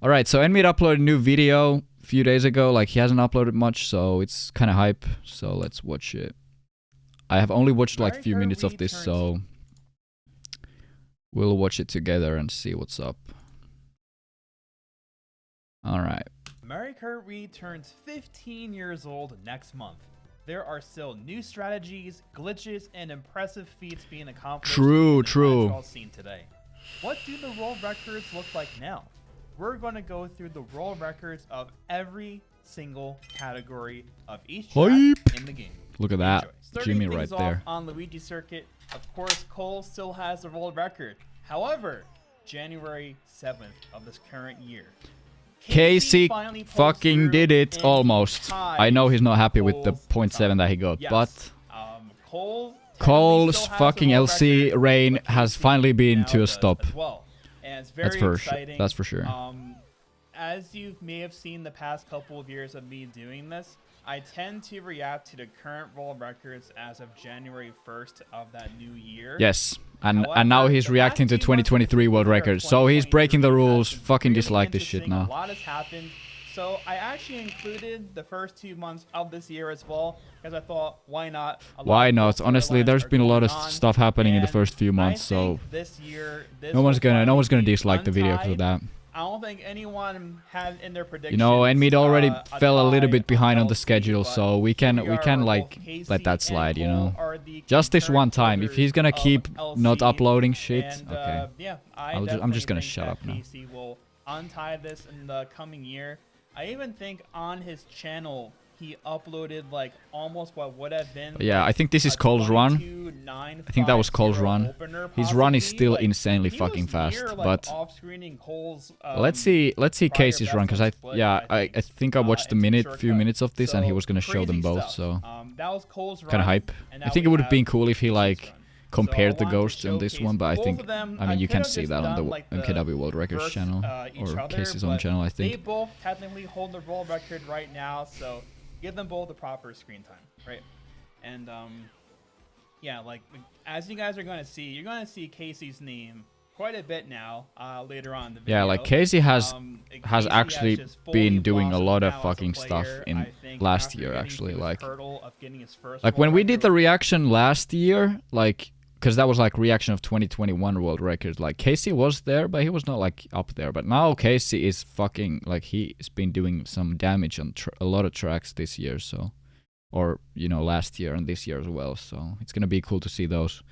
Alright, so NMeade uploaded a new video a few days ago. Like, he hasn't uploaded much, so it's kind of hype. So let's watch it. I have only watched like a few minutes of this, so we'll watch it together and see what's up. Alright. Mario Kart Wii turns 15 years old next month. There are still new strategies, glitches, and impressive feats being accomplished in the match scene today. What do the world records look like now? We're going to go through the world records of every single category of each track in the game. Look at that, Jimmy right there. On Luigi circuit, of course, Cole still has the world record. However, January 7th of this current year, Casey fucking did it almost. I know he's not happy with the 0.7 that he got, but Cole's fucking LC reign has finally been to a stop. That's for sure. As you may have seen the past couple of years of me doing this, I tend to react to the current world records as of January 1st of that new year. Yes, and now he's reacting to 2023 world records, so he's breaking the rules. Fucking dislike this shit now. A lot has happened, so I actually included the first 2 months of this year as well, because I thought, why not? Why not? Honestly, there's been a lot of stuff happening in the first few months, so no one's gonna dislike the video because of that. I don't think anyone had in their predictions. You know, NMeade already fell a little bit behind on the schedule, so we can like let that slide, you know. Just this one time. If he's gonna keep not uploading shit, okay. Yeah, I'm just gonna shut up now. Casey will untie this in the coming year. I even think on his channel he uploaded like almost what would have been. Yeah, I think this is Cole's run. I think that was Cole's run. His run is still insanely fucking fast, but let's see Casey's run, because I think I watched a few minutes of this, and he was gonna show them both, so kind of hype. I think it would have been cool if he like compared the ghosts in this one, but I mean you can see that on the MKW World Records channel or Casey's own channel, I think. They both technically hold the world record right now, so give them both the proper screen time, right? And yeah, like as you guys are gonna see, you're gonna see Casey's name quite a bit now later on in the video. Yeah, like Casey has actually been doing a lot of fucking stuff in last year, actually. Like when we did the reaction last year, like, because that was like reaction of 2021 world record, like Casey was there, but he was not like up there. But now Casey is fucking like, he's been doing some damage on a lot of tracks this year, so, or you know, last year and this year as well. So it's gonna be cool to see those.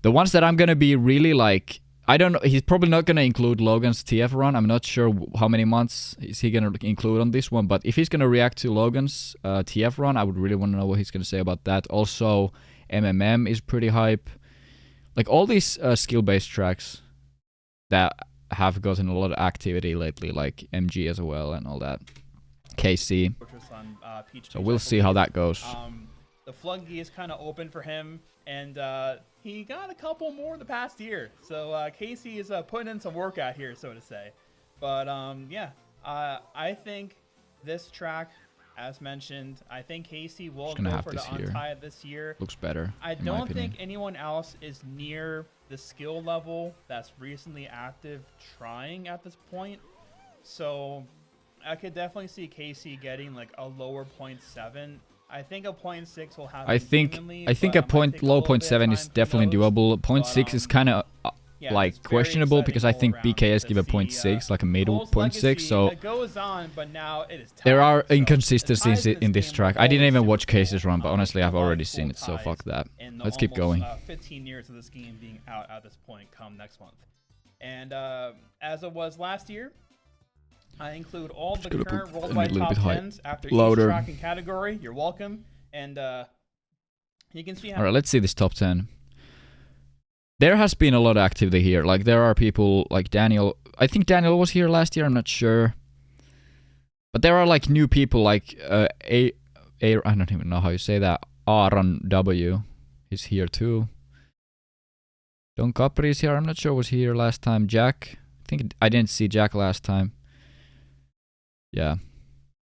The ones that I'm gonna be really like, I don't know, he's probably not gonna include Logan's TF run. I'm not sure how many months is he gonna include on this one, but if he's gonna react to Logan's TF run, I would really want to know what he's gonna say about that. Also, MMM is pretty hype. Like all these skill-based tracks that have gotten a lot of activity lately, like MG as well and all that. KC. So we'll see how that goes. The floodgate is kind of open for him, and he got a couple more the past year. So Casey is putting in some work out here, so to say. But yeah, I think this track, as mentioned, I think Casey will go for the untie this year. Looks better. I don't think anyone else is near the skill level that's recently active trying at this point. So I could definitely see Casey getting like a lower 0.7. I think a 0.6 will happen. I think a low 0.7 is definitely doable. 0.6 is kind of yeah, like questionable, because I think BKS give a 0.6, like a middle 0.6. So there are inconsistencies in this track. I didn't even watch Casey's run, but honestly, I've already seen it, so fuck that. Let's keep going. 15 years of this game being out at this point come next month. And as it was last year, I include all the current worldwide top 10s after each track and category. You're welcome. And you can see how... Alright, let's see this top 10. There has been a lot of activity here. Like, there are people like Daniel. I think Daniel was here last year, I'm not sure. But there are like new people like I don't even know how you say that. Aaron W is here too. Don Capri is here. I'm not sure was here last time. Jack. I think I didn't see Jack last time. Yeah.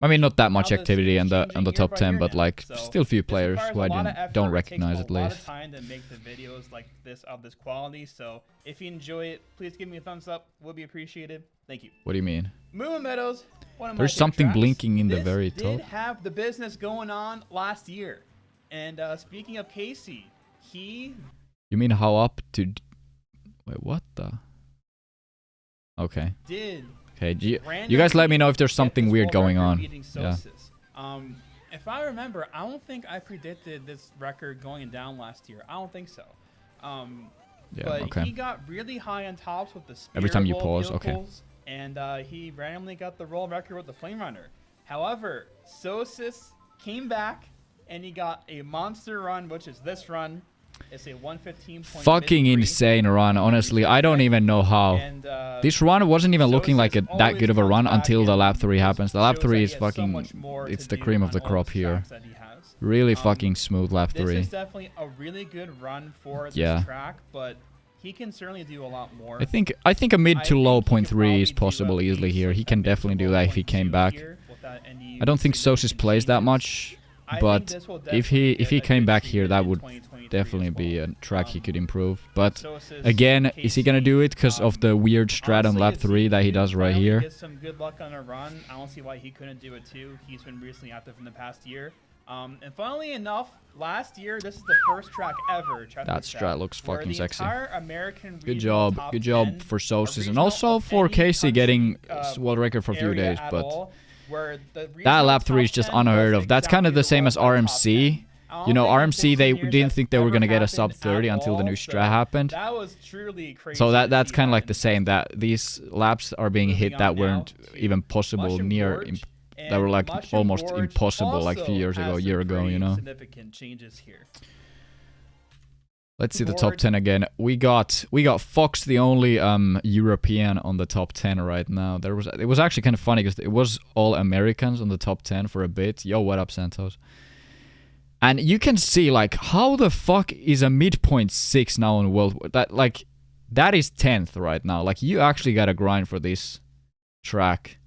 I mean, not that much activity on the top 10, but like still few players who I don't recognize at least. It takes a lot of time to make the videos like this of this quality. So if you enjoy it, please give me a thumbs up. Would be appreciated. Thank you. What do you mean? Moon Meadows. One of my There's something tracks. blinking in the very top. Did have the business going on last year. And speaking of Casey, he. You mean how up to? Wait, what the? Okay. Did. Okay, you guys let me know if there's something weird going on. Yeah. If I remember, I don't think I predicted this record going down last year. I don't think so. Yeah, but okay. he got really high on tops with the Every time you pause, okay. And he randomly got the world record with the Flame Runner. However, Sosis came back and he got a monster run, which is this run. It's a 115. Fucking insane run, honestly. I don't even know how. And, this run wasn't even looking like that good of a run until the lap 3 happens. The lap 3 is fucking... It's the cream of the crop here. Really fucking smooth lap 3. This is definitely a really good run for this track, but he can certainly do a lot more. I think a mid to low 0.3 is possible easily here. He can definitely do that if he came back. I don't think Sosis plays that much, but if he came back here, that would definitely be a track he could improve. But again, is he gonna do it because of the weird strat on lap 3 that he does right here? Get some good luck on a run. I don't see why he couldn't do it too. He's been recently active in the past year. And funnily enough, last year this is the first track ever. That strat looks fucking sexy. Good job for Sosis and also for Casey getting world record for a few days. But that lap 3 is just unheard of. That's kind of the same as RMC. You know, RMC, they didn't think they were going to get a sub 30 until the new strat happened. That was truly crazy. So that's kind of like the same, that these laps are being hit that weren't even possible that were like almost impossible like a few years ago, a year ago, you know. Significant changes here. Let's see the top 10 again. We got Fox, the only European on the top 10 right now. It was actually kind of funny because it was all Americans on the top 10 for a bit. Yo, what up, Santos? And you can see, like, how the fuck is a midpoint 6 now in world? That is 10th right now. Like, you actually gotta grind for this track.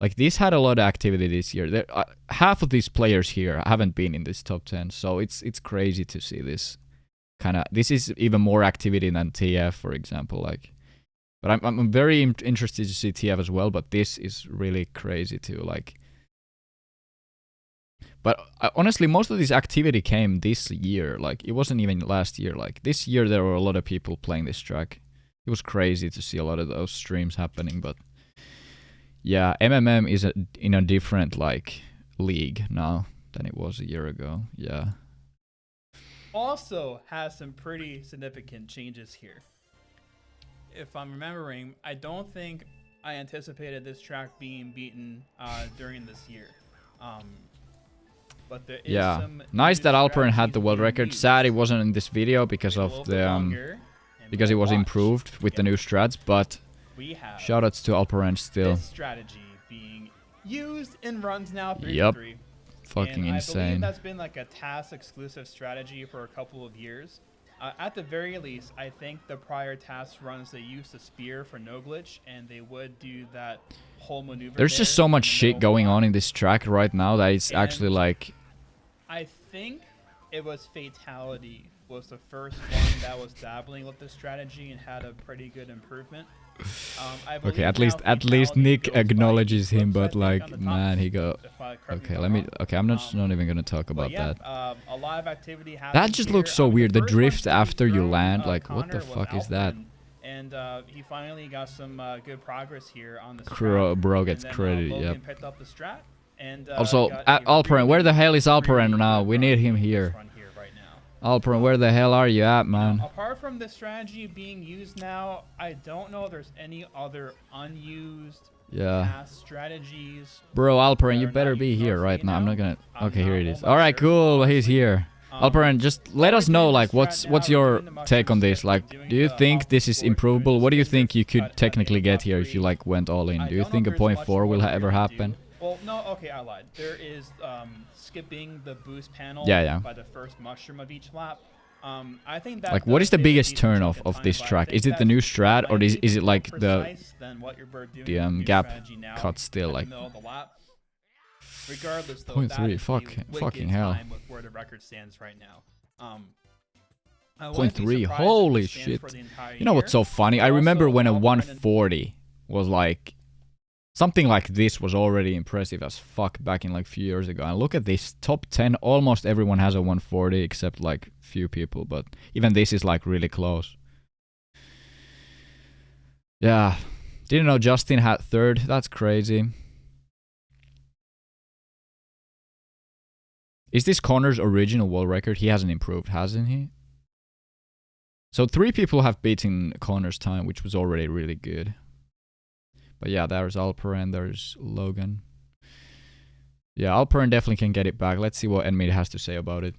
Like, this had a lot of activity this year. Half of these players here haven't been in this top 10, so it's crazy to see this kind of. This is even more activity than TF, for example. Like, but I'm very interested to see TF as well. But this is really crazy too. Like. But honestly, most of this activity came this year. Like, it wasn't even last year. Like, this year there were a lot of people playing this track. It was crazy to see a lot of those streams happening. But yeah, MMM is in a different like league now than it was a year ago. Yeah. Also has some pretty significant changes here. If I'm remembering, I don't think I anticipated this track being beaten during this year. But there is some nice that Alperen had the world record. Sad it wasn't in this video because of the because it was improved with the new strats. But shoutouts to Alperen still. This strategy being used in runs now 3-3. Yep. Fucking and insane. I believe that's been like a TAS exclusive strategy for a couple of years. At the very least, I think the prior TAS runs they used a spear for no glitch, and they would do that whole maneuver. There's just so much shit going on in this track right now that it's actually like. I think it was Fatality was the first one that was dabbling with this strategy and had a pretty good improvement. Okay, at least Nick acknowledges him, but like, man, he got. Okay, I'm not even gonna talk about that. A lot of activity that just looks so weird. The drift after you land, like, what the fuck is that? And he finally got some good progress here on the bro gets credit. Yep. Picked up the strat. And also, Alperen, where the hell is Alperen now? We need him here. Alperen, where the hell are you at, man? Apart from this strategy being used now, I don't know if there's any other unused past strategies. Bro, Alperen, you better be here right now. I'm not gonna. Okay, here it is. All right, cool. He's here. Alperen, just let us know, like, what's your take on this? Like, do you think this is improvable? What do you think you could technically get here if you like went all in? Do you think a 0.4 will ever happen? Well, no, okay, I lied. There is skipping the boost panel by the first mushroom of each lap. I think that like, what is the biggest turn off of this track? Is it the new strat, or is it like the gap cut still? Like, Regardless, though, 0.3. Fucking hell. With where the record stands right now. 0.3. Holy shit. You know what's so funny? I remember when a 140 was like... Something like this was already impressive as fuck back in like a few years ago. And look at this. Top 10. Almost everyone has a 140 except like few people. But even this is like really close. Yeah. Didn't know Justin had third. That's crazy. Is this Connor's original world record? He hasn't improved, hasn't he? So 3 people have beaten Connor's time, which was already really good. But yeah, there's Alperen, there's Logan. Yeah, Alperen definitely can get it back. Let's see what NMeade has to say about it.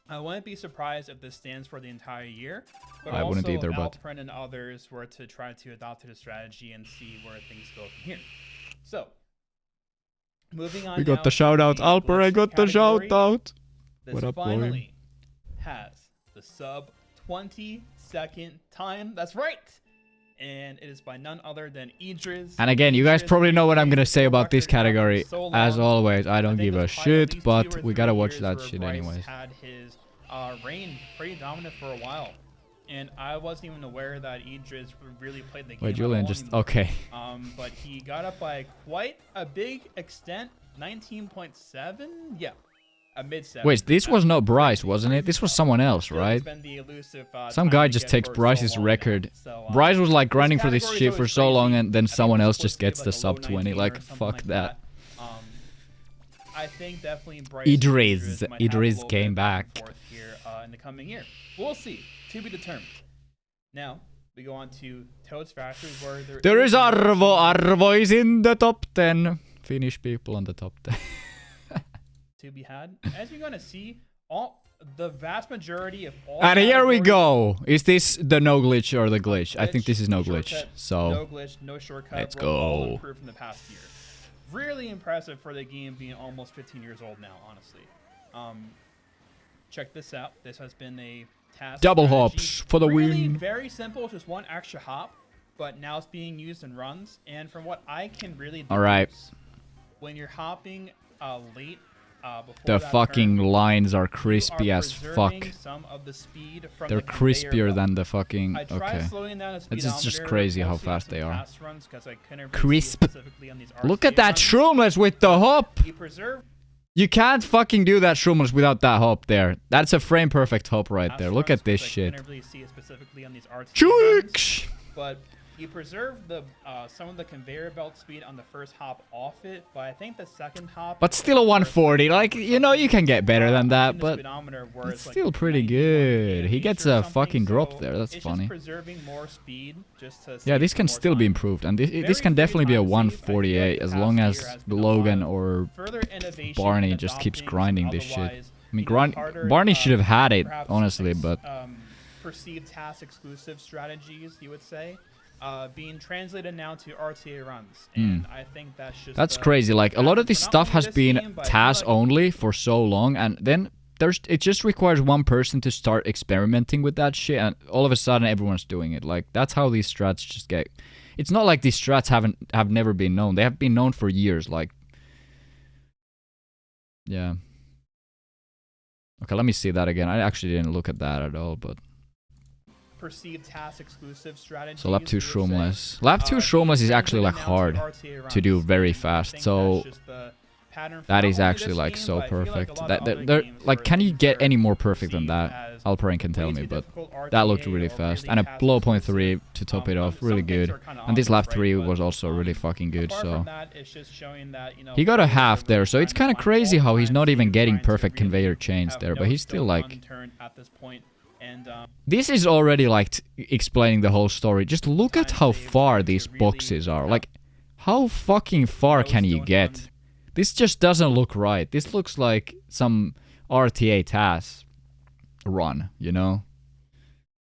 I wouldn't be surprised if this stands for the entire year. But I wouldn't either, but Alperen and others were to try to adopt the strategy and see where things go from here. So, moving on. We got the shout out. Alperen got the shout out. What up, boy? Has the sub 20-second time. That's right. And it is by none other than Idris. And again, you guys probably know what I'm gonna say about this category. As always, I don't give a shit, but we gotta watch that shit anyways. Had his reign pretty dominant for a while, and I wasn't even aware that Idris really played the game. Wait, Julian, just okay. But he got up by quite a big extent, 19.7. Yeah. Wait, this was not Bryce, wasn't it? This was someone else, right? Some guy just takes Bryce's record. Bryce was like grinding for this shit for so long, and then someone else just gets the sub 20. Like, fuck that. I think definitely Bryce Idris came back. Here, in the coming year. We'll see. To be determined. Now, we go on to Toad's Factory, where there is Arvo. Arvo is in the top 10. Finnish people on the top 10. To be had, as you're gonna see, the vast majority of all. And here we go. Is this the no glitch or the glitch? I think this is no glitch. So no glitch, no shortcut. Let's go. All go. improved from the past year. Really impressive for the game being almost 15 years old now. Honestly, check this out. This has been a task. Double strategy. hops for the really win. Very simple, just one extra hop, but now it's being used in runs. And from what I can really deduce, all right, when you're hopping late. The fucking lines are crispy as fuck. They're crispier than the fucking... Okay. It's just crazy how fast they are. Crisp. Look at that Shroomless with the hop! You can't fucking do that Shroomless without that hop there. That's a frame perfect hop right there. Look at this shit. Chooks! But you preserve the some of the conveyor belt speed on the first hop off it, but I think the second hop... But still a 140. Like, you know, you can get better than that, but it's still pretty good. He gets a fucking drop there. That's funny. Yeah, this can still be improved, and this can definitely be a 148 as long as Logan or Barney just keeps grinding this shit. I mean, Barney should have had it, honestly, but... Perceived task exclusive strategies, you would say. Being translated now to RTA runs, and I think that's crazy. Like, a lot of this stuff has been TAS only for so long, and then it just requires one person to start experimenting with that shit, and all of a sudden everyone's doing it. Like, that's how these strats just get... It's not like these strats have never been known. They have been known for years. Like, yeah. Okay, let me see that again. I actually didn't look at that at all, but... Perceived task exclusive strategy. So lap 2 Shroomless. Lap 2 Shroomless is actually like hard to do very fast. So that is actually like so perfect. Like, can you get any more perfect than that? Alperen can tell me, but that looked really fast. And a low 0.3 to top it off, really good. And this lap 3 was also really fucking good. So he got a half there. So it's kind of crazy how he's not even getting perfect conveyor chains there, but he's still like... This is already like explaining the whole story. Just look at how far these boxes are. Like, how fucking far can you get? This just doesn't look right. This looks like some RTA TAS run, you know?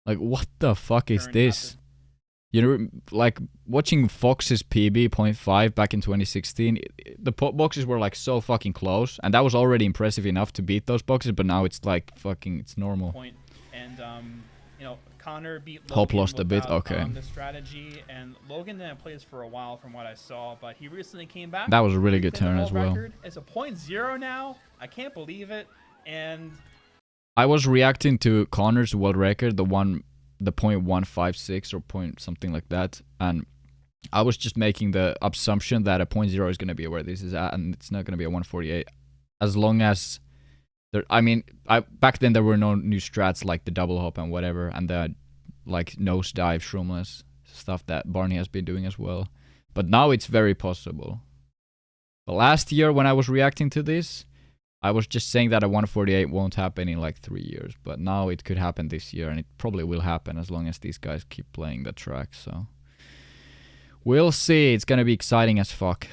Like, what the fuck is this? You know, like, watching Fox's PB 0.5 back in 2016, the boxes were, like, so fucking close, and that was already impressive enough to beat those boxes, but now it's, like, fucking, it's normal. And, you know, Connor beat Logan Hope lost a bit. without, Okay. The strategy, and Logan didn't play this for a while from what I saw, but he recently came back. That was a really good turn as well. It's a 0.0 now. I can't believe it. And I was reacting to Connor's world record, the 0.156 or point something like that, and I was just making the assumption that a 0.0 is going to be where this is at, and it's not going to be a 148. As long as there, I mean, back then there were no new strats like the double hop and whatever, and the like nosedive shroomless stuff that Barney has been doing as well. But now it's very possible. But last year when I was reacting to this, I was just saying that a 148 won't happen in like 3 years. But now it could happen this year, and it probably will happen as long as these guys keep playing the track. So we'll see. It's gonna be exciting as fuck.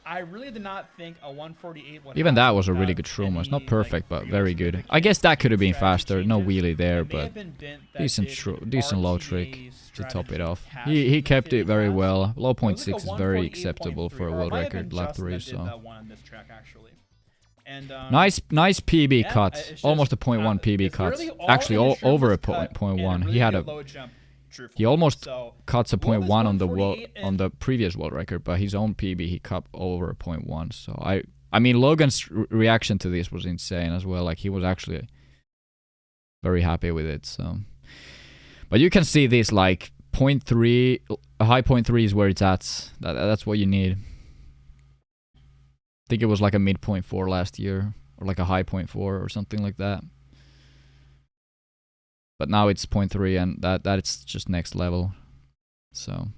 I really did not think a 148 would even that was a really good shroom. It's not perfect, but very good. I guess that could have been faster. No wheelie there, but decent low trick to top it off. He kept it very well. Low 0.6 is very acceptable for a world record lap 3. So nice PB cut. Almost a 0.1 PB cut. Actually, over a 0.1. He had a. He almost cuts a 0.1 on the previous world record, but his own PB he cut over a 0.1. So I mean Logan's reaction to this was insane as well. Like he was actually very happy with it. So, but you can see this like 0.3, a high 0.3 is where it's at. That's what you need. I think it was like a mid 0.4 last year, or like a high 0.4 or something like that. But now it's 0.3, and that's just next level. So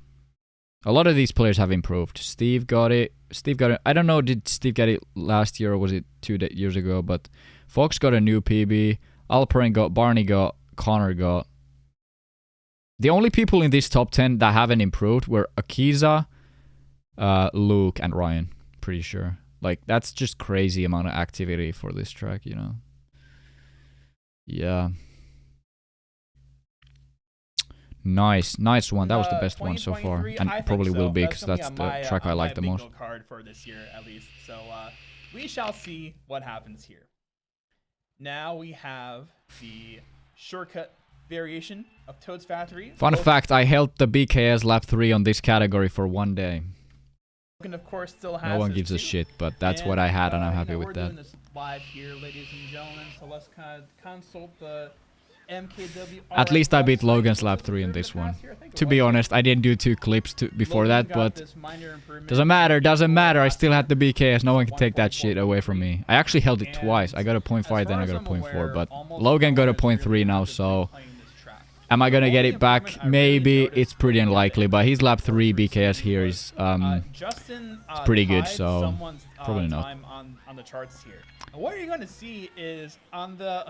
a lot of these players have improved. Steve got it. I don't know, did Steve get it last year or was it 2 years ago? But Fox got a new PB. Alperen got, Barney got, Connor got. The only people in this top 10 that haven't improved were Akiza, Luke, and Ryan. Pretty sure. Like that's just crazy amount of activity for this track, you know. Yeah. Nice one. That was the best one so far, and probably will be because that's the track I like the most. Card for this year at least. So we shall see what happens here. Now we have the shortcut variation of Toad's Factory. Fun fact: I held the BKS lap 3 on this category for 1 day. Of course, still has no one gives a shit, but that's what I had, and I'm happy with that. We're doing this live here, ladies and gentlemen. So let's kind of consult the MKW. At least I beat Logan's lap 3 in this one. To be honest, I didn't do 2 clips before that, but doesn't matter. I still had the BKS. No one can take that shit away from me. I actually held it twice. I got a 0.5, then I got a 0.4, but Logan got a 0.3 now, so am I gonna get it back? Maybe. It's pretty unlikely, but his lap 3 BKS here is it's pretty good, so probably not. On the charts here. What you're gonna see is on the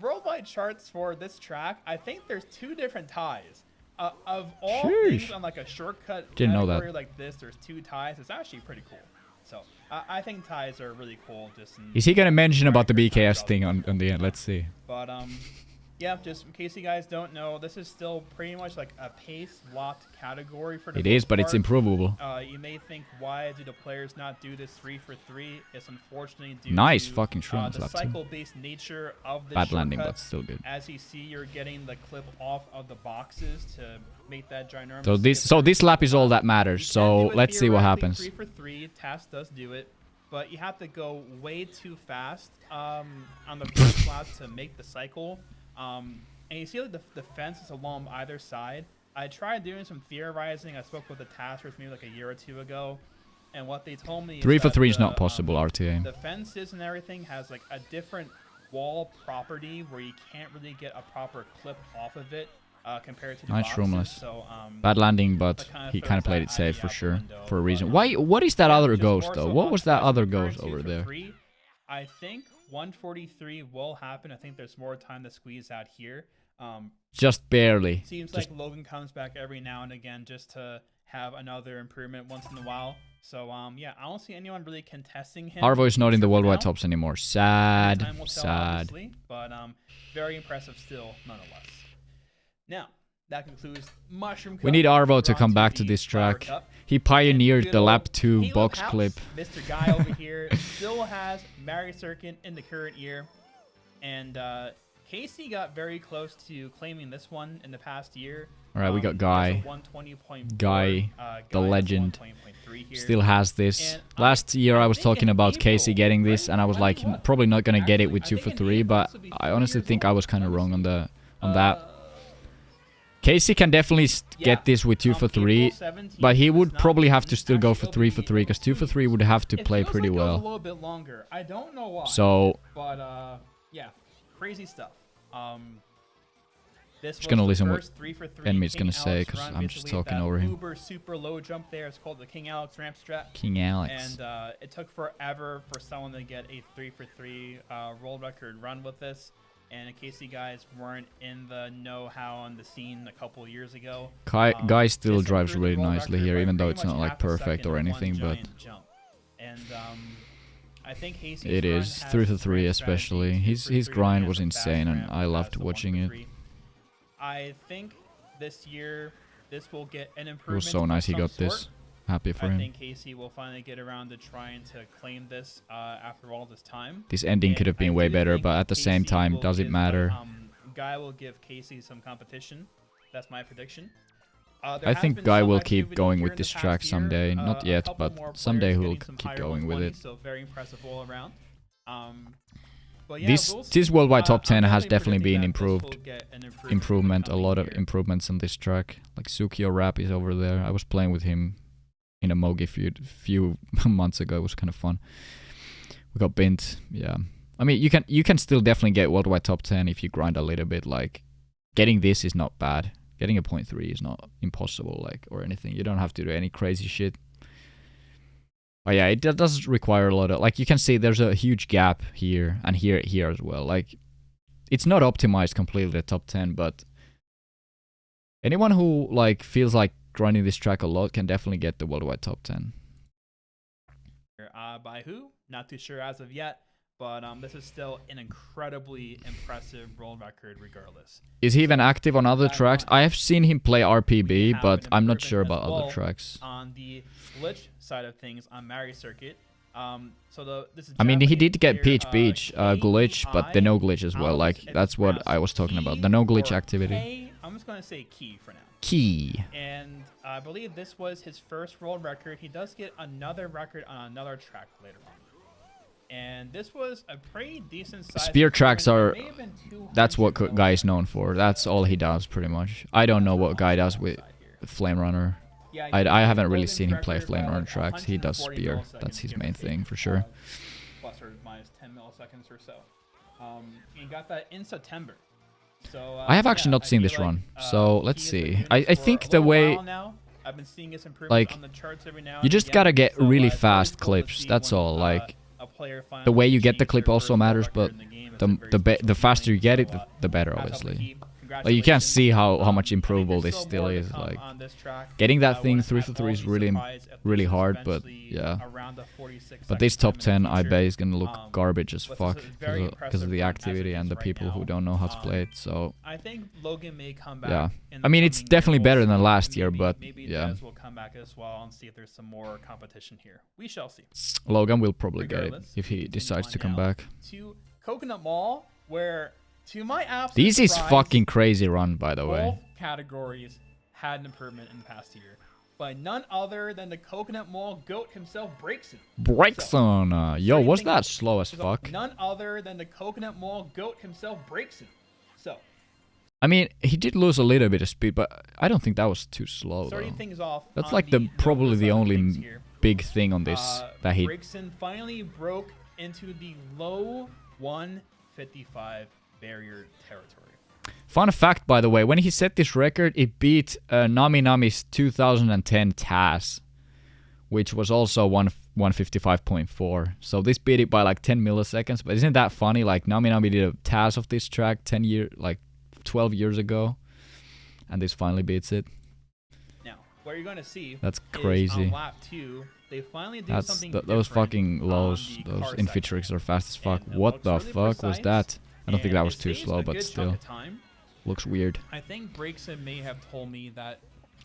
worldwide charts for this track, I think there's 2 different ties. Of all things on like a shortcut category like this, there's 2 ties. It's actually pretty cool. So I think ties are really cool. Is he gonna mention about the BKS thing on the end? Let's see. But yeah, just in case you guys don't know, this is still pretty much like a pace-locked category for the It is, but it's improvable. You may think, why do the players not do this 3 for 3? It's unfortunately due nice to fucking shrooms the cycle-based nature of the bad landing, but still good. As you see, you're getting the clip off of the boxes to make that ginormous. So this lap is all that matters. So let's see what happens. 3 for 3, TAS does do it, but you have to go way too fast on the first lap to make the cycle. And you see like the fence is along either side. I tried doing some theorizing. I spoke with the taskers maybe like a year or 2 ago, and what they told me 3 for 3 is not possible, RTA. The fences and everything has like a different wall property where you can't really get a proper clip off of it compared to the boxes. Shroomless. So, bad landing, but he kind of played it safe for sure, for a reason. What is that other ghost though? What was that other ghost over there? I think 143 will happen. I think there's more time to squeeze out here. Just barely. Seems like Logan comes back every now and again just to have another improvement once in a while. So yeah, I don't see anyone really contesting him. Arvo is not in the worldwide tops anymore. Sad. Sad. But very impressive still, nonetheless. Now, that concludes Mushroom Cup. We need Arvo to come back to this track. He pioneered the lap 2 box clip. Mr. Guy over here still has Mario Circuit in the current year. And Casey got very close to claiming this one in the past year. All right, we got Guy. Guy, the legend, still has this. And Last year I was talking about Casey getting this, and I was like, probably not gonna get it with 2 for 3, but I honestly think I was kind of wrong on that. Casey can definitely get this with 2 for 3, but he would probably have to still go for 3 for 3, because 2 for 3 would have to play pretty well. A little bit longer. I don't know why. So, but yeah, crazy stuff. This just gonna listen what NMeade's gonna say, because I'm just talking over him. Uber super low jump there. It's called the King Alex ramp strat. King Alex. And it took forever for someone to get a 3 for 3 world record run with this. And in case you guys weren't in the know-how on the scene a couple of years ago, Guy still drives really nicely here, even though it's not like perfect or anything, but and I think it is 3 for 3 especially. His grind was insane, and I loved watching it. I think this year this will get an improvement. It was so nice he got this. Happy for him. I think Casey will finally get around to trying to claim this after all this time. This ending could have been way better, but at the same time, does it matter? Guy will give Casey some competition. That's my prediction. I think Guy will keep going with this track someday. Not yet, but someday he will keep going with it. So very impressive all around. But yeah, this worldwide top 10 has definitely been improvement. A lot of improvements on this track. Like Sukio Rap is over there. I was playing with him in a Mogi few months ago. It was kind of fun. We got Bint. Yeah, I mean you can still definitely get worldwide top 10 if you grind a little bit. Like getting this is not bad. Getting a 0.3 is not impossible, like, or anything. You don't have to do any crazy shit. But yeah, it does require a lot of, like, you can see there's a huge gap here and here as well. Like, it's not optimized completely, the top 10, but anyone who, like, feels like grinding this track a lot can definitely get the worldwide top 10. By who? Not too sure as of yet. But this is still an incredibly impressive world record regardless. Is he even active on other tracks? I have seen him play RPB, but I'm not sure about other tracks. On the glitch side of things on Mario Circuit, this is I mean, he did get Peach Beach glitch, but the no glitch as well. Like, that's what I was talking about. The no glitch activity. I'm just going to say Key for now. Key. And I believe this was his first world record. He does get another record on another track later on. And this was a pretty decent size. Spear tracks are, that's what Guy is known for. That's all he does pretty much. I don't know what Guy does with Flame Runner. I haven't really seen him play Flame Runner tracks. He does Spear. That's his main thing for sure. Plus or minus 10 milliseconds or so. He got that in September. So I have actually not seen this run. So let's see. I think the way, like, you just gotta get really fast clips. That's all. Like, the way you get the clip also matters, but the faster you get it, the better, obviously. Like, you can't see how much improvable this still is. Like, getting that thing 3 for 3 is really hard, but yeah. But this top 10, I bet, is gonna look garbage as fuck because of the activity and the people who don't know how to play it. So I think Logan may come back. Yeah, I mean, it's definitely better than last year, but yeah. Will come back as well and see if there's some more competition here. We shall see. Logan will probably get it if he decides to come back. To Coconut Mall, where, to my absolute this is fucking crazy run, by the way. Both categories had an improvement in the past year, by none other than the Coconut Mall GOAT himself, Breakson. Breakson, yo, was that slow as fuck? None other than the Coconut Mall GOAT himself, Breakson. So, I mean, he did lose a little bit of speed, but I don't think that was too slow. Though. Things off. That's like probably the only big thing on this that he. Breakson finally broke into the low 155 barrier territory. Fun fact, by the way, when he set this record, it beat Nami Nami's 2010 TAS, which was also 155.4. So this beat it by like 10 milliseconds. But isn't that funny? Like, Nami Nami did a TAS of this track 12 years ago, and this finally beats it. Now, what you're going to see, that's crazy. On lap 2, they finally do something those fucking lows, those Infitrix are fast as fuck. What the fuck was that? I don't think that was too slow, but still. Looks weird. I think Breakson may have told me that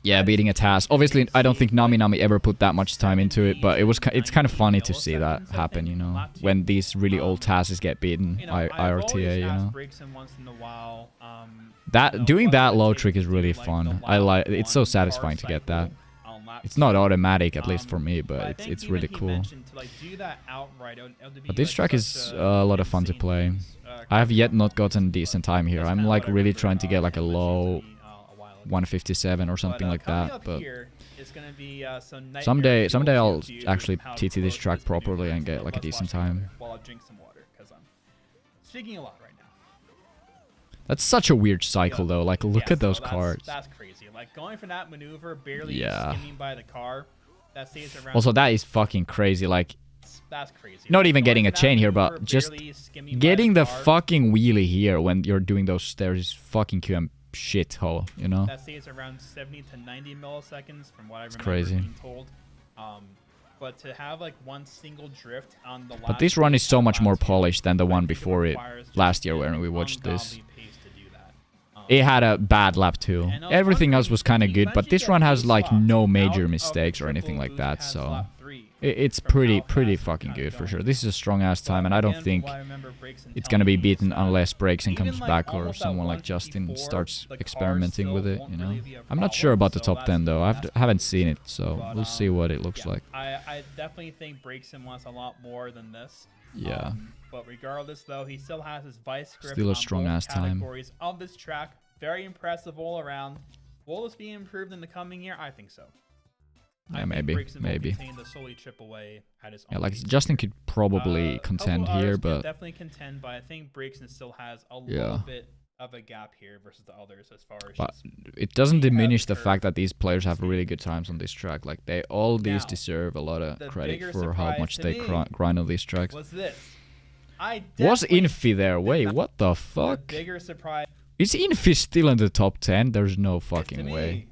Yeah, beating a task. Obviously, I don't think Nami ever put that much time into it, but it's kind of funny to see that happen, you know, when these really old tasks get beaten IRTA, you know. Doing that low trick is really fun. I like. It's so satisfying to get that. It's not automatic, at least for me, but it's really cool. But this track is a lot of fun to play. I have yet not gotten decent time here. I'm like really trying to get like a low 157 or something like that. But someday I'll actually TT this track properly and get like a decent time. Speaking a lot right now. That's such a weird cycle though. Like look at those cards. That's crazy. Like going for that maneuver, barely skimming by the car. That stays around. Also, that is fucking crazy. Like, that's crazy. Not even getting a chain here, but just getting the fucking wheelie here when you're doing those stairs is fucking QM shithole, you know? That stays around 70 to 90 milliseconds from what I remember crazy. being told. But to have like one single drift on the last... But this run is so much more polished than the one before it last year when we watched this. It had a bad lap too. Everything else was kind of good, but this run has like no major mistakes or anything like that, so it's pretty fucking good for sure. This is a strong ass time, and I don't think it's gonna be beaten unless Breaksin comes back or someone like Justin starts experimenting with it, you know. I'm not sure about the top 10 though. I haven't seen it, so we'll see what it looks like. I definitely think Breaksin wants a lot more than this. Yeah. But regardless, though, he still has his vice grip still a strong ass time. Categories of this track. Very impressive all around. Will this be improved in the coming year? I think so. Yeah, maybe. Yeah, like Justin could probably contend here, but definitely contend. But I think Breaksin still has a little bit of a gap here versus the others as far as. But it doesn't diminish the fact that these players have really good times on this track. Like all these deserve a lot of credit for how much they grind on these tracks. Was this? Was Infi there? Wait, what the fuck? Bigger surprise. Is Infi still in the top 10? There's no fucking way.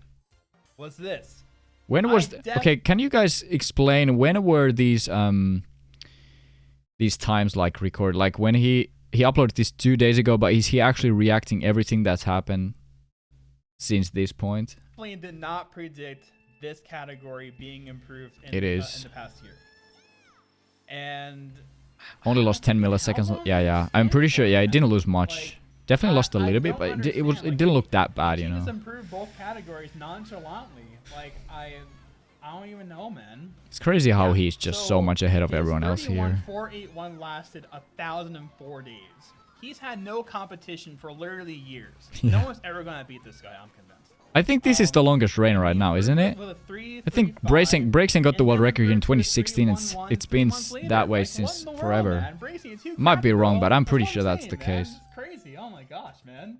What's this? When was okay? Can you guys explain when were these times like recorded? Like when he uploaded this 2 days ago, but is he actually reacting everything that's happened since this point? I did not predict this category being improved in in the past year. And only lost 10 milliseconds. Yeah. I'm pretty sure. Yeah, it didn't lose much. Definitely lost a little bit, but it didn't look that bad, you know. Just improved both categories nonchalantly. Like I don't even know, man. It's crazy how he's just so much ahead of everyone else here. 481 lasted 1,004 days. He's had no competition for literally years. No one's ever gonna beat this guy. I'm convinced. I think this is the longest reign right now, isn't it? I think Breaksin got the world record here in 2016, and it's been that way since forever. Might be wrong, but I'm pretty sure that's the case. It's crazy. Oh my gosh, man.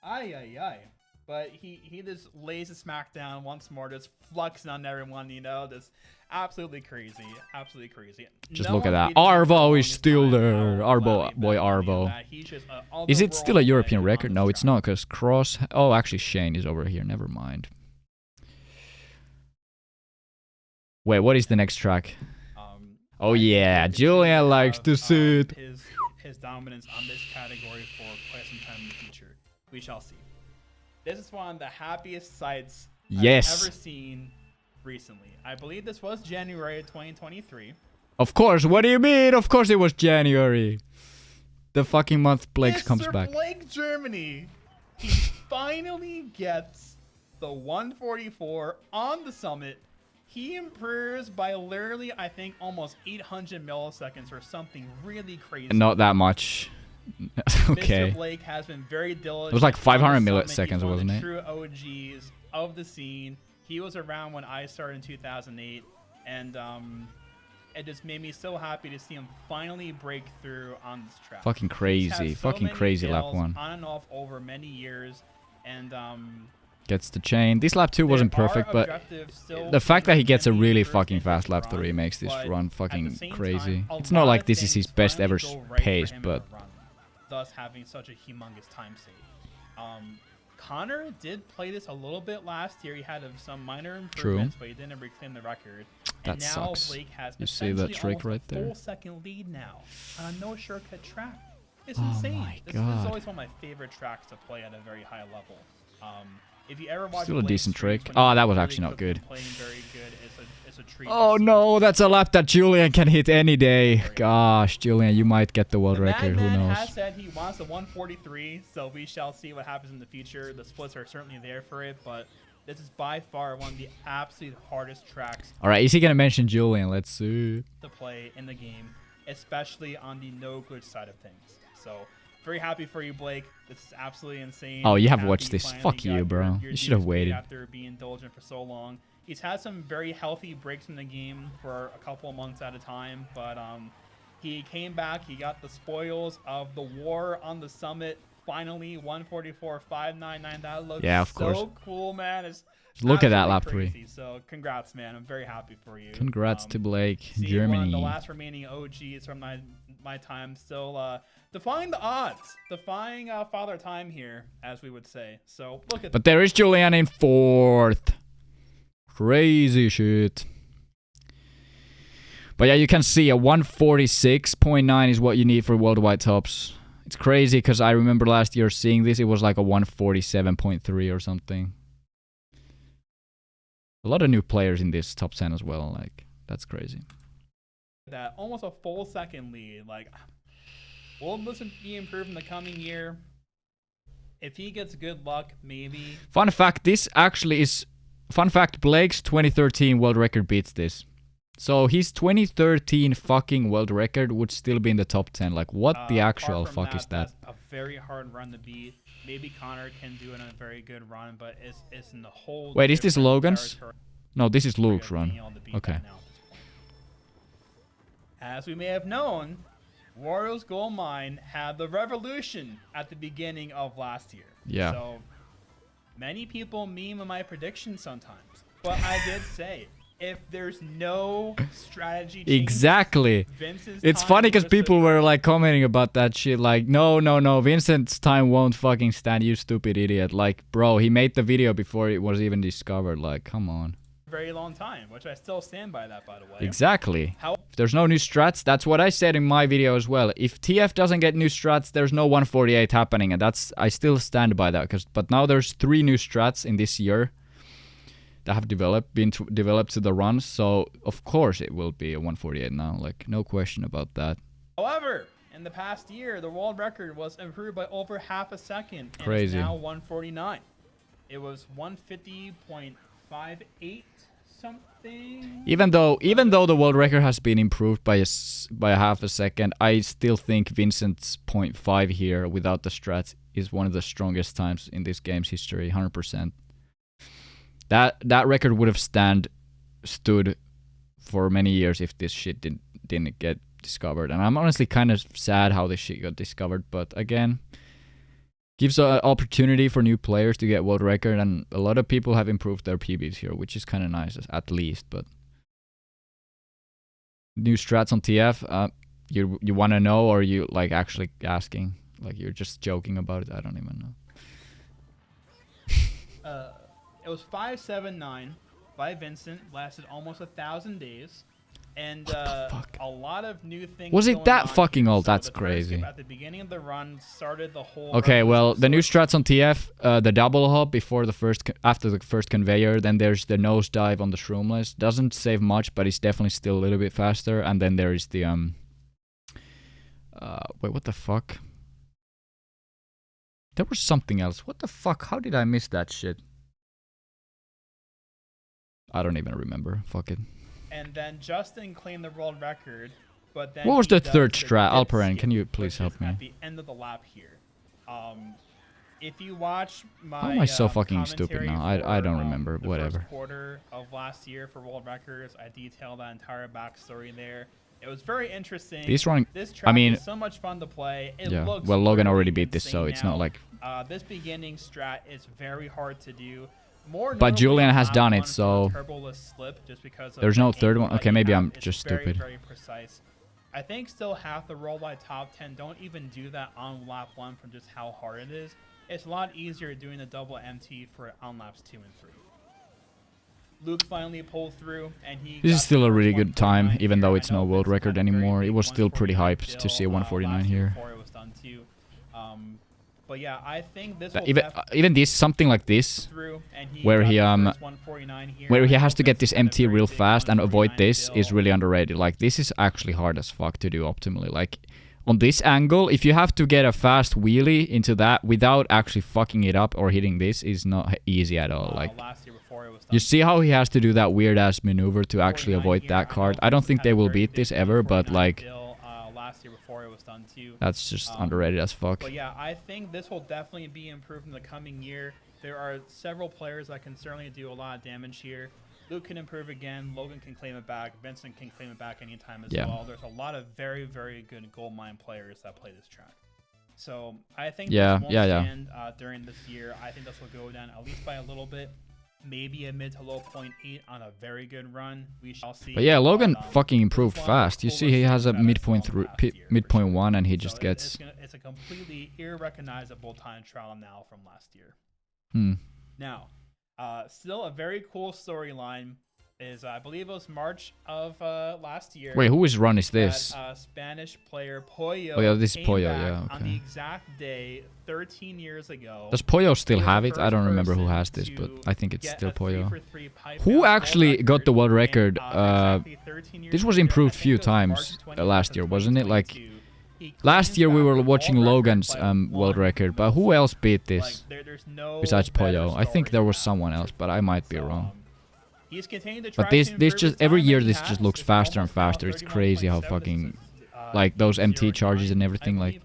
Ay. But he just lays a smackdown once more, just flexing on everyone, you know, just absolutely crazy. Absolutely crazy. Just look at that. Arvo is still there. Boy Arvo. Is it still a European record? No, it's not, because Cross... Oh, actually, Shane is over here. Never mind. Wait, what is the next track? Oh, yeah. Julian likes to sit. His dominance on this category for quite some time in the future. We shall see. This is one of the happiest sights I've ever seen recently. I believe this was January 2023. Of course. What do you mean? Of course it was January. The fucking month Blake comes back. Blake Germany. He finally gets the 144 on the summit. He improves by literally, I think, almost 800 milliseconds or something really crazy. Not that much. Okay. Mr. Blake has been very diligent. It was like 500 milliseconds, wasn't it? True OGs of the scene. He was around when I started in 2008, and it just made me so happy to see him finally break through on this track. Fucking crazy, fucking crazy lap one. On and off over many years, and gets the chain. This lap 2 wasn't perfect, but the fact that he gets a really fucking fast lap 3 makes this run fucking crazy. It's not like this is his best ever pace, but thus having such a humongous time save. Connor did play this a little bit last year. He had some minor improvements, but he didn't reclaim the record. That sucks. Blake has you see that trick right there? Full second lead now on a no shortcut track. It's insane. This is always one of my favorite tracks to play at a very high level. If you ever watch Still a Blake's decent streams trick. when Oh, he's that was really actually not cooking good. and playing very good, it's a treat. Oh to see. no, that's a lap that Julian can hit any day. Gosh, Julian, you might get the world The record. Who Madman knows? has said he wants the 143, so we shall see what happens in the future. The splits are certainly there for it, but this is by far one of the absolute hardest tracks All right, is he gonna mention Julian? Let's see. to play in the game, especially on the no glitch side of things. So very happy for you, Blake. This is absolutely insane. Oh, you have Happy watched this. finally Fuck got you, bro. your You should have dues paid waited. after being indulgent for so long. He's had some very healthy breaks in the game for a couple of months at a time, but he came back. He got the spoils of the war on the summit. Finally, 144.599. That looks Yeah, of so course. cool, man. It's Look at that absolutely lap crazy. So congrats, man. I'm very happy for you. Congrats to Blake, See, Germany. one of the last remaining OGs from my time, still defying the odds, defying father time here, as we would say. So look at. But there is Julian in 4th. Crazy shit. But yeah, you can see a 146.9 is what you need for worldwide tops. It's crazy because I remember last year seeing this. It was like a 147.3 or something. A lot of new players in this top 10 as well. Like, that's crazy. That almost a full second lead. Like, will this be improved in the coming year? If he gets good luck, maybe. Fun fact, this actually is... Fun fact, Blake's 2013 world record beats this. So his 2013 fucking world record would still be in the top 10. Like, what the actual fuck is that? That's a very hard run to beat. Maybe Connor can do it in a very good run, but it's in the whole... Wait, is this different Logan's? territory. No, this is Luke's Being run. able to beat Okay. that now at this point. As we may have known, Wario's gold mine had the revolution at the beginning of last year. Yeah. So many people meme my predictions sometimes, but I did say if there's no strategy change, Exactly. Vince's It's time funny because was people to- were like commenting about that shit. Like, no, Vincent's time won't fucking stand, you stupid idiot. Like, bro, he made the video before it was even discovered. Like, come on. very long time, which I still stand by that, by the way. Exactly. How If there's no new strats, that's what I said in my video as well. If TF doesn't get new strats, there's no 148 happening, and I still stand by that. But now there's 3 new strats in this year that have developed to the runs, so of course it will be a 148 now. Like, no question about that. However, in the past year, the world record was improved by over half a second. And Crazy. It's now 149. It was 150.58 something. Even though the world record has been improved by half a second, I still think Vincent's 0.5 here without the strats is one of the strongest times in this game's history. 100%. That record would have stood for many years if this shit didn't get discovered. And I'm honestly kind of sad how this shit got discovered, but again, gives an opportunity for new players to get world record, and a lot of people have improved their PBs here, which is kind of nice at least. But new strats on TF, you want to know, or you like actually asking? Like, you're just joking about it? I don't even know. It was 579 by Vincent, lasted almost 1,000 days, and a lot of new things. Was it going that on fucking here. old? So That's the first crazy. skip at the beginning of the run started the whole. Okay, well, revolution. the new So strats on TF, the double hop before after the first conveyor, then there's the nosedive on the shroomless. Doesn't save much, but it's definitely still a little bit faster. And then there is the wait, what the fuck? There was something else. What the fuck? How did I miss that shit? I don't even remember. Fuck it. And then Justin claimed the world record, but then What was he the does third the strat? dip Alperen, skip, can you which please is help me? At the end of the lap here. If you watch my How am I so fucking stupid commentary now? I don't for, remember. the Whatever. First quarter of last year for world records, I detailed that entire backstory there. It was very interesting. This run, This track I mean, is so much fun to play. It yeah. looks Well, Logan really already beat this, so insane it's now. not like. This beginning strat is very hard to do. More But notably Julian on has lap done it, one for so- the turboless slip, just because of There's the no third angle one? that Okay, you maybe have. I'm It's just very, stupid. very precise. I think still half the worldwide top 10 don't even do that on lap 1 from just how hard it is. It's a lot easier doing the double MT for on laps 2 and 3. Luke finally pulled through, and he. This got is still the a first really good time, 149 even here. though I it's no know world Vincent record had a very anymore. big It was still pretty 149 hyped to see a till, 149 last here. Before it was done too. But yeah, I think this will even this something like this, where he has to get this MT real fast and avoid this is really underrated. Like this is actually hard as fuck to do optimally. Like on this angle, if you have to get a fast wheelie into that without actually fucking it up or hitting this is not easy at all. Like you see how he has to do that weird ass maneuver to actually avoid that card. I don't think they will beat this ever, but like before it was done too. That's just underrated as fuck. But yeah, I think this will definitely be improved in the coming year. There are several players that can certainly do a lot of damage here. Luke can improve again. Logan can claim it back. Vincent can claim it back anytime as well. There's a lot of very, very good gold mine players that play this track. So I think this won't stand during this year. I think this will go down at least by a little bit. Maybe a mid to low 0.8 on a very good run. We shall see. But yeah, Logan fucking improved fast. You see he has a midpoint 1 and he just gets... It's a completely irrecognizable time trial now from last year. Now, still a very cool storyline is, I believe it was March of last year. Wait, whose run is this? That, Spanish player Pollo. Oh yeah, this is Pollo, yeah. Okay. On the exact day, 13 years ago. Does Pollo still have it? I don't remember who has this, but I think it's still Pollo. Who actually got the world record? This was improved few times last year, wasn't it? Like last year we were watching Logan's world record, but who else beat this besides Pollo? I think there was someone else, but I might be wrong. But this just every year this just looks faster and faster. It's crazy how fucking like those MT charges and everything. Like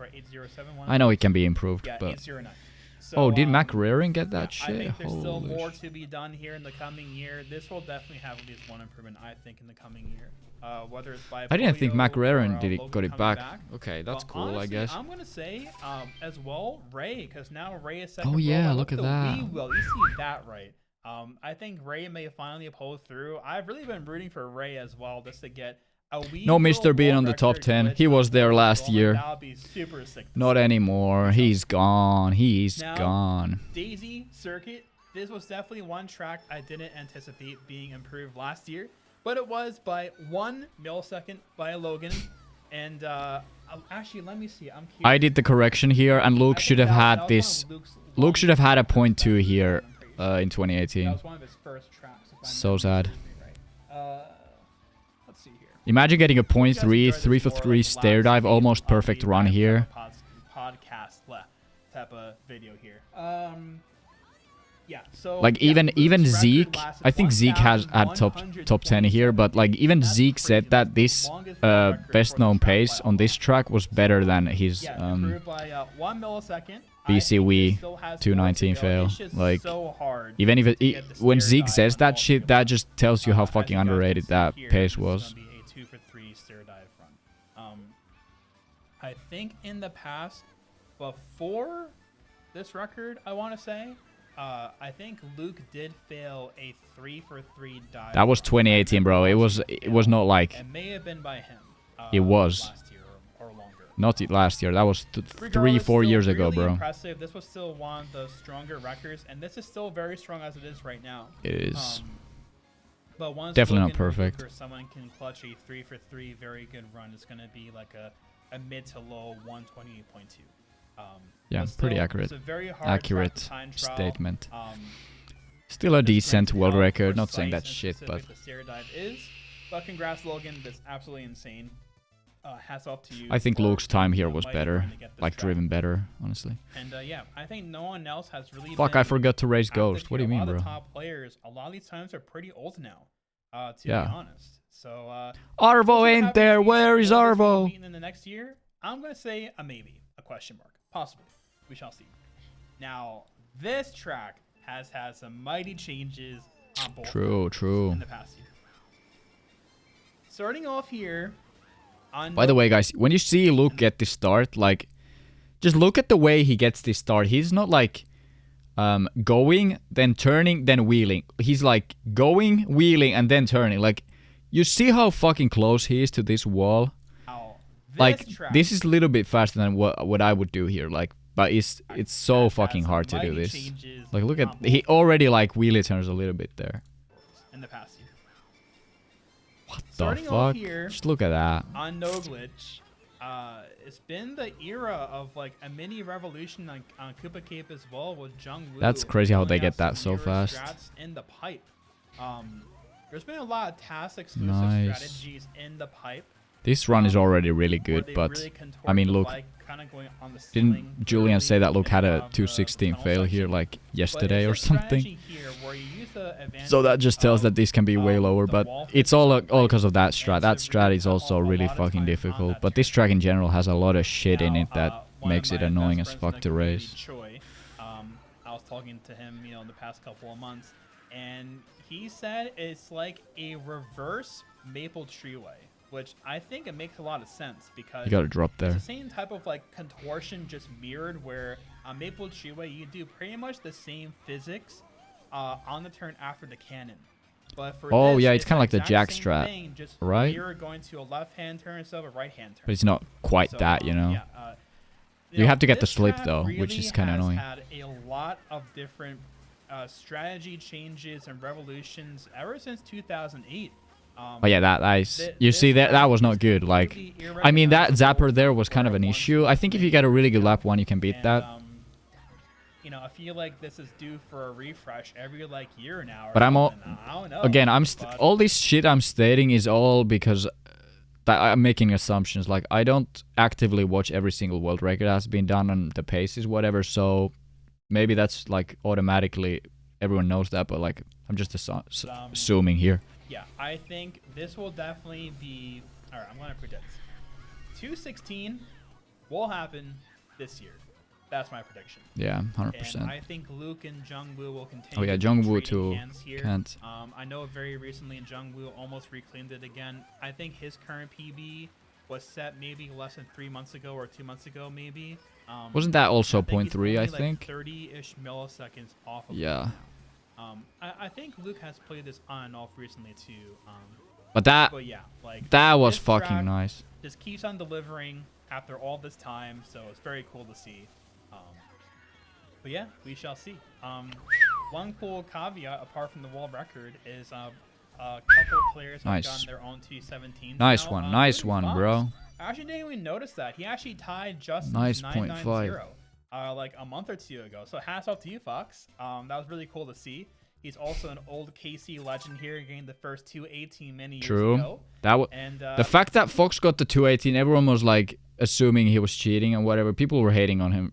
I know it can be improved, but oh, did McRaring get that shit? I think there's still more to be done here in the coming year. This will definitely have at least one improvement, I think, in the coming year. Whether it's by I didn't think McRaring got it back. Okay, that's cool, honestly, I guess. I'm gonna say as well Ray, because now Ray is second. Oh yeah, look at that. You see that right? I think Ray may finally pull through. I've really been rooting for Ray as well, just to get a wee no Mr. Bean on the top 10. He was there last year. That would be super sick. Not anymore. He's gone. He's gone. Daisy Circuit. This was definitely one track I didn't anticipate being improved last year, but it was by 1 millisecond by Logan. And actually, let me see. I'm curious. I did the correction here, and Luke should have had this. Luke should have had a 0.2 here. In 2018. That was one of his first tracks, so sad. Let's see here. Imagine getting a 0.3, 3 for 3 stair dive, almost perfect run here. Podcast type of video here. Yeah. So like even Zeke, I think Zeke has had top 10 here, but like even Zeke said that this best known pace on this track was better than his BCW 219 fail. Like even if when Zeke says that shit, that just tells you how fucking underrated that pace was. I think in the past, before this record, I want to say, I think Luke did fail a 3 for 3 dive. That was 2018, bro. It was not like. It may have been by him. It was. Last year or longer. Not last year. That was 3-4 years ago, really bro. Impressive. This was still one of the stronger records, and this is still very strong as it is right now. It is. But once definitely not perfect. Or someone can clutch a 3 for 3 very good run, it's gonna be like a mid to low 128.2. Yeah, still, pretty accurate. Accurate statement. Still a Still decent world record. Not saying that shit, but. The stair dive is. But congrats, Logan. That's absolutely insane. Hats off to you. I think Luke's time here was better, like driven better, honestly. And yeah, I think no one else has really. Fuck! I forgot to raise Ghost. What do you mean, bro? A lot of the top players, a lot of these times are pretty old now. To be honest. So. Arvo ain't there. Where is Arvo? In the next year, I'm gonna say a maybe, a question mark, possibly. We shall see. Now, this track has had some mighty changes on both. True. In the past year. Starting off here. By the way, guys, when you see Luke get this start, like, just look at the way he gets this start. He's not like going, then turning, then wheeling. He's like going, wheeling, and then turning. Like, you see how fucking close he is to this wall? Like, this is a little bit faster than what I would do here. Like, but it's so fucking hard to do this. Like, look at, he already like wheelie turns a little bit there. In the past year. What the fuck? Just look at that. On no glitch, it's been the era of like a mini revolution on Koopa Cape as well with Jungwoo. That's crazy how they get that so fast. Strats in the pipe. There's been a lot of task exclusive strategies in the pipe. This run is already really good, but really I mean, look, didn't Julian say that Luke had a 216 fail here like yesterday or something? So that just tells that this can be way lower, but it's all because of that strat. That strat is also really fucking difficult, but this track in general has a lot of shit in it that makes it annoying as fuck to race. I was talking to him, in the past couple of months, and he said it's like a reverse Maple Treeway. Which I think it makes a lot of sense because you gotta drop there. It's the same type of like contortion, just mirrored. Where on Maple Treeway you do pretty much the same physics on the turn after the cannon. But for this, yeah, it's kind of like the jack strat, thing, just right? You're going to a left-hand turn instead of a right-hand turn. But it's not quite that, Yeah, you have to get the slip though, really which is kind of annoying. Had a lot of different strategy changes and revolutions ever since 2008. Oh yeah, that is. You see that was not good. Like, I mean, that zapper there was kind of an issue. I think if you get a really good lap one, you can beat that. I feel like this is due for a refresh every like year now. But I don't know. Again, all this shit I'm stating is all because I'm making assumptions. Like, I don't actively watch every single world record that has been done on the paces, whatever. So maybe that's like automatically everyone knows that, but like I'm just assuming here. Yeah, I think this will definitely be... Alright, I'm going to predict. 216 will happen this year. That's my prediction. Yeah, 100%. And I think Luke and Jungwoo will continue. Oh yeah, Jungwoo too. Can't. I know very recently Jungwoo almost reclaimed it again. I think his current PB was set maybe less than 3 months ago or 2 months ago maybe. Wasn't that also 0.3, I think? Like 30-ish milliseconds off of yeah. I think Luke has played this on and off recently too. But yeah, like that was fucking nice. Just keeps on delivering after all this time, so it's very cool to see. But yeah, we shall see. One cool caveat apart from the world record is a couple players have gotten their own 217s. Nice now. one, nice one, bro. I actually didn't even notice that. He actually tied Justin's nice 990. Like a month or two ago. So hats off to you, Fox. That was really cool to see. He's also an old KC legend here, getting the first 218 many years ago. The fact that Fox got the 218, everyone was like assuming he was cheating and whatever. People were hating on him.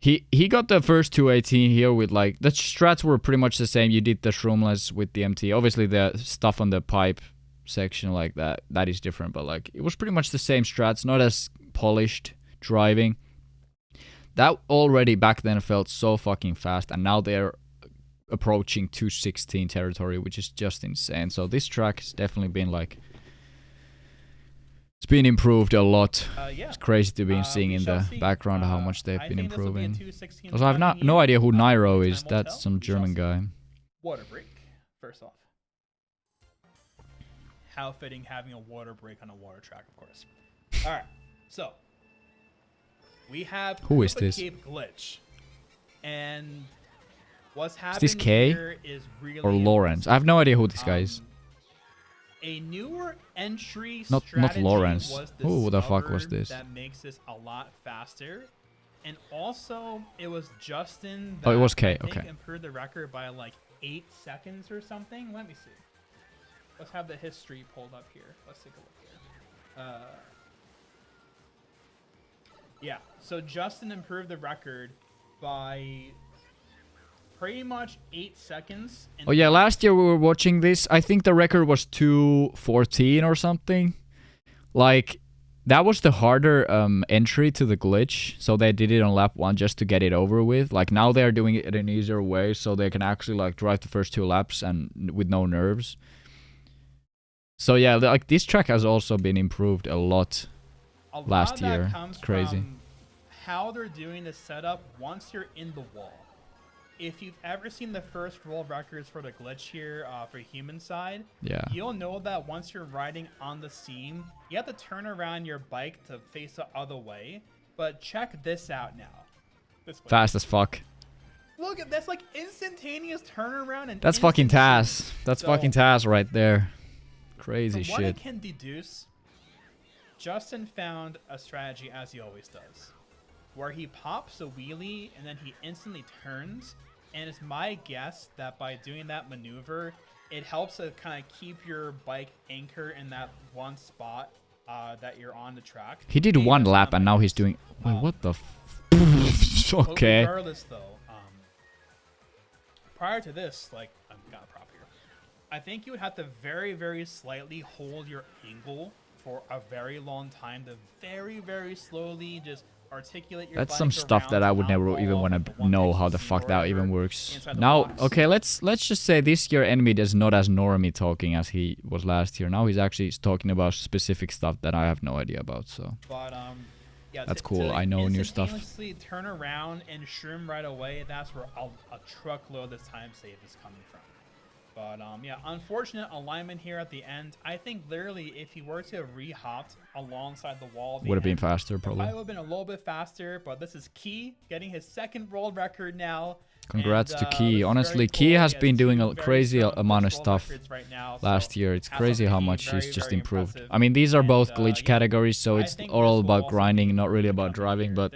He got the first 218 here with like the strats were pretty much the same. You did the shroomless with the MT. Obviously the stuff on the pipe section like that is different, but like it was pretty much the same strats, not as polished driving. That already back then felt so fucking fast, and now they're approaching 216 territory, which is just insane. So this track has definitely been like, it's been improved a lot. Yeah. It's crazy to be seeing in the background how much they've been improving. Also, I have no idea who Nairo is. That's some German guy. Water break, first off. How fitting having a water break on a water track, of course. All right, so we have who is this? Cape glitch, and what's happening is this K here is really or Lawrence? I have no idea who this guy is. A newer entry not Lawrence. Was who the fuck was this? That makes this a lot faster, and also it was Justin. That it was K. I think okay. Improved the record by like 8 seconds or something. Let me see. Let's have the history pulled up here. Let's take a look here. Yeah, so Justin improved the record by pretty much 8 seconds. Oh yeah, last year we were watching this. I think the record was 2:14 or something. Like, that was the harder entry to the glitch. So they did it on lap 1 just to get it over with. Like, now they're doing it in an easier way, so they can actually like drive the first 2 laps and with no nerves. So yeah, like this track has also been improved a lot. Last year. It's crazy. How they're doing the setup once you're in the wall. If you've ever seen the first world records for the glitch here for human side, yeah, you'll know that once you're riding on the seam, you have to turn around your bike to face the other way. But check this out now. This way. Fast as fuck. Look at that's like instantaneous turnaround and that's fucking Taz. That's fucking Taz right there. Crazy shit. What I can deduce, Justin found a strategy as he always does, where he pops a wheelie and then he instantly turns. And it's my guess that by doing that maneuver, it helps to kind of keep your bike anchored in that one spot that you're on the track. He did one lap and now he's doing... Wait, what the okay. Regardless, though, prior to this, like, I've got a prop here. I think you would have to very, very slightly hold your angle for a very long time to very, very slowly just articulate your That's bike some stuff that I would never even want to know how the fuck that even works. Now, okay, let's just say this year NMeade is not as normie talking as he was last year. Now he's actually talking about specific stuff that I have no idea about. So, but yeah, that's cool. I know new stuff. Turn around and shroom right away. That's where a truckload of time save is coming from. But yeah, unfortunate alignment here at the end. I think literally if he were to have re-hopped alongside the wall, would have been faster probably. Would have been a little bit faster, but this is Key getting his second world record now. Congrats to Key. Honestly, Key has been doing a crazy amount of stuff last year. It's crazy how much he's just improved. I mean, these are both glitch categories, so it's all about grinding, not really about driving, but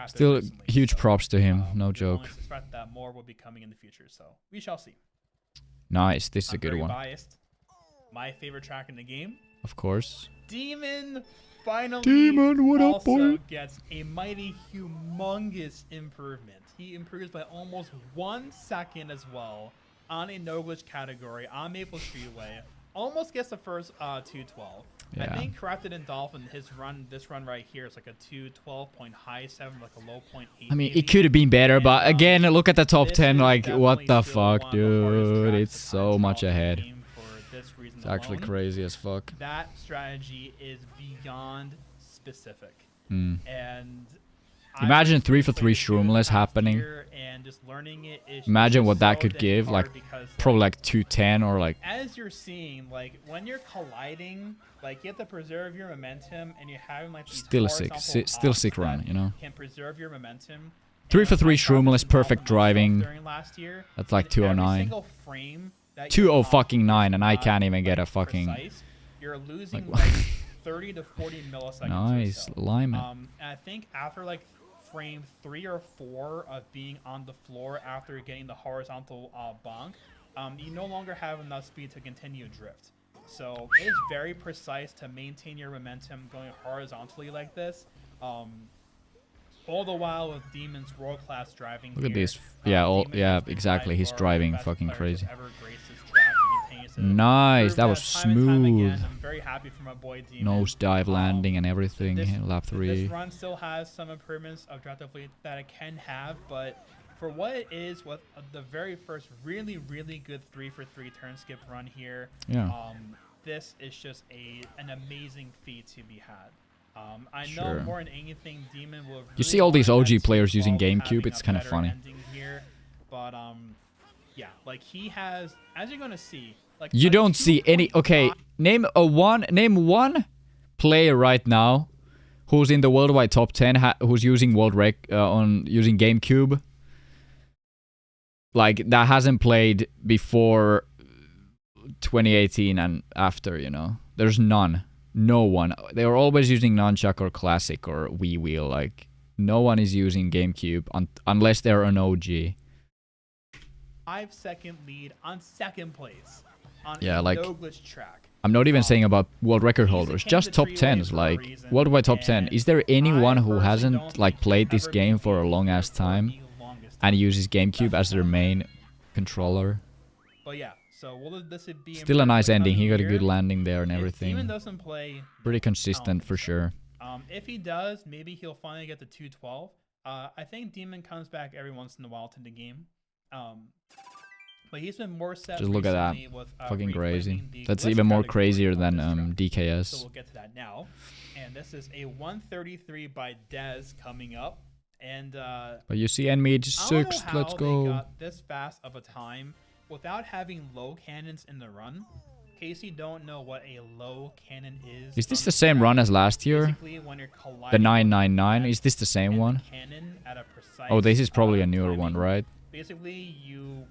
still huge props to him, no joke. I suspect that more will be coming in the future, so we shall see. Nice, this is a good one. Biased. My favorite track in the game, of course. Demon finally what up, boy? Gets a mighty humongous improvement. He improves by almost 1 second as well on a no glitch category on Maple Streetway. Almost gets the first 212. Yeah. I think Corrupted and Dolphin, this run right here is like a 212.7, like a low point 8. I mean, it could have been better, but again, look at the top 10. Like, what the fuck, dude? It's so much ahead. It's actually crazy as fuck. That strategy is beyond specific. And imagine 3 for 3 Shroomless happening. And just learning it is imagine what that could give, like probably like 210 or like. As you're seeing, like when you're colliding, like you have to preserve your momentum, and you're having like these still sick run, you know. Can preserve your momentum. 3 for 3 Shroomless, perfect driving. That's like 209. 20 and I can't even get a fucking. You're losing like 30 to 40 milliseconds. Nice alignment. And I think after like frame 3 or 4 of being on the floor after getting the horizontal bonk, you no longer have enough speed to continue drift. So it is very precise to maintain your momentum going horizontally like this. All the while with Demon's world-class driving. Look at this. Yeah, exactly. He's driving fucking crazy. Nice, that was smooth. I'm very happy for my boy Demon. Nose dive landing and everything. Lap 3. This run still has some improvements objectively that it can have, but for what it is, with the very first really, really good 3 for 3 turn skip run here, this is just an amazing feat to be had. I know more than anything, Demon will. You see all these OG players using GameCube. It's kind of funny. Here, but yeah, like he has, as you're gonna see. Like, you don't see any. Okay, name one player right now who's in the worldwide top 10 who's using using GameCube. Like that hasn't played before 2018 and after, you know. There's none. No one. They are always using Nunchuck or Classic or Wii Wheel. Like no one is using GameCube unless they're an OG. 5-second lead on second place. On like no glitch track. I'm not even saying about world record holders, just top 10s, like worldwide top 10. Is there anyone who hasn't like played this game for a long ass time and uses GameCube as their main controller? But yeah, so this would be still a nice ending. He got a good landing there and everything. Demon doesn't play, pretty consistent for sure. If he does, maybe he'll finally get the 212. I think Demon comes back every once in a while to the game. But he's been more set. Just look at that. Fucking crazy. That's even more crazier than DKS. So we'll get to that now. And this is a 133 by Dez coming up. And but you see NMeade 6th. Let's go. They got this fast of a time without having low cannons in the run. In case you don't know what a low cannon is. Is this the same run as last year? The 999. Is this the same one? Oh, this is probably a newer one, right? Basically, you,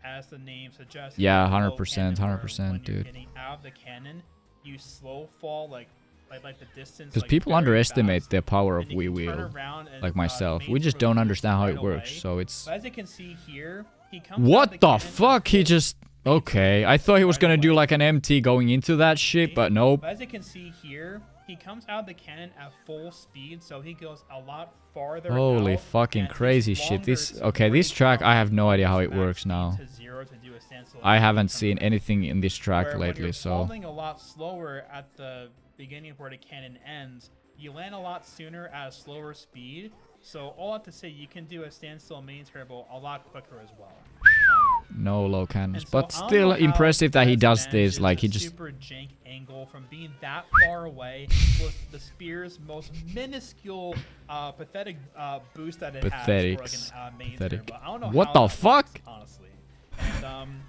as the name suggests, 100%, 100%, dude. Getting out of the cannon, you slow fall like the distance. Because Like, people very underestimate fast, the power and of you can Wii Wheel, turn around and, like myself. We main just the don't boost understand how right it works, away. so it's... But as you can see here, he comes out What the cannon at fuck? He full just... speed, Okay, so I thought he was right gonna do away. like an MT going into that shit, but nope. But as you can see here, he comes out of the cannon at full speed, so he goes a lot farther Holy out, fucking and it takes crazy shit. longer This... to Okay, this break track, I have from no idea how almost it max works speed now. to 0 to do a standstill I speed haven't from seen there. anything in this track Where when lately, you're so... falling a lot slower at the beginning of where the cannon ends, you land a lot sooner at a slower speed. So all I have to say, you can do a standstill main turbo a lot quicker as well. No low cannons, And so but I don't still know how impressive that he Tess does this. manages Like, he a just... super jank angle from being that far away with the spear's most minuscule, pathetic boost that it has for like an main Pathetic. turbo. I don't know What how the that fuck? works, honestly. And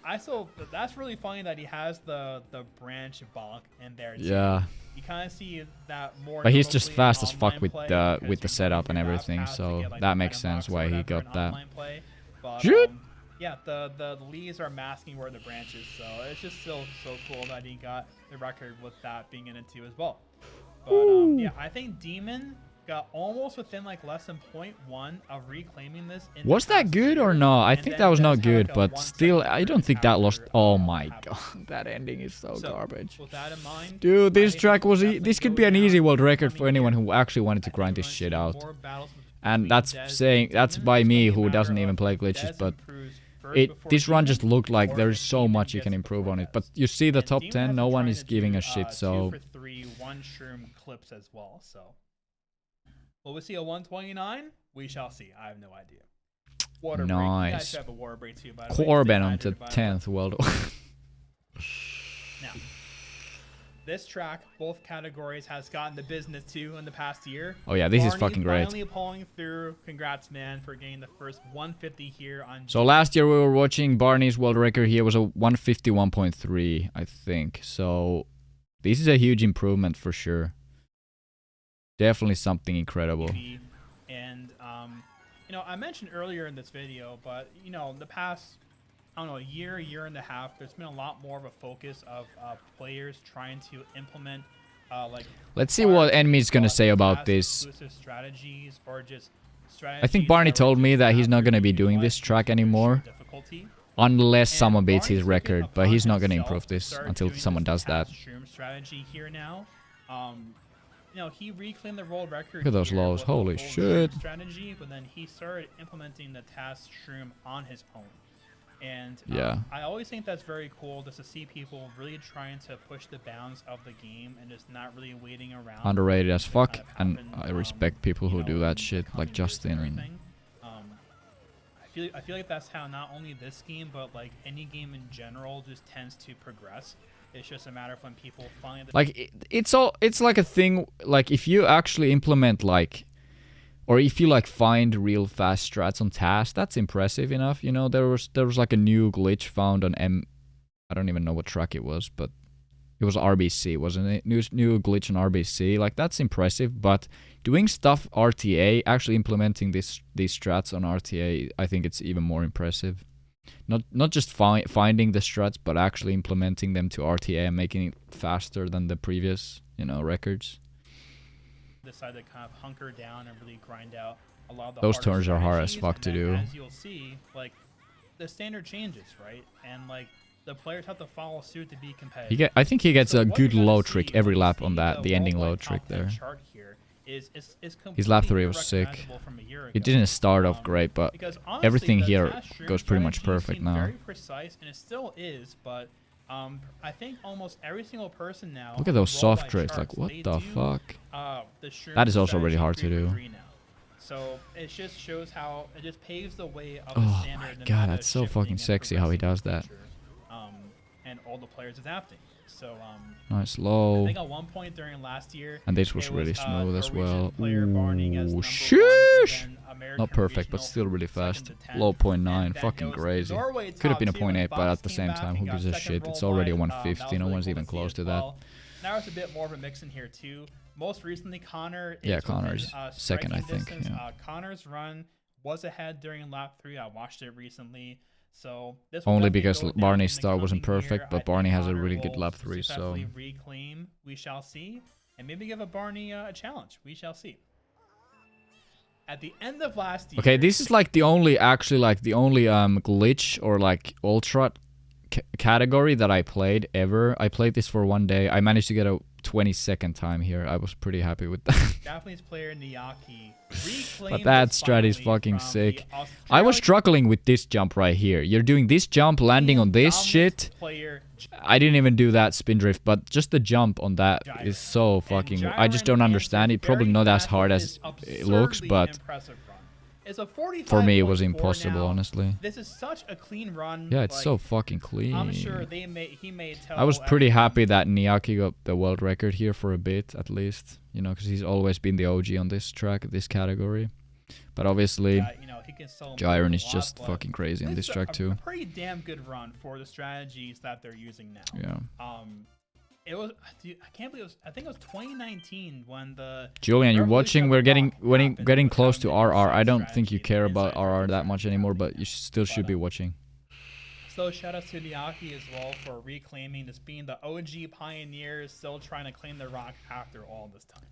I still, that's really funny that he has the branch bonk in there too. Yeah. You kind of see that more. But he's just notably in fast as fuck online with play the because you're setup and going through that everything, path to so get, like, that the makes item sense box or why he whatever got in that. online play. But, Shoot! yeah, the leaves are masking where the branch is, so it's just still so cool that he got the record with that being in it too as well. But yeah, I think Demon got almost within like less than 0.1 of reclaiming this. Was that good or not? I think that was not good, but still, I don't think that lost. Oh my god, that ending is so garbage. With that in mind, Dude, this track was... definitely This could go be an down easy world in the record for coming anyone year. who actually wanted to I think grind we're this gonna shit see out. more battles And between that's Dez saying... and That's Demon. by It's gonna me, be a who matter doesn't of even play glitches, Dez but... improves first before This run Demon, just looked like or there's if so Demon much you gets can it improve before on it. Dez. But you see the And top Demon 10, has no been one trying is to giving do, a shit, 2 so... for 3 one shroom clips as well. So, will we see a 129? We shall see. I have no idea. Water break. You guys Nice. should have a water break too, by the way. Corbin Stay on to hydrated, by the way. 10th world. Now, this track, both categories, has gotten the business too in the past year. Oh yeah, this is Barney fucking great. Finally pulling through. Congrats, man, for getting the first 150 here on. So last year we were watching Barney's world record here was a 151.3, I think. So this is a huge improvement for sure. Definitely something incredible. And you know, I mentioned earlier in this video, but you know, the past, I don't know, year and a half, there's been a lot more of a focus of players trying to implement like. Let's see what NMeade's gonna say about this. Strategies or just I think Barney told me that he's not gonna be doing this track anymore unless someone beats his record, but he's not gonna improve this until someone does that. Strategy here now. You know, he reclaimed the world record. Look at those lows, holy shit. Strategy, but then he started implementing the task shroom on his own. And yeah, I always think that's very cool just to see people really trying to push the bounds of the game and just not really waiting around. Underrated as fuck, and I respect people who do that shit, like Justin. I feel like that's how not only this game, but like any game in general just tends to progress. It's just a matter of when people find like it's like a thing, like if you actually implement like, or if you like find real fast strats on tasks, that's impressive enough. You know, there was like a new glitch found on I don't even know what track it was, but it was RBC, wasn't it? New glitch on RBC, like that's impressive. But doing stuff RTA, actually implementing these strats on RTA, I think it's even more impressive. Not just finding the struts, but actually implementing them to RTA and making it faster than the previous, you know, records. Decide to kind of hunker down and really grind out a lot of the those turns are hard as fuck to do. As you'll see, like the standard changes, right? And like the players have to follow suit to be competitive. I think he gets a good low trick every lap on that, the ending low trick there. His lap 3 was sick. It didn't start off great, but honestly, everything here goes pretty much perfect now. Very precise, and it still is, but I think almost every single person now. Look at those soft tricks, like what the fuck? That is also really hard to do. So it just shows how it just paves the way of oh my god, that's so fucking sexy how he does that. And all the players adapting. So nice low. I think at one point during last year, and this was really smooth as well. Ooh, sheesh! Not perfect, but still really fast. Low 0.9, fucking crazy. Could have been a 0.8, but at the same time, who gives a shit? It's already a 150. No one's even close to that. Now it's a bit more of a mix in here too. Most recently, Connor. Yeah, Connor's second, I think. Yeah. Connor's run was ahead during lap 3. I watched it recently. So this only because Barney's start wasn't perfect, but Barney has a really good lap 3, so reclaim, we shall see, and maybe give a Barney a challenge. We shall see. At the end of last year. Okay, this is like the only glitch or like ultra category that I played ever. I played this for one day. I managed to get a 22nd time here. I was pretty happy with that. Japanese player Niyaki. But that strat is fucking sick. I was struggling with this jump right here. You're doing this jump, landing on this shit. I didn't even do that spin drift, but just the jump on that is so fucking... I just don't understand it. Probably not as hard as it looks, but... For me, it was impossible, honestly. This is such a clean run. Yeah, it's so fucking clean. I'm sure he may tell. I was pretty happy that Niyaki got the world record here for a bit, at least. You know, because he's always been the OG on this track, this category. But obviously, Gyron is just fucking crazy in this track too. A pretty damn good run for the strategies that they're using now. Yeah. It was. Dude, I can't believe it was. I think it was 2019 when the. Julian, you're watching. We're getting close to RR. I don't think you care about RR that much anymore, but you still should be watching. So shout out to Niyaki as well for reclaiming this, being the OG pioneer, still trying to claim the rock after all this time.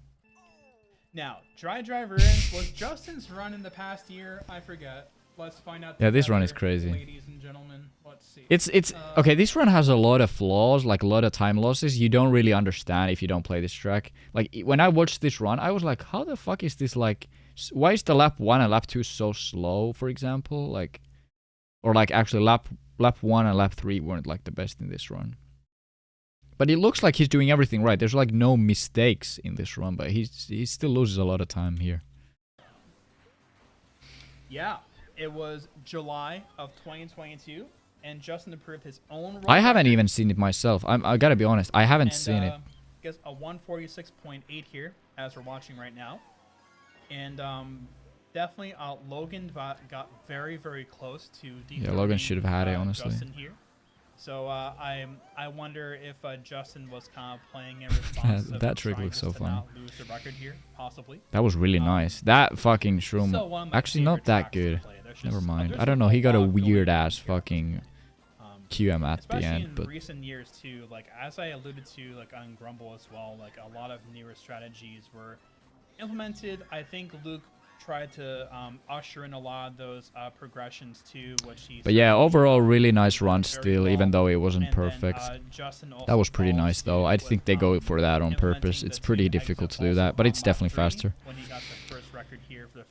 Now, Dry Ruins was Justin's run in the past year. I forget. Let's find out. Yeah, this run is crazy. Ladies and gentlemen, let's see. It's okay. This run has a lot of flaws, like a lot of time losses. You don't really understand if you don't play this track. Like when I watched this run, I was like, "How the fuck is this like? Why is the lap 1 and lap 2 so slow?" For example, like, or like actually lap 1 and lap 3 weren't like the best in this run. But it looks like he's doing everything right. There's like no mistakes in this run, but he still loses a lot of time here. Yeah. It was July of 2022, and Justin approved his own. I haven't even seen it myself. I gotta be honest. I haven't seen it. Guess a 146.8 here as we're watching right now, and definitely Logan got very close to. Yeah, Logan should have had it honestly. Justin here. So I wonder if Justin was kind of playing in response to that trick looks so funny. Lose the record here, possibly. That was really nice. That fucking shroom, actually not that good. Never mind. I don't know. He got a weird ass fucking QM at the end, but in recent years too, like as I alluded to, like on Grumble as well, like a lot of newer strategies were implemented. I think Luke tried to usher in a lot of those progressions too, which he. But yeah, overall, really nice run still, even though it wasn't perfect. That was pretty nice though. I think they go for that on purpose. It's pretty difficult to do that, but it's definitely faster.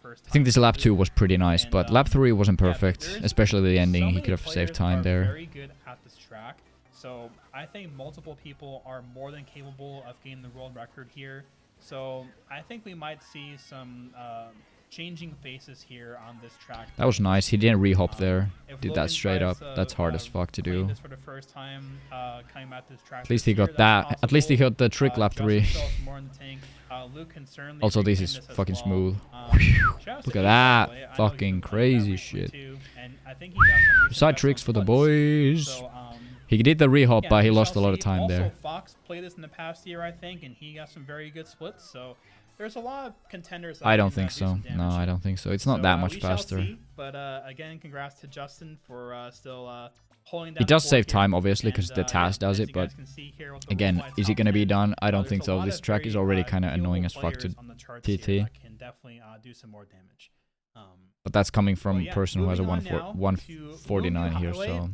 I think this lap 2 was pretty nice, but lap 3 wasn't perfect, especially the ending. He could have saved time there. Very good at this track, so I think multiple people are more than capable of getting the world record here. So I think we might see some changing faces here on this track. That was nice. He didn't re-hop there. Did that straight up. That's hard as fuck to do. This for the first time, at, this track at least he got that. At least he got the trick lap 3. Also, this is fucking smooth. Look at that. Fucking crazy shit. Side tricks for the boys. He did the re-hop, but he lost a lot of time there. Fox played this in the past year, I think, and he got some very good splits. So there's a lot of contenders. I don't think so. No, I don't think so. It's not that much faster. See, but again, congrats to Justin for still holding down. He does save time, obviously, because the task does it. But again, is it going to be done? I don't think so. This track is already kind of annoying as fuck to TT. Can definitely do some more damage. But that's coming from a person who has a 149 here, so.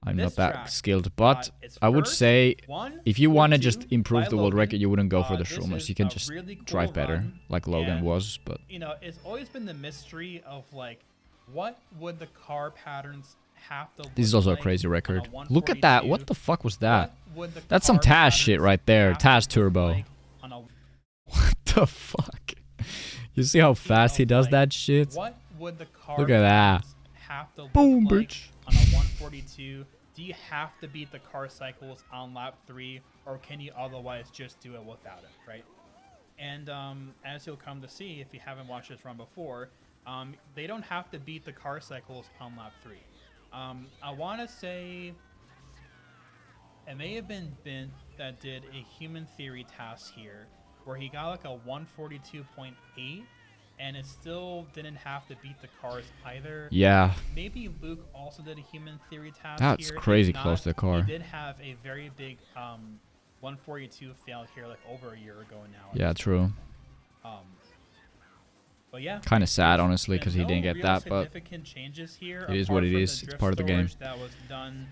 I'm not that skilled, but I would say if you want to just improve the world record, you wouldn't go for the Shroomers. You can just drive better, like Logan was, but... You know, it's always been the mystery of, like, what would the car patterns have to look like. This is also a crazy record. Look at that. What the fuck was that? That's some Taz shit right there. Taz Turbo. What the fuck? You see how fast he does that shit? Look at that. Boom, bitch. On a 142, do you have to beat the car cycles on lap 3, or can you otherwise just do it without it, right? And as you'll come to see if you haven't watched this run before, they don't have to beat the car cycles on lap 3. I want to say it may have been Bint that did a human theory task here where he got like a 142.8 and it still didn't have to beat the cars either. Yeah. Maybe Luke also did a human theory task That's here. crazy If not, close to the car. He did have a very big 142 fail here like over a year ago now. Yeah, true. But yeah, kind of sad, honestly, because he didn't get that, but changes here it is what it is. It's part of the game. That was done,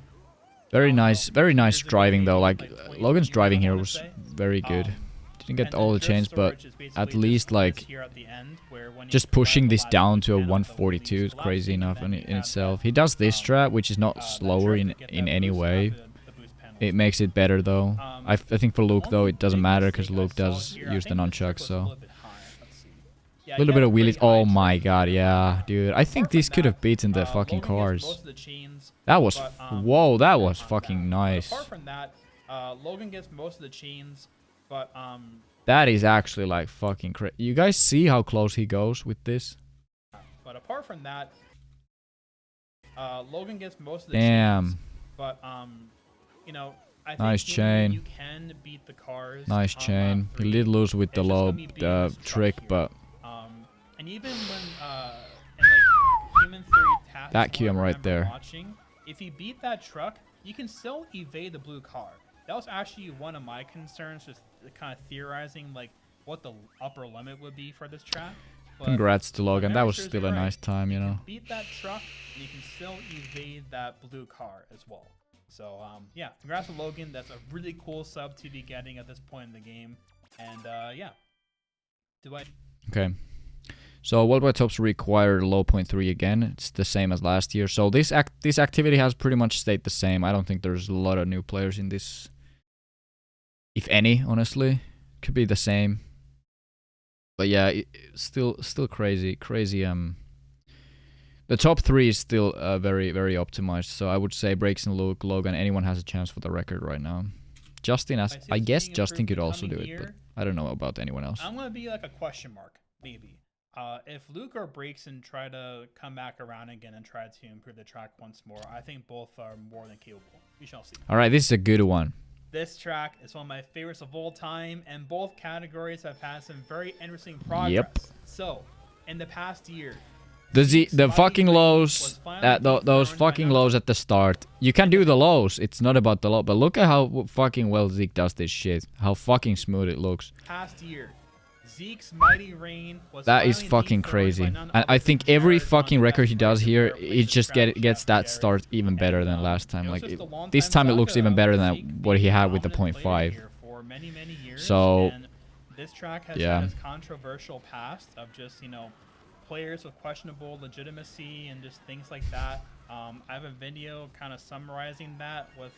very nice driving, though. Like, Logan's driving here was very good. Didn't get all the chains, but at least, like, just pushing this down to a 142 is crazy enough in itself. He does this strat, which is not slower in any way. It makes it better, though. I think for Luke, though, it doesn't matter, because Luke does use the nunchuck, so... A little bit of wheelies. Oh my god, yeah, dude. I think these could have beaten the fucking cars. That was... Whoa, that was fucking nice. Apart from that, Logan gets most of the chains, but... That is actually, like, fucking crazy. You guys see how close he goes with this? But apart from that, Logan gets most of the chains, but, you know... I nice think chain. You can beat the cars. Nice chain. He did lose with the low trick, but... And even when in like human theory tasks, that QM right there. Watching, if you beat that truck, you can still evade the blue car. That was actually one of my concerns, just kind of theorizing like what the upper limit would be for this track. But congrats to Logan. That was still a nice time, you know. Beat that truck, and you can still evade that blue car as well. So yeah, congrats to Logan. That's a really cool sub to be getting at this point in the game. And yeah, Okay. So worldwide tops require low 0.3 again. It's the same as last year. So this activity has pretty much stayed the same. I don't think there's a lot of new players in this, if any. Honestly, could be the same. But yeah, still crazy. The top 3 is still very optimized. So I would say Breaks and Luke, Logan, anyone has a chance for the record right now. Justin, I guess Justin could also do it, but I don't know about anyone else. I'm gonna be like a question mark, maybe. If Luke or Breakson try to come back around again and try to improve the track once more, I think both are more than capable. We shall see. All right, this is a good one. This track is one of my favorites of all time, and both categories have had some very interesting progress. Yep. So, in the past year, the fucking lows, those fucking lows at the start. You can do the lows. It's not about the low, but look at how fucking well Zeke does this shit. How fucking smooth it looks. Past year, Zeke's mighty reign was that is fucking crazy. And I think every fucking record he does here, it just gets that start even better than last time. Like this time it looks even better than what he had with the 0.5. So this track has had its controversial past of just, you know, players with questionable legitimacy and just things like that. I have a video kind of summarizing that with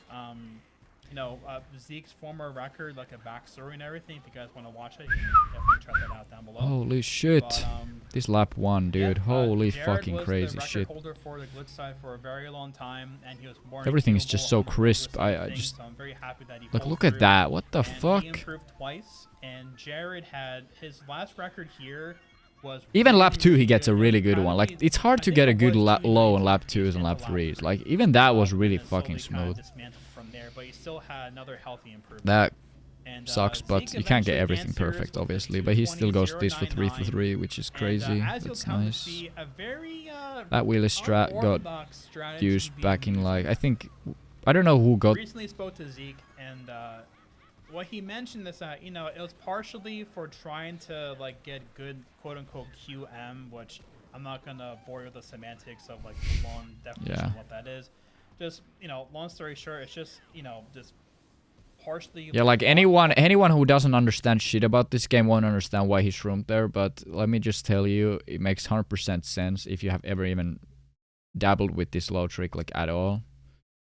you know, Zeke's former record, like a backstory and everything. If you guys want to watch it, you can definitely check that out down below. Holy shit. But, this lap 1, dude. Holy Jared fucking crazy was the shit. holder for the glitch side for a very long time, and he was more everything is just so crisp. I just... So I'm very happy that he look at that. What the fuck? He improved twice, and Jared had his last record here. Even lap 2 he gets a really good one. Like, it's hard to get a good low on lap 2s and lap 3s. Like, even that was really fucking smooth. That sucks, but you can't get everything perfect, obviously. But he still goes this for 3 for 3, which is crazy. That's nice. That wheelie strat got used back in, like, I think... I don't know who got... recently spoke to Zeke, and what he mentioned is that, you know, it was partially for trying to, like, get good quote-unquote QM, which I'm not gonna bore you with the semantics of, like, the long definition of what that is. Just, you know, long story short, it's just, you know, just partially... yeah, like, anyone who doesn't understand shit about this game won't understand why he shroomed there, but let me just tell you, it makes 100% sense if you have ever even dabbled with this low trick, like, at all.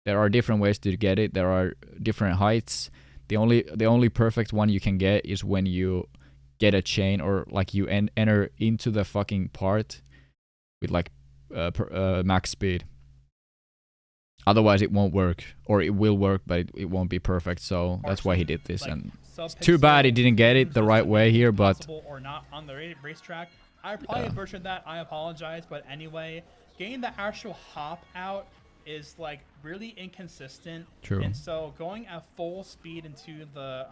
There are different ways to get it. There are different heights. The only perfect one you can get is when you get a chain, or like you enter into the fucking part with like max speed. Otherwise it won't work, or it will work but it won't be perfect. So that's why he did this, and it's too bad he didn't get it the right way here. But or not on the racetrack. I probably butchered that. I apologize, but anyway, getting the actual hop out is like really inconsistent. True. And so going at full speed into the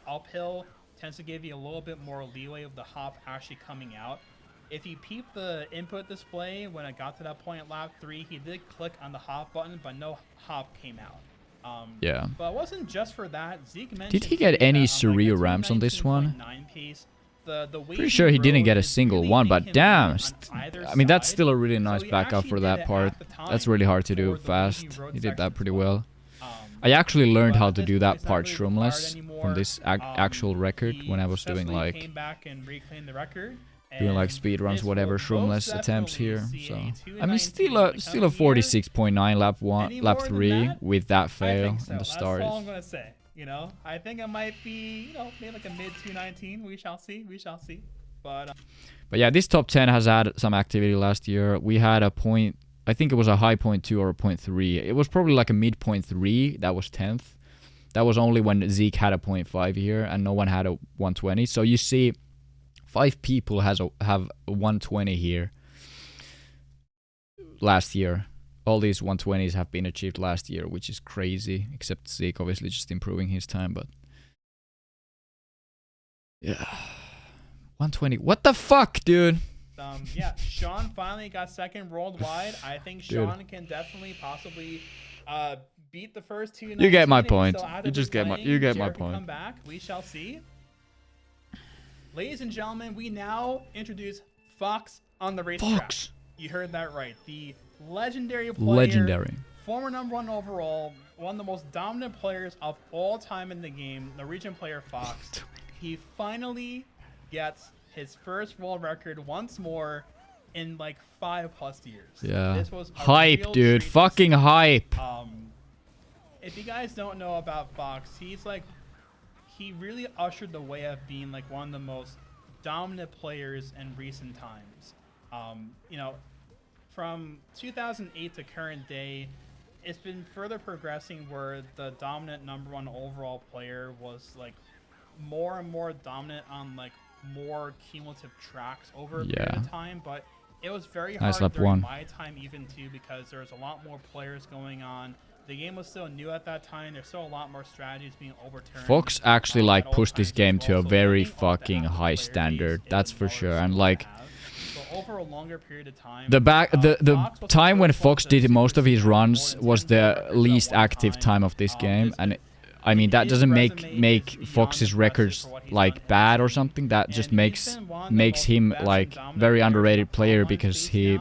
uphill tends to give you a little bit more leeway of the hop actually coming out. If you peep the input display, when I got to that point at lap 3, he did click on the hop button, but no hop came out. Yeah. But it wasn't just for that. Zeke mentioned Did he get any surreal ramps on this one? Pace, Pretty sure he didn't get a single one, but damn. I mean, that's still a really nice backup for that part. That's really hard to do fast. He did that pretty well. I actually learned how to do that part shroomless from this actual record when I was doing like speedruns, whatever, shroomless attempts here. So I mean, still a 46.9 lap 3 with that fail in the start. That's all I'm gonna say. You know, I think it might be, you know, maybe like a mid 219. We shall see. We shall see. But yeah, this top 10 has had some activity last year. We had a point. I think it was a high 0.2 or a 0.3. It was probably like a mid 0.3. That was 10th. That was only when Zeke had a 0.5 here and no one had a 120. So you see, 5 people have a 120 here last year. All these 120s have been achieved last year, which is crazy. Except Zeke, obviously, just improving his time. But yeah, 120. What the fuck, dude? Yeah, Sean finally got second worldwide. I think Sean can definitely possibly beat the first 2. You get my point. You just get my. You get my point. Come back. We shall see. Ladies and gentlemen, we now introduce Fox on the racetrack. Fox. You heard that right. The legendary player, former #1 overall, one of the most dominant players of all time in the game, Norwegian player Fox. He finally gets his first world record once more in like 5+ years. Yeah. This was hype, dude. Fucking hype. If you guys don't know about Fox, he's like, he really ushered the way of being like one of the most dominant players in recent times. You know, from 2008 to current day, it's been further progressing where the dominant #1 overall player was like more and more dominant on like more cumulative tracks over a period of time. But it was very hard during my time even too, because there was a lot more players going on. The game was still new at that time. There's still a lot more strategies being overturned. Fox actually like pushed this game to a very fucking high standard. That's for sure. And like over a longer period of time, the time when Fox did most of his runs was the least active time of this game, and I mean that doesn't make Fox's records like bad or something. That just makes him like very underrated player, because he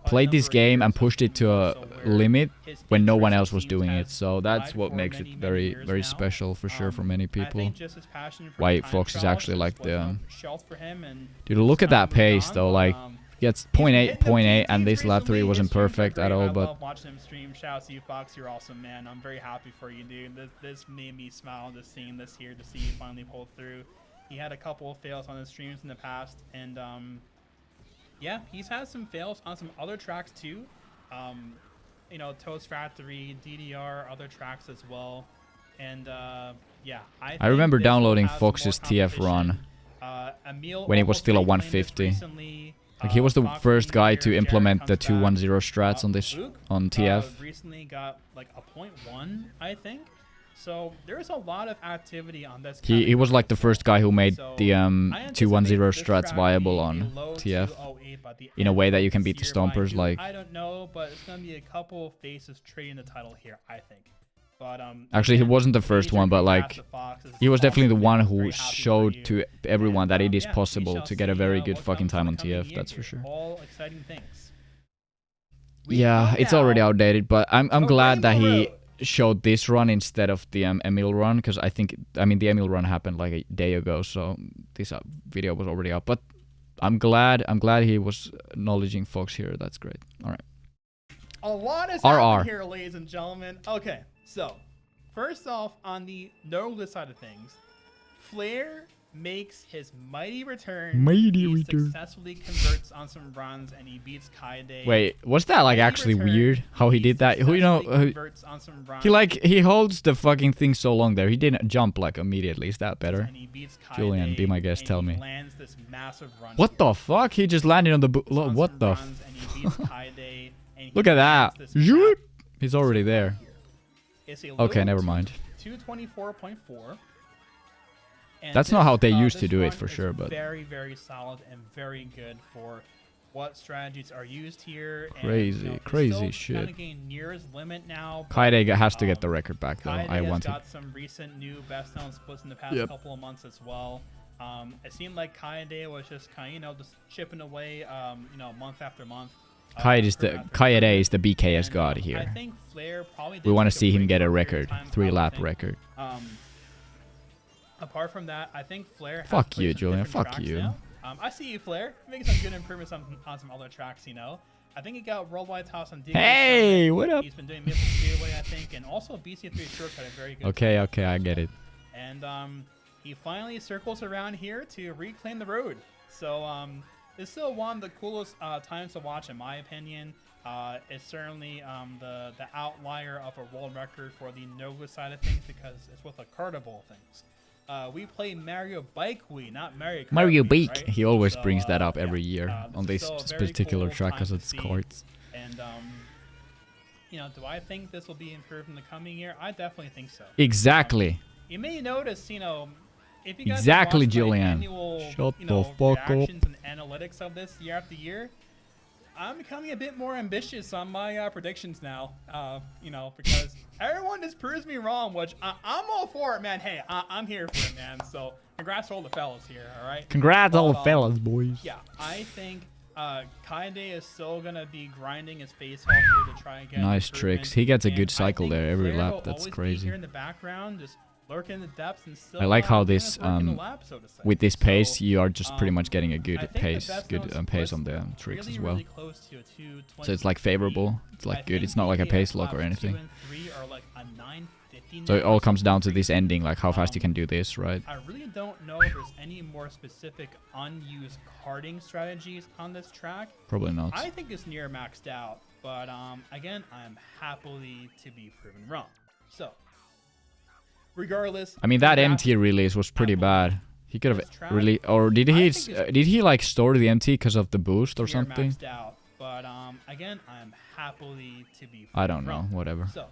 played this game and pushed it to a limit when no one else was doing it. So that's what makes it very, very special for sure for many people. Why Fox is actually like the dude. Look at that pace though. Like gets 0.8, and this lap 3 wasn't perfect at all. But watching him stream, shout out to you, Fox. You're awesome, man. I'm very happy for you, dude. This made me smile just seeing this here, to see you finally pull through. He had a couple of fails on his streams in the past, and yeah, he's had some fails on some other tracks too. You know, Toast Factory, DDR, other tracks as well. And yeah, I remember downloading Fox's TF run when he was still a 150. Like he was the first guy to implement the 210 strats on this on TF. Recently got like a 0.1, I think. So there's a lot of activity on this. He was like the first guy who made the 210 strats viable on TF in a way that you can beat the Stompers. Like I don't know, but it's gonna be a couple faces trading the title here, I think. But actually, he wasn't the first one, but like he was definitely the one who showed to everyone that it is possible to get a very good fucking time on TF. That's for sure. All exciting things. Yeah, it's already outdated, but I'm glad that he showed this run instead of the Emil run, because I mean the Emil run happened like a day ago, so this video was already up. But I'm glad he was acknowledging Fox here. That's great. All right. A lot is happening here, ladies and gentlemen. Okay. So, first off, on the no-list side of things, Flair makes his mighty return. He successfully converts on some runs, and he beats Kaide. Wait, was that like actually weird how he did that? Who, you know, he holds the fucking thing so long there. He didn't jump like immediately. Is that better? Julian, be my guest. Tell me. What the fuck? He just landed on the. What the? Look at that. He's already there. Okay, never mind. 224.4. That's not how they used to do it for sure, but very, very solid and very good for what strategies are used here. Crazy, and, crazy shit. shit. Kind of getting near his limit now. Kaede has to get the record back though. Kaede I want has got some recent new best known splits in the past couple of months as well. It seemed like Kaede was just kind of, just chipping away, month after month. Kaede is the BKS god here. I think Flair probably we want to see him get a record, 3-lap record. Apart from that, I think Flair. Fuck you, Julian. Fuck you. Now. I see you, Flair. Making some good improvements on some other tracks, I think he got worldwide toss on DK. Hey, what up? He's been doing Maple Speedway, I think, and also BC3 Strokes had a very good. Okay, I get it. And he finally circles around here to reclaim the road. So it's still one of the coolest times to watch, in my opinion. It's certainly the outlier of a world record for the Nova side of things because it's with a Kartable things. We play Mario Bike Wii, not Mario Kart. Mario Wii, Bike. Right? He always brings that up every year on this particular cool track because time it's karts. And do I think this will be improved in the coming year? I definitely think so. Exactly. You may notice, if you guys exactly, watch Julian. Annual, Shut the fuck up. Reactions and analytics of this year after year, I'm becoming a bit more ambitious on my predictions now. Because everyone just proves me wrong, which I'm all for it, man. Hey, I'm here for it, man. So congrats to all the fellas here, all right? Congrats all the fellas, boys. Yeah, I think Kaede is still gonna be grinding his face off here to try and get nice tricks. He gets a good cycle there every lap. That's crazy. Here in the background, just lurking in the depths and still, I like how this lap, so to say. with this pace you are just pretty much getting a good pace, pace on the tricks as well. Really close to a So it's like favorable. It's like good. It's not like a pace lock or anything. 2 and 3 are like a 9:50 So it now, all comes down to this ending, like how fast you can do this, right? I really don't know if there's any more specific unused karting strategies on this track. Probably not. I think it's near maxed out, but again, I'm happily to be proven wrong. So, regardless, I mean that MT release was pretty bad. He could have really, or did he like store the MT because of the boost or something? Maxed out, but again, I'm happily to be proven I don't know. wrong. Whatever. So,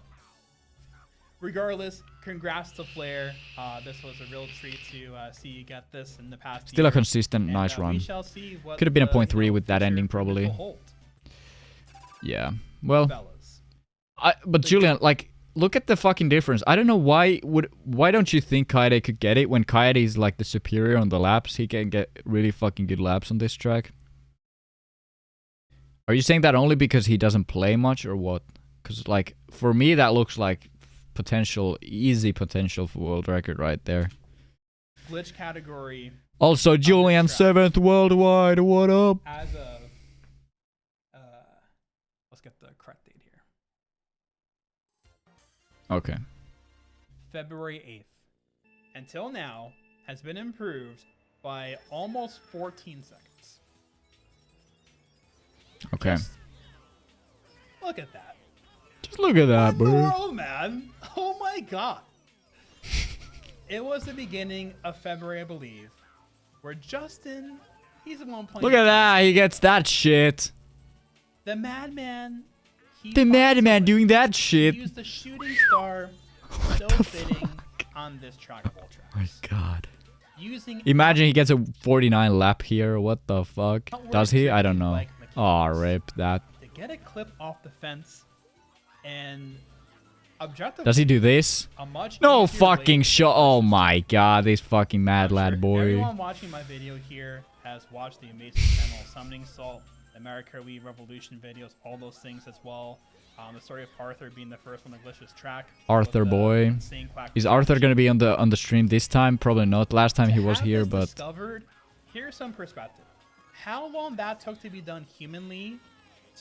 regardless, congrats to Flair. This was a real treat to see you get this in the past. Still a consistent, nice run. Could have been a 0.3 with that ending probably. Yeah. Well, but Julian, like, look at the fucking difference. I don't know why don't you think Kaede could get it when Kaede is like the superior on the laps? He can get really fucking good laps on this track. Are you saying that only because he doesn't play much or what? Because like for me that looks like easy potential for world record right there. Glitch category. Also, Julian 7th worldwide. What up? As of let's get the correct date here. Okay. February 8th. Until now, has been improved by almost 14 seconds. Okay. Just look at that. Just look at that, bro. World, man. Oh my god. It was the beginning of February, I believe, where Justin, he's the one playing. Look at that. He gets that shit. The madman. The madman doing that shit. He used the shooting star. What so the fitting fuck? On this track of all tracks. Oh my god. Using Imagine he gets a 49 lap here. What the fuck? Does he? I don't know. Aw, rip that. To get a clip off the fence and objectively. Does he do this? No fucking shot. Oh my god, this fucking mad lad boy. Everyone watching my video here has watched the amazing channel Summoning Salt, America We Revolution videos, all those things as well. The story of Arthur being the first on the glitchless track. Arthur boy. Is Arthur gonna be on the stream this time? Probably not. Last time he was here, but here's some perspective. How long that took to be done humanly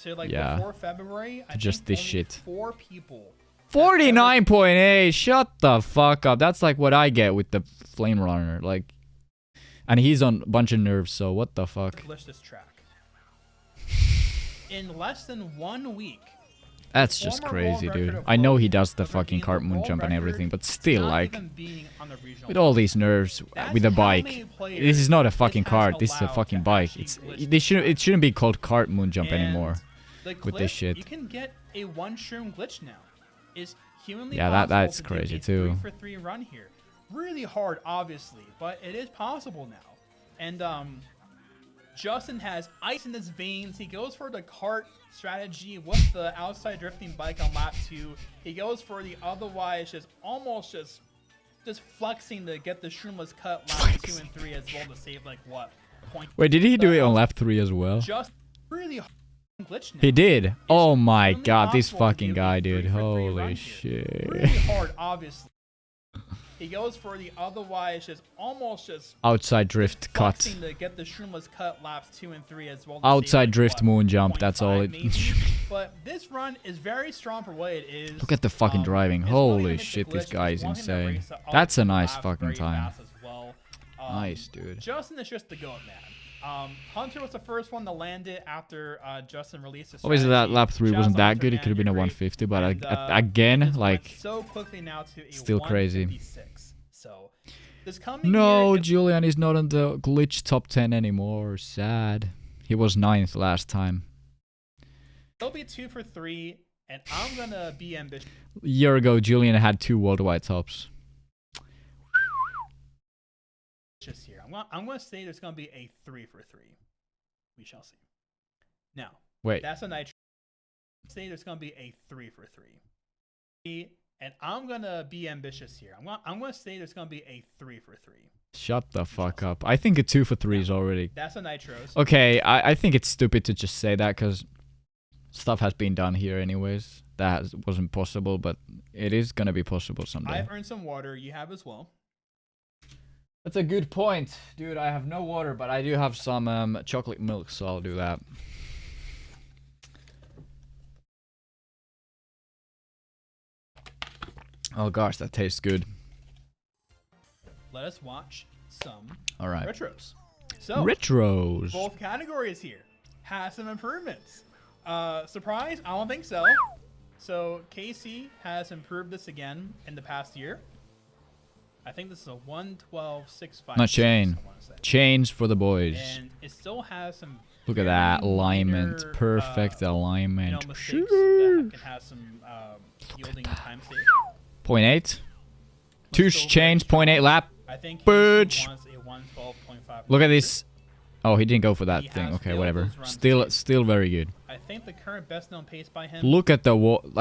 to like yeah. before February? I just think this only shit. 4 people. 49.8. Shut the fuck up. That's like what I get with the Flame Runner. Like, and he's on a bunch of nerves. So what the fuck? Glitch this track. In less than 1 week. That's just crazy, dude. I know he does the fucking cart moon jump and everything, but still, like, with all these nerves with a bike, this is not a fucking cart. This is a fucking bike. It shouldn't be called cart moon jump anymore. With this shit. You can get a one-shroom glitch now. Is humanly yeah, that's crazy too. 3-for-3 run here. Really hard, obviously, but it is possible now. And Justin has ice in his veins. He goes for the Kart strategy with the outside drifting bike on lap 2. He goes for the otherwise just almost just flexing to get the shroomless cut lap 2 and 3 as well to save like what point. Wait, did he do it on lap 3 as well? Just really hard glitch now. He did. It's Oh my extremely god, this possible to fucking do guy, a dude. 3-for-3 run Holy here. shit. Really hard, obviously. He goes for the otherwise just almost just Outside drift cut. flexing to get the shroomless cut laps 2 and 3 as well. Outside drift moon jump. That's all it. But this run is very strong for what it is. Look at the fucking driving. It's one Holy thing to shit, glitch, this guy it's is one thing to insane. race up That's a the nice lap fucking very time. fast as well. Nice, dude. Justin is just the goat, man. Hunter was the first one to land it after Justin released his Obviously, that lap 3 Shouts wasn't out that Hunter, good. It man, could have been a you're great. 150, but And, again, it just like, went so quickly now to a still crazy. 156. So this coming no, year, Julian is not on the glitch top 10 anymore. Sad. He was 9th last time. it'll be 2 for 3, and I'm gonna be ambitious. A year ago, Julian had 2 worldwide tops. Here, I'm gonna say there's gonna be a 3 for 3. We shall see. Now, Wait. that's a nitro. Say there's gonna be a 3 for 3. And I'm gonna be ambitious here. I'm gonna say there's gonna be a 3 for 3. Shut the fuck up. I think a 2 for 3 is already... That's a nitros. Okay, I think it's stupid to just say that because stuff has been done here anyways. That wasn't possible, but it is gonna be possible someday. I've earned some water. You have as well. That's a good point. Dude, I have no water, but I do have some chocolate milk, so I'll do that. Oh gosh, that tastes good. Let us watch some Alright. retros. So, Retros. both categories here have some improvements. Surprise? I don't think so. So, Casey has improved this again in the past year. I think this is a 112.65. Not chain. Chains for the boys. And it still has some. Look at that very alignment. minor, Perfect alignment. mistakes that can have some yielding time save. 0.8. Two Still chains, very 0.8 lap. I think he Bitch. wants a 112.5. Look at this. Oh, he didn't go for that He thing. has Okay, failed whatever. those runs Still very good. I think the current best known pace by him. Look at the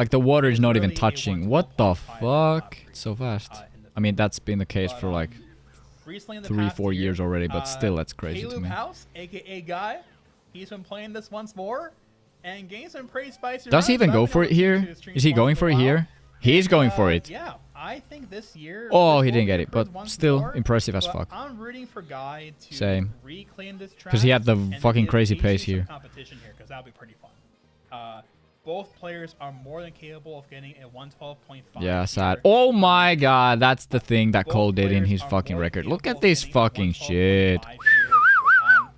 the water is is not even really a touching. What the 112.5 fuck? It's so fast. in the I mean, that's been the case But, for like recently in the 3-4 past years year, already, but still, that's crazy to Caleb me. House, aka Guy, he's been playing this once more and gained some pretty spicy. Does he runs. even I've go been for able it to here? see his streams Is he once going in a for it while. here? He's going for it. Yeah, I think this year. Oh, he Chris didn't get Wolf it, but improved once still more, impressive as but fuck. I'm rooting for Guy to Same. reclaim this track 'Cause he had the and fucking give crazy Casey pace some here. Competition here, because that'll be pretty fun. Both players are more than capable of getting a 112.5. Yeah, sad. here. Oh my god, that's the thing that Both Cole did in players his are fucking more record. Look capable at of this getting a fucking 112.5 shit. here.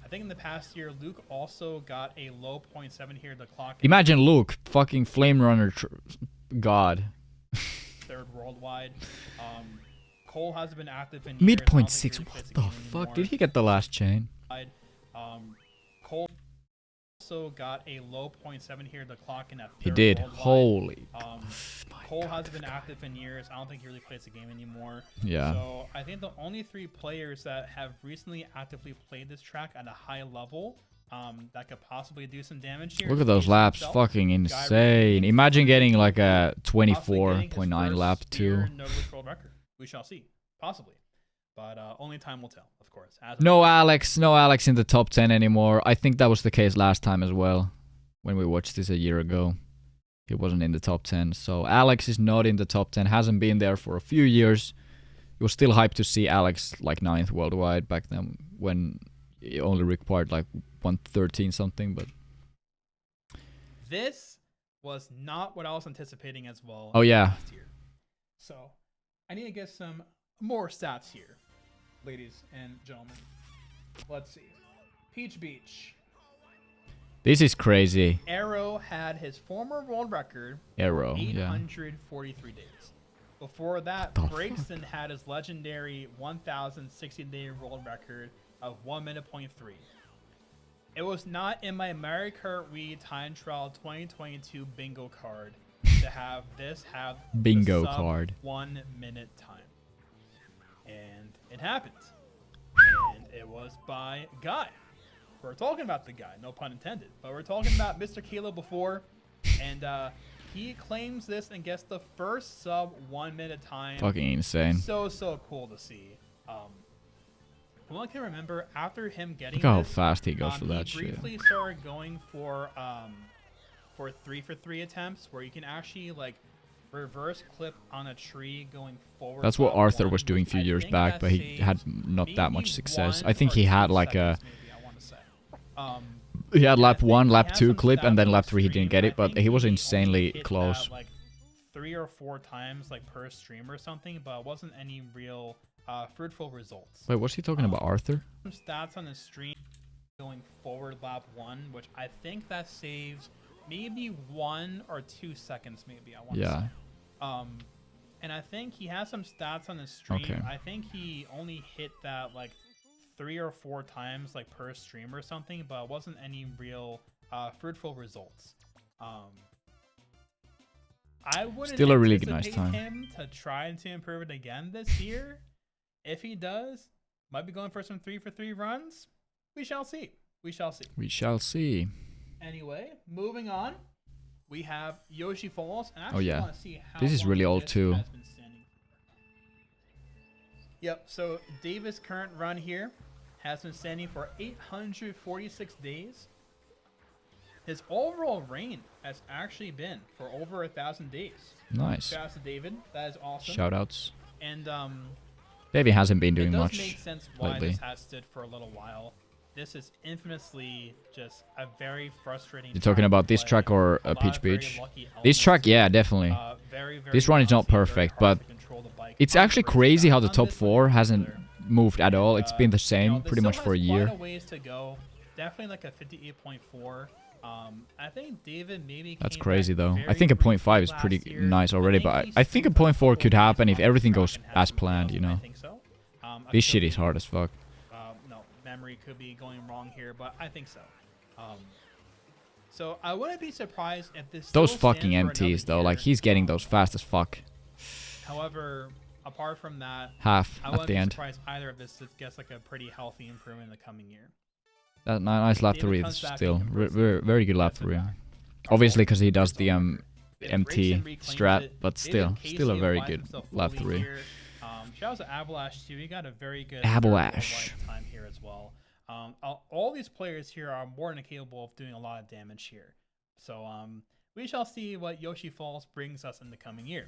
I think in the past year, Luke also got a low 0.7 here. The clock. Imagine Luke, fucking flame runner, god. Third worldwide. Cole has been active in Mid years. I don't think 0.6. he really What plays the game fuck? anymore. Did he get the last chain? Cole also got a low 0.7 here. The clock in that. He third did. worldwide. Holy. Cole has been active in years. I don't think he really plays the game anymore. Yeah. So I think the only 3 players that have recently actively played this track at a high level that could possibly do some damage here. Look is at those Casey laps. himself, Fucking Guy insane. Ritchie, Imagine getting like a possibly getting his 24.9 first lap too. spear Novelist world record. We shall see. Possibly. But only time will tell, of course. No Alex in the top 10 anymore. I think that was the case last time as well. When we watched this a year ago. He wasn't in the top 10. So Alex is not in the top 10. Hasn't been there for a few years. It was still hyped to see Alex like 9th worldwide back then when it only required like 113 something. But this was not what I was anticipating as well. Oh, yeah. Last year. So I need to get some more stats here, ladies and gentlemen. Let's see. Peach Beach. this is crazy. Arrow had his former world record Arrow, for yeah. 843 days. Before that, The Braxton had his legendary 1,060-day world record of 1 minute .3. It was not in my Mario Kart Wii Time Trial 2022 bingo card to have the Bingo sub card. 1 minute time. And it happened. And it was by Guy. We're talking about the guy, no pun intended, but we're talking about Mr. Kalo before, and he claims this and gets the first sub 1 minute time. Fucking insane. So cool to see. From what I can remember, after him getting Look how this, fast he goes for that he shit. briefly started going for 3-for-3 attempts where you can actually like reverse clip on a tree going forward. That's what Arthur was doing a few years back, but he had not that much success. I think he had like a... He had lap 1, lap 2 clip, and then lap 3 he didn't get it, but he was insanely close. Like 3 or 4 times like per stream or something, but it wasn't any real fruitful results. Wait, what's he talking about, Arthur? Some stats on the stream going forward lap 1, which I think that saves maybe 1 or 2 seconds, maybe I want to say. And I think he has some stats on the stream. Okay. I think he only hit that like 3 or 4 times like per stream or something, but it wasn't any real fruitful results. I wouldn't Still a really nice time. him to try to improve it again this year. If he does, might be going for some 3-for-3 runs. We shall see. We shall see. We shall see. Anyway, moving on, we have Yoshi Falls. And I Oh yeah, want to see how this is long really old this too. has been standing for. Yep, so Davis' current run here has been standing for 846 days. His overall reign has actually been for over 1,000 days. Nice. Shout out to David. That is awesome. Shoutouts. And David hasn't been doing it does much make sense why lately. this has stood for a little while. This is infamously just a very frustrating. You're talking about this track or Peach Beach? This track, yeah, definitely. This run is not perfect, but it's actually crazy how the top 4 hasn't moved at all. It's been the same pretty much for a year. Ways to go. Definitely like a 58.4. I think David maybe. That's crazy though. I think a 0.5 is pretty nice already, but I think a 0.4 could happen if everything goes as planned, you know. I think so. This shit is hard as fuck. No, memory could be going wrong here, but I think so. So I wouldn't be surprised if this. Those fucking MTs though, like he's getting those fast as fuck. However, apart from that, half I at wouldn't the be end. surprised either of this gets like a pretty healthy improvement in the coming year. That nice lap 3 still. Very good lap 3. Obviously because he does the MT strat, but still a very good lap 3. Shout out to Ablash too. He got a very good Ablash time here as well. All these players here are more than capable of doing a lot of damage here. So we shall see what Yoshi Falls brings us in the coming year.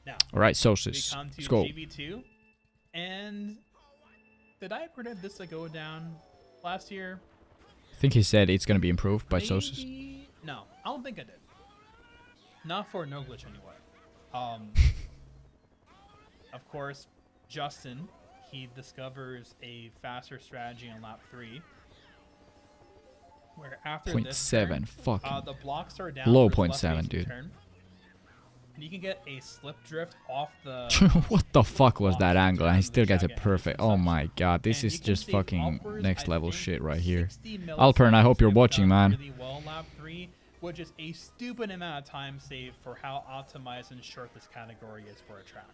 Now, all right, Sosis. Let's go. GB2, and did I predict this to go down last year? I think he said it's gonna be improved by Sosis. No, I don't think I did. Not for no glitch anyway. Of course, Justin, he discovers a faster strategy in lap 3. Where after 0.7, fucking the blocks are down low for 0.7, dude. Turn, and you can get a slip drift off the. What the fuck was that angle? And he still gets it perfect. Oh my god, this is just fucking next level shit right here. Alpern, I hope you're watching, man. Really well lap 3, which is a stupid amount of time saved for how optimized and short this category is for a track.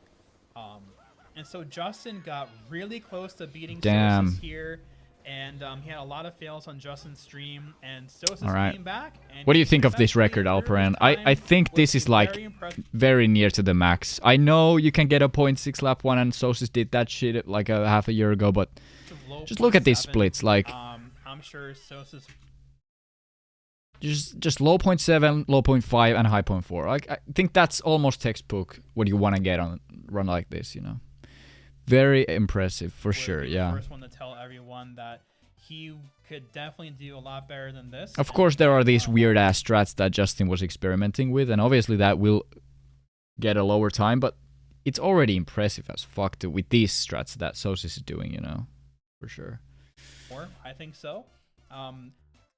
And so Justin got really close to beating Sosis here, and he had a lot of fails on Justin's stream, and Sosis came back. And what do you think of this record, Alperen? I think this is like very near to the max. I know you can get a 0.6 lap 1, and Sosis did that shit like a half a year ago, but just look at these splits. Like, I'm sure Sosis. Just low 0.7, low 0.5, and high 0.4. Like, I think that's almost textbook what you want to get on a run like this, you know. Very impressive for sure, yeah. The first one to tell everyone that he could definitely do a lot better than this. Of course, there are these weird ass strats that Justin was experimenting with, and obviously that will get a lower time, but it's already impressive as fuck too with these strats that Sosis is doing, you know, for sure. I think so.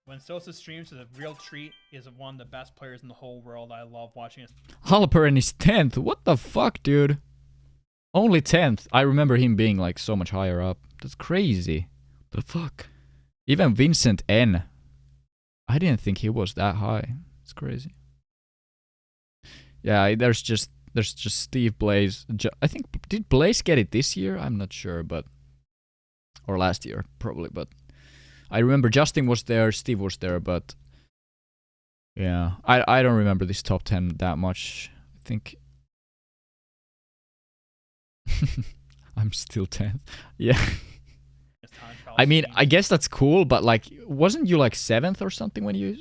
When Sosa streams is a real treat. He is one of the best players in the whole world. I love watching his. Alperen is 10th. What the fuck, dude? Only 10th. I remember him being like so much higher up. That's crazy. The fuck? Even Vincent N. I didn't think he was that high. It's crazy. Yeah, there's just Steve Blaze. I think, did Blaze get it this year? I'm not sure, but or last year probably, but I remember Justin was there, Steve was there, but yeah, I don't remember this top 10 that much. I think I'm still 10th. Yeah. I mean, I guess that's cool, but like, wasn't you like 7th or something when you...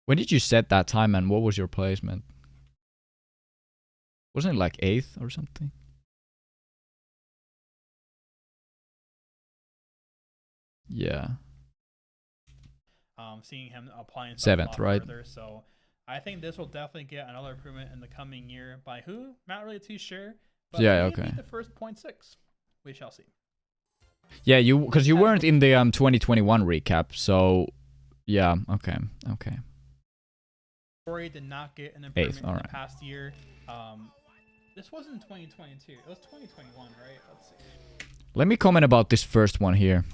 When did you set that time and what was your placement? Wasn't it like 8th or something? Yeah. Seeing him applying 7th, right? Further, so I think this will definitely get another improvement in the coming year. By who? Not really too sure. But yeah, okay. The first 0.6. We shall see. Yeah, because you weren't in the 2021 recap, so yeah, okay. Rory did not get an improvement 8th, in the past year. This wasn't 2022. It was 2021, right? Let's see. Let me comment about this first one here.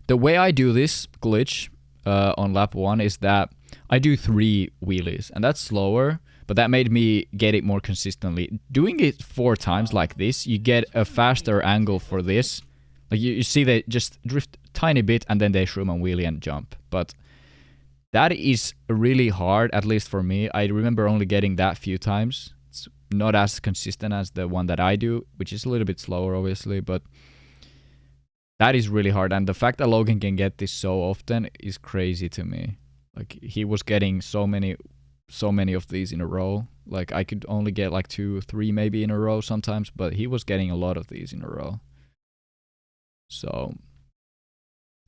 The way I do this glitch on lap 1 is that I do 3 wheelies, and that's slower, but that made me get it more consistently. Doing it 4 times like this, you get a faster angle for this. Like you see they just drift a tiny bit and then they shroom and wheelie and jump. But that is really hard, at least for me. I remember only getting that few times. It's not as consistent as the one that I do, which is a little bit slower, obviously, but that is really hard. And the fact that Logan can get this so often is crazy to me. Like, he was getting so many of these in a row. Like, I could only get like 2 or 3 maybe in a row sometimes, but he was getting a lot of these in a row. So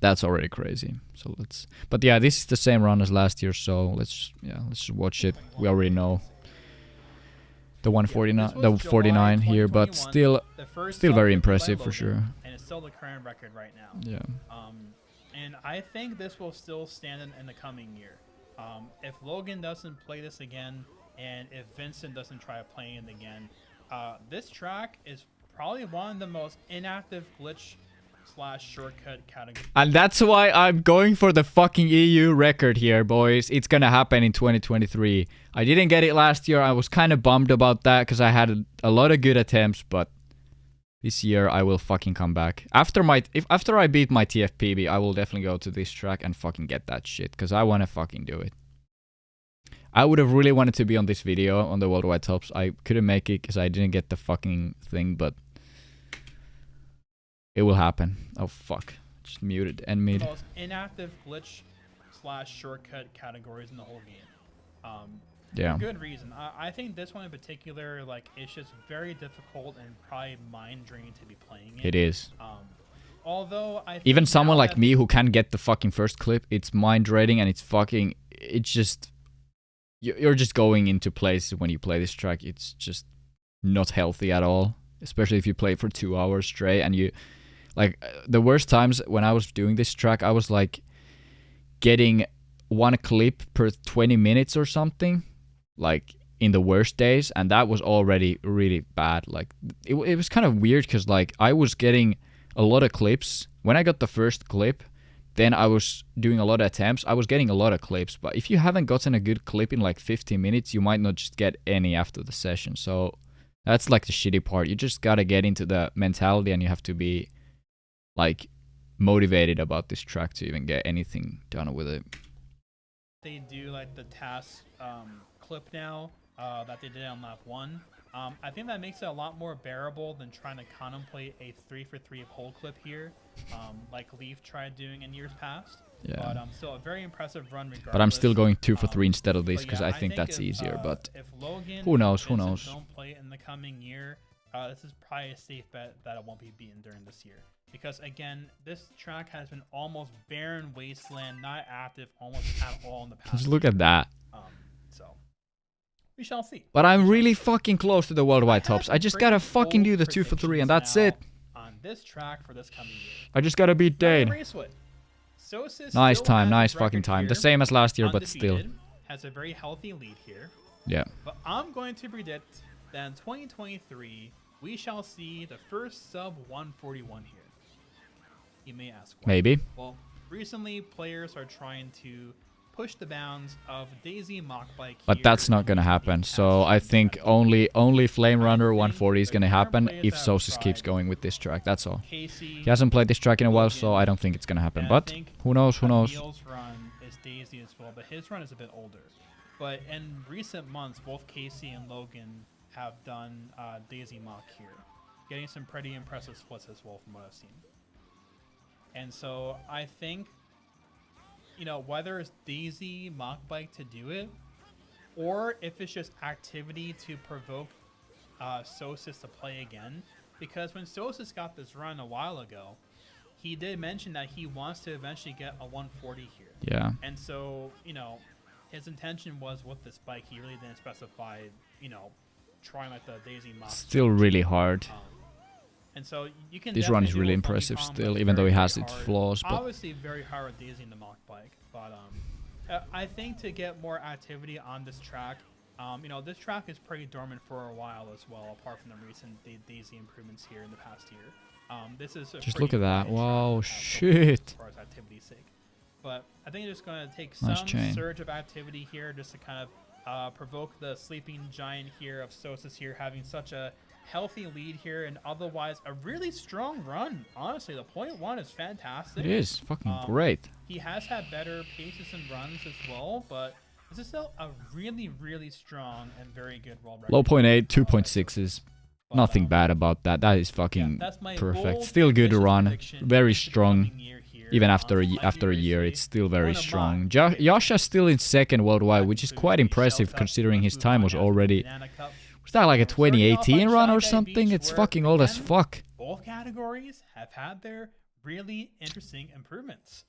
that's already crazy. So but yeah, this is the same run as last year, so let's watch it. We already know the 149, the 49 here, but still very impressive for sure. And it's still the current record right now. Yeah. And I think this will still stand in the coming year. If Logan doesn't play this again, and if Vincent doesn't try playing it again, this track is probably one of the most inactive glitch/shortcut categories. And that's why I'm going for the fucking EU record here, boys. It's gonna happen in 2023. I didn't get it last year. I was kind of bummed about that because I had a lot of good attempts, but this year I will fucking come back. After I beat my TFPB, I will definitely go to this track and fucking get that shit because I want to fucking do it. I would have really wanted to be on this video on the worldwide tops. I couldn't make it because I didn't get the fucking thing, but it will happen. Oh fuck. Just muted NMeade. The most inactive glitch/shortcut categories in the whole game. Yeah. For good reason. I think this one in particular, like, it's just very difficult and probably mind draining to be playing it. It is. Although I think even someone like me who can get the fucking first clip, it's mind draining and it's just you're just going into places when you play this track. It's just not healthy at all, especially if you play for 2 hours straight and you like the worst times when I was doing this track, I was like getting 1 clip per 20 minutes or something, like in the worst days, and that was already really bad. Like it was kind of weird because like I was getting a lot of clips when I got the first clip, then I was doing a lot of attempts. I was getting a lot of clips, but if you haven't gotten a good clip in like 15 minutes, you might not just get any after the session. So that's like the shitty part. You just gotta get into the mentality and you have to be like motivated about this track to even get anything done with it. They do like the task clip now that they did on lap 1. I think that makes it a lot more bearable than trying to contemplate a 3-for-3 pole clip here, like Leaf tried doing in years past. Yeah. But still a very impressive run regardless. But I'm still going 2-for-3 instead of this because I think that's easier. But if Logan who knows? Don't play it in the coming year, this is probably a safe bet that it won't be beaten during this year. Because again, this track has been almost barren wasteland, not active almost at all in the past. Just look at that. So we shall see. But I'm really fucking close to the worldwide tops. I just gotta fucking do the 2-for-3 and that's it. On this track for this coming year. I just gotta beat Dane. Nice time, nice fucking time. The same as last year, but still. Has a very healthy lead here. Yeah. But I'm going to predict that in 2023, we shall see the first sub 141 here. You may ask why. Maybe. Well, recently players are trying to push the bounds of Daisy Mach Bike. But that's not gonna happen. So I think only Flame Runner 140 is gonna happen if Sosis keeps going with this track. That's all. He hasn't played this track in a while, so I don't think it's gonna happen. But who knows? Who knows? Neil's run is Daisy as well, but his run is a bit older. But in recent months, both Casey and Logan have done Daisy Mach here, getting some pretty impressive splits as well from what I've seen. And so I think, you know, whether it's Daisy Mach Bike to do it, or if it's just activity to provoke Sosis to play again, because when Sosis got this run a while ago, he did mention that he wants to eventually get a 140 here. Yeah. And so, you know, his intention was with this bike, he really didn't specify, you know, trying like the Daisy Mach. Still really hard. And so you can. This run is really impressive still, even though it has its flaws. But obviously very hard with Daisy in the Mach Bike, but I think to get more activity on this track, you know, this track is pretty dormant for a while as well, apart from the recent Daisy improvements here in the past year. This is a just look at that! Wow, shit! As far as activity's sake, but I think it's just going to take some surge of activity here, just to kind of provoke the sleeping giant here of Sosis here having such a healthy lead here, and otherwise a really strong run. Honestly, the 0.1 is fantastic. It is fucking great. He has had better paces and runs as well, but this is still a really, really strong and very good world record. Low 0.8, 2.6 is nothing bad about that. That is fucking perfect. Still good to run. Very strong. Even after a year, it's still very strong. Yasha's still in second worldwide, which is quite impressive considering his time was already... Was that like a 2018 run or something? It's fucking old as fuck. Both categories have had their really interesting improvements.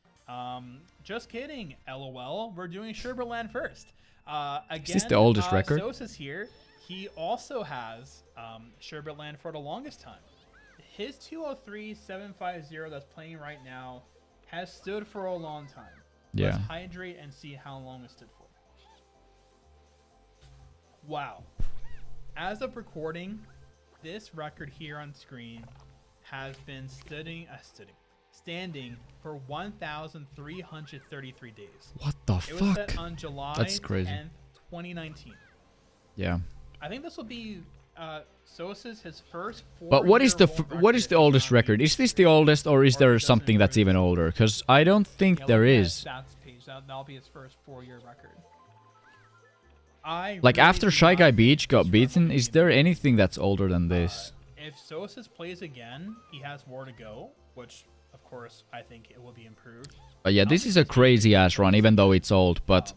Just kidding, LOL. We're doing Sherberland first. Again, is this the oldest record? Sosis here. He also has Sherberland for the longest time. His 203.750 that's playing right now has stood for a long time. Yeah. Let's hydrate and see how long it stood for. Wow. As of recording, this record here on screen has been standing for 1,333 days. What the fuck? It was set on July That's crazy. 10th, 2019. Yeah. I think this will be Sosis his first 4 But what is the oldest record? Is this the oldest, or is there something that's even older? Because I don't think there is. Stats page. That'll be his first 4-year record. Like after Shy Guy Beach got beaten, is there anything that's older than this? If Sosis plays again, he has more to go, which of course I think it will be improved. But yeah, this is a crazy ass run, even though it's old. But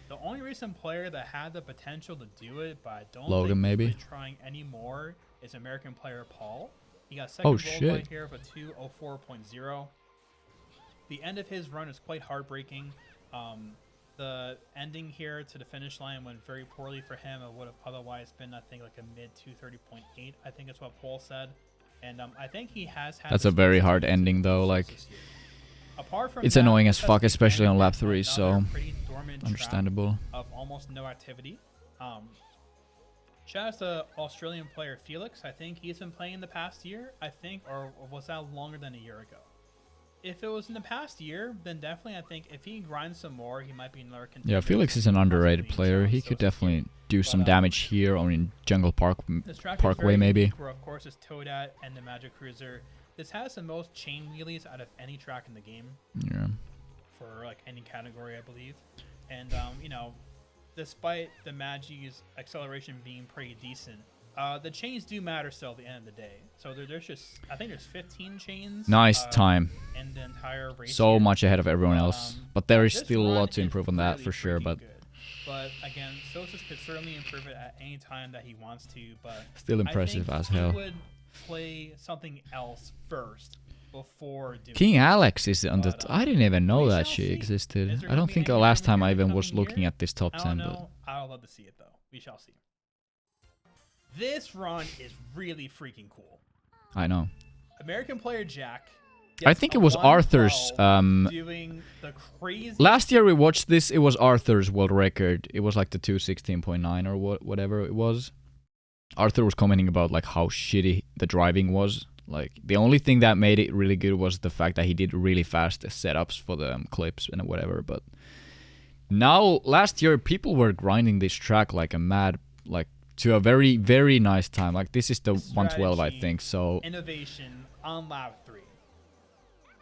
the only recent player that had the potential to do it, but I don't Logan think maybe he's trying anymore, is American player Paul. He got second worldwide here of a 2:04.0. The end of his run is quite heartbreaking. The ending here to the finish line went very poorly for him. It would have otherwise been, I think, like a mid 2:30.8. I think is what Paul said. And I think he has had... That's a very hard ending, though. Like, apart from it's that, annoying as fuck, especially on lap 3, so understandable. Of almost no activity. Shout out to Australian player Felix. I think he's been playing the past year, I think, or was that longer than a year ago? If it was in the past year, then definitely I think if he grinds some more, he might be another contender. Yeah, Felix is an underrated player. He could definitely do some damage here or in Jungle Parkway maybe. Where of course is Toadette and the Magic Cruiser. This has the most chain wheelies out of any track in the game. Yeah. For like any category, I believe. And you know, despite the Magi's acceleration being pretty decent, the chains do matter still at the end of the day. So there's just, I think there's 15 chains. Nice time. In the entire race. So here. Much ahead of everyone else. But there is still a lot to improve on that really for sure. But again, Sosis could certainly improve it at any time that he wants to. But still impressive as hell. He would play something else first before doing King Alex is on the... I didn't even know that she existed. I don't think the last time I even was looking at this top 10. But I would love to see it though. We shall see. This run is really freaking cool. I know. American player Jack. I think it was Arthur's. Doing the crazy. Last year we watched this. It was Arthur's world record. It was like the 216.9 or whatever it was. Arthur was commenting about like how shitty the driving was. Like the only thing that made it really good was the fact that he did really fast setups for the clips and whatever. But Now, last year, people were grinding this track like a mad, like to a very, very nice time. Like this is the 112, I think. So innovation on lap 3.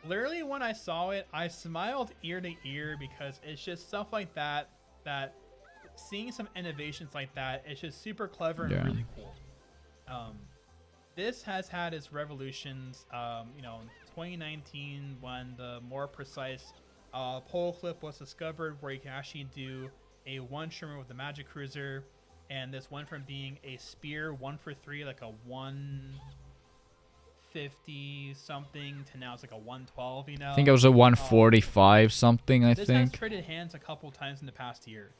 Literally, when I saw it, I smiled ear to ear because it's just stuff like that. That seeing some innovations like that, it's just super clever and really cool. This has had its revolutions. You know, in 2019 when the more precise pole clip was discovered, where you can actually do a one shimmer with the Magic Cruiser, and this went from being a spear 1 for 3, like a 150 something, to now it's like a 112. You know, I think it was a 145 something. I this think has traded hands a couple times in the past year.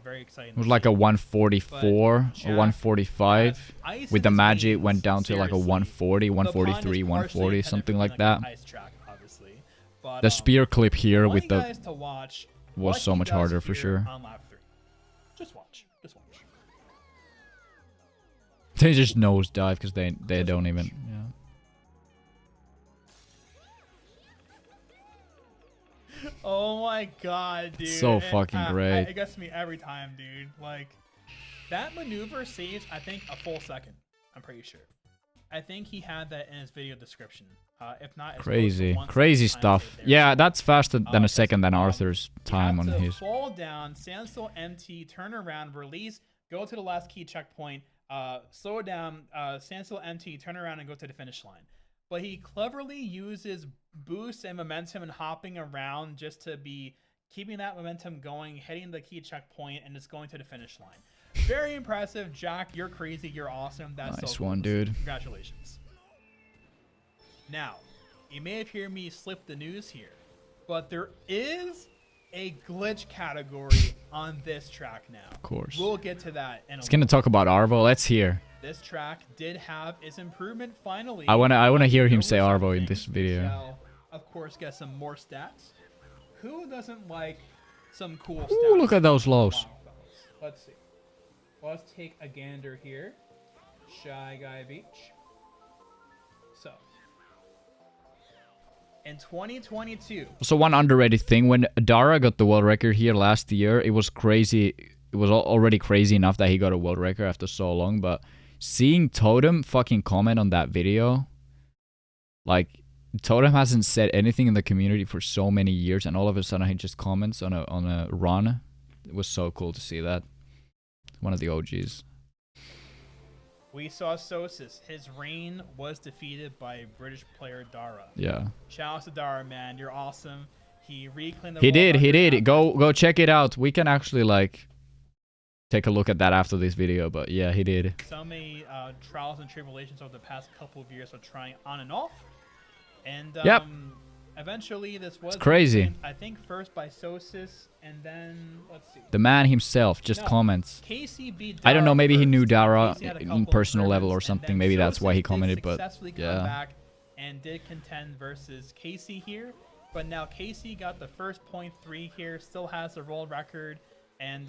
Very exciting. It was like a 144 or 145. With the magic, went down to like a 140, 143, 140, something like that. The spear clip here with the was so much harder for sure. Just watch. Just watch. They just nosedive because they don't even. Yeah. Oh my god, dude. So fucking great. It gets me every time, dude. Like, that maneuver saves, I think, a full second. I'm pretty sure. I think he had that in his video description. If not, it's crazy stuff. Yeah, that's faster than a second than Arthur's time on his. Fall down, standstill empty, turn around, release, go to the last key checkpoint, slow down, standstill empty, turn around, and go to the finish line. But he cleverly uses boost and momentum and hopping around just to be keeping that momentum going, hitting the key checkpoint, and just going to the finish line. Very impressive. Jack, you're crazy. You're awesome. That's nice so cool. one, dude. Congratulations. Now, you may have heard me slip the news here, but there is a glitch category on this track now. Of course. We'll get to that in a It's gonna talk about Arvo. Let's hear. This track did have its improvement finally. I wanna hear him say Arvo in this video. Shall, of course, get some more stats. Who doesn't like some cool stats? Ooh, look at those lows. Let's see. Let's take a gander here. Shy Guy Beach. So, in 2022. So one underrated thing, when Dara got the world record here last year, it was crazy. It was already crazy enough that he got a world record after so long, but seeing Totem fucking comment on that video, like, Totem hasn't said anything in the community for so many years, and all of a sudden he just comments on a run. It was so cool to see that. One of the OGs. We saw Sosis. His reign was defeated by British player Dara. Yeah. Shout out to Dara, man. You're awesome. He reclaimed the He did. Go check it out. We can actually like take a look at that after this video, but yeah, he did. So many trials and tribulations over the past couple of years of trying on and off. And yep. Eventually this was crazy. I think first by Sosis, and then let's see. The man himself just comments. Casey beat Dara. I don't know, maybe he knew first. Dara in personal level or something. Maybe that's why he commented, but yeah. Back and did contend versus Casey here, but now Casey got the first .3 here, still has the world record, and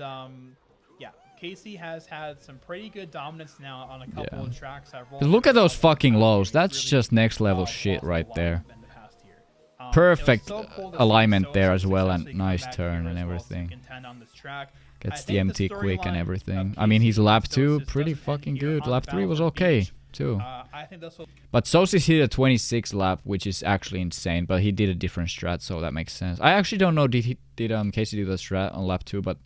yeah, Casey has had some pretty good dominance now on a couple of tracks. Look at those fucking lows. That's just next level shit right there. Perfect alignment there as well, and nice turn and everything. Gets the MT quick and everything. I mean, he's lap 2, pretty fucking good. Lap 3 was okay too. But Sosis hit a 26 lap, which is actually insane. But he did a different strat, so that makes sense. I actually don't know, did Casey do the strat on lap 2, but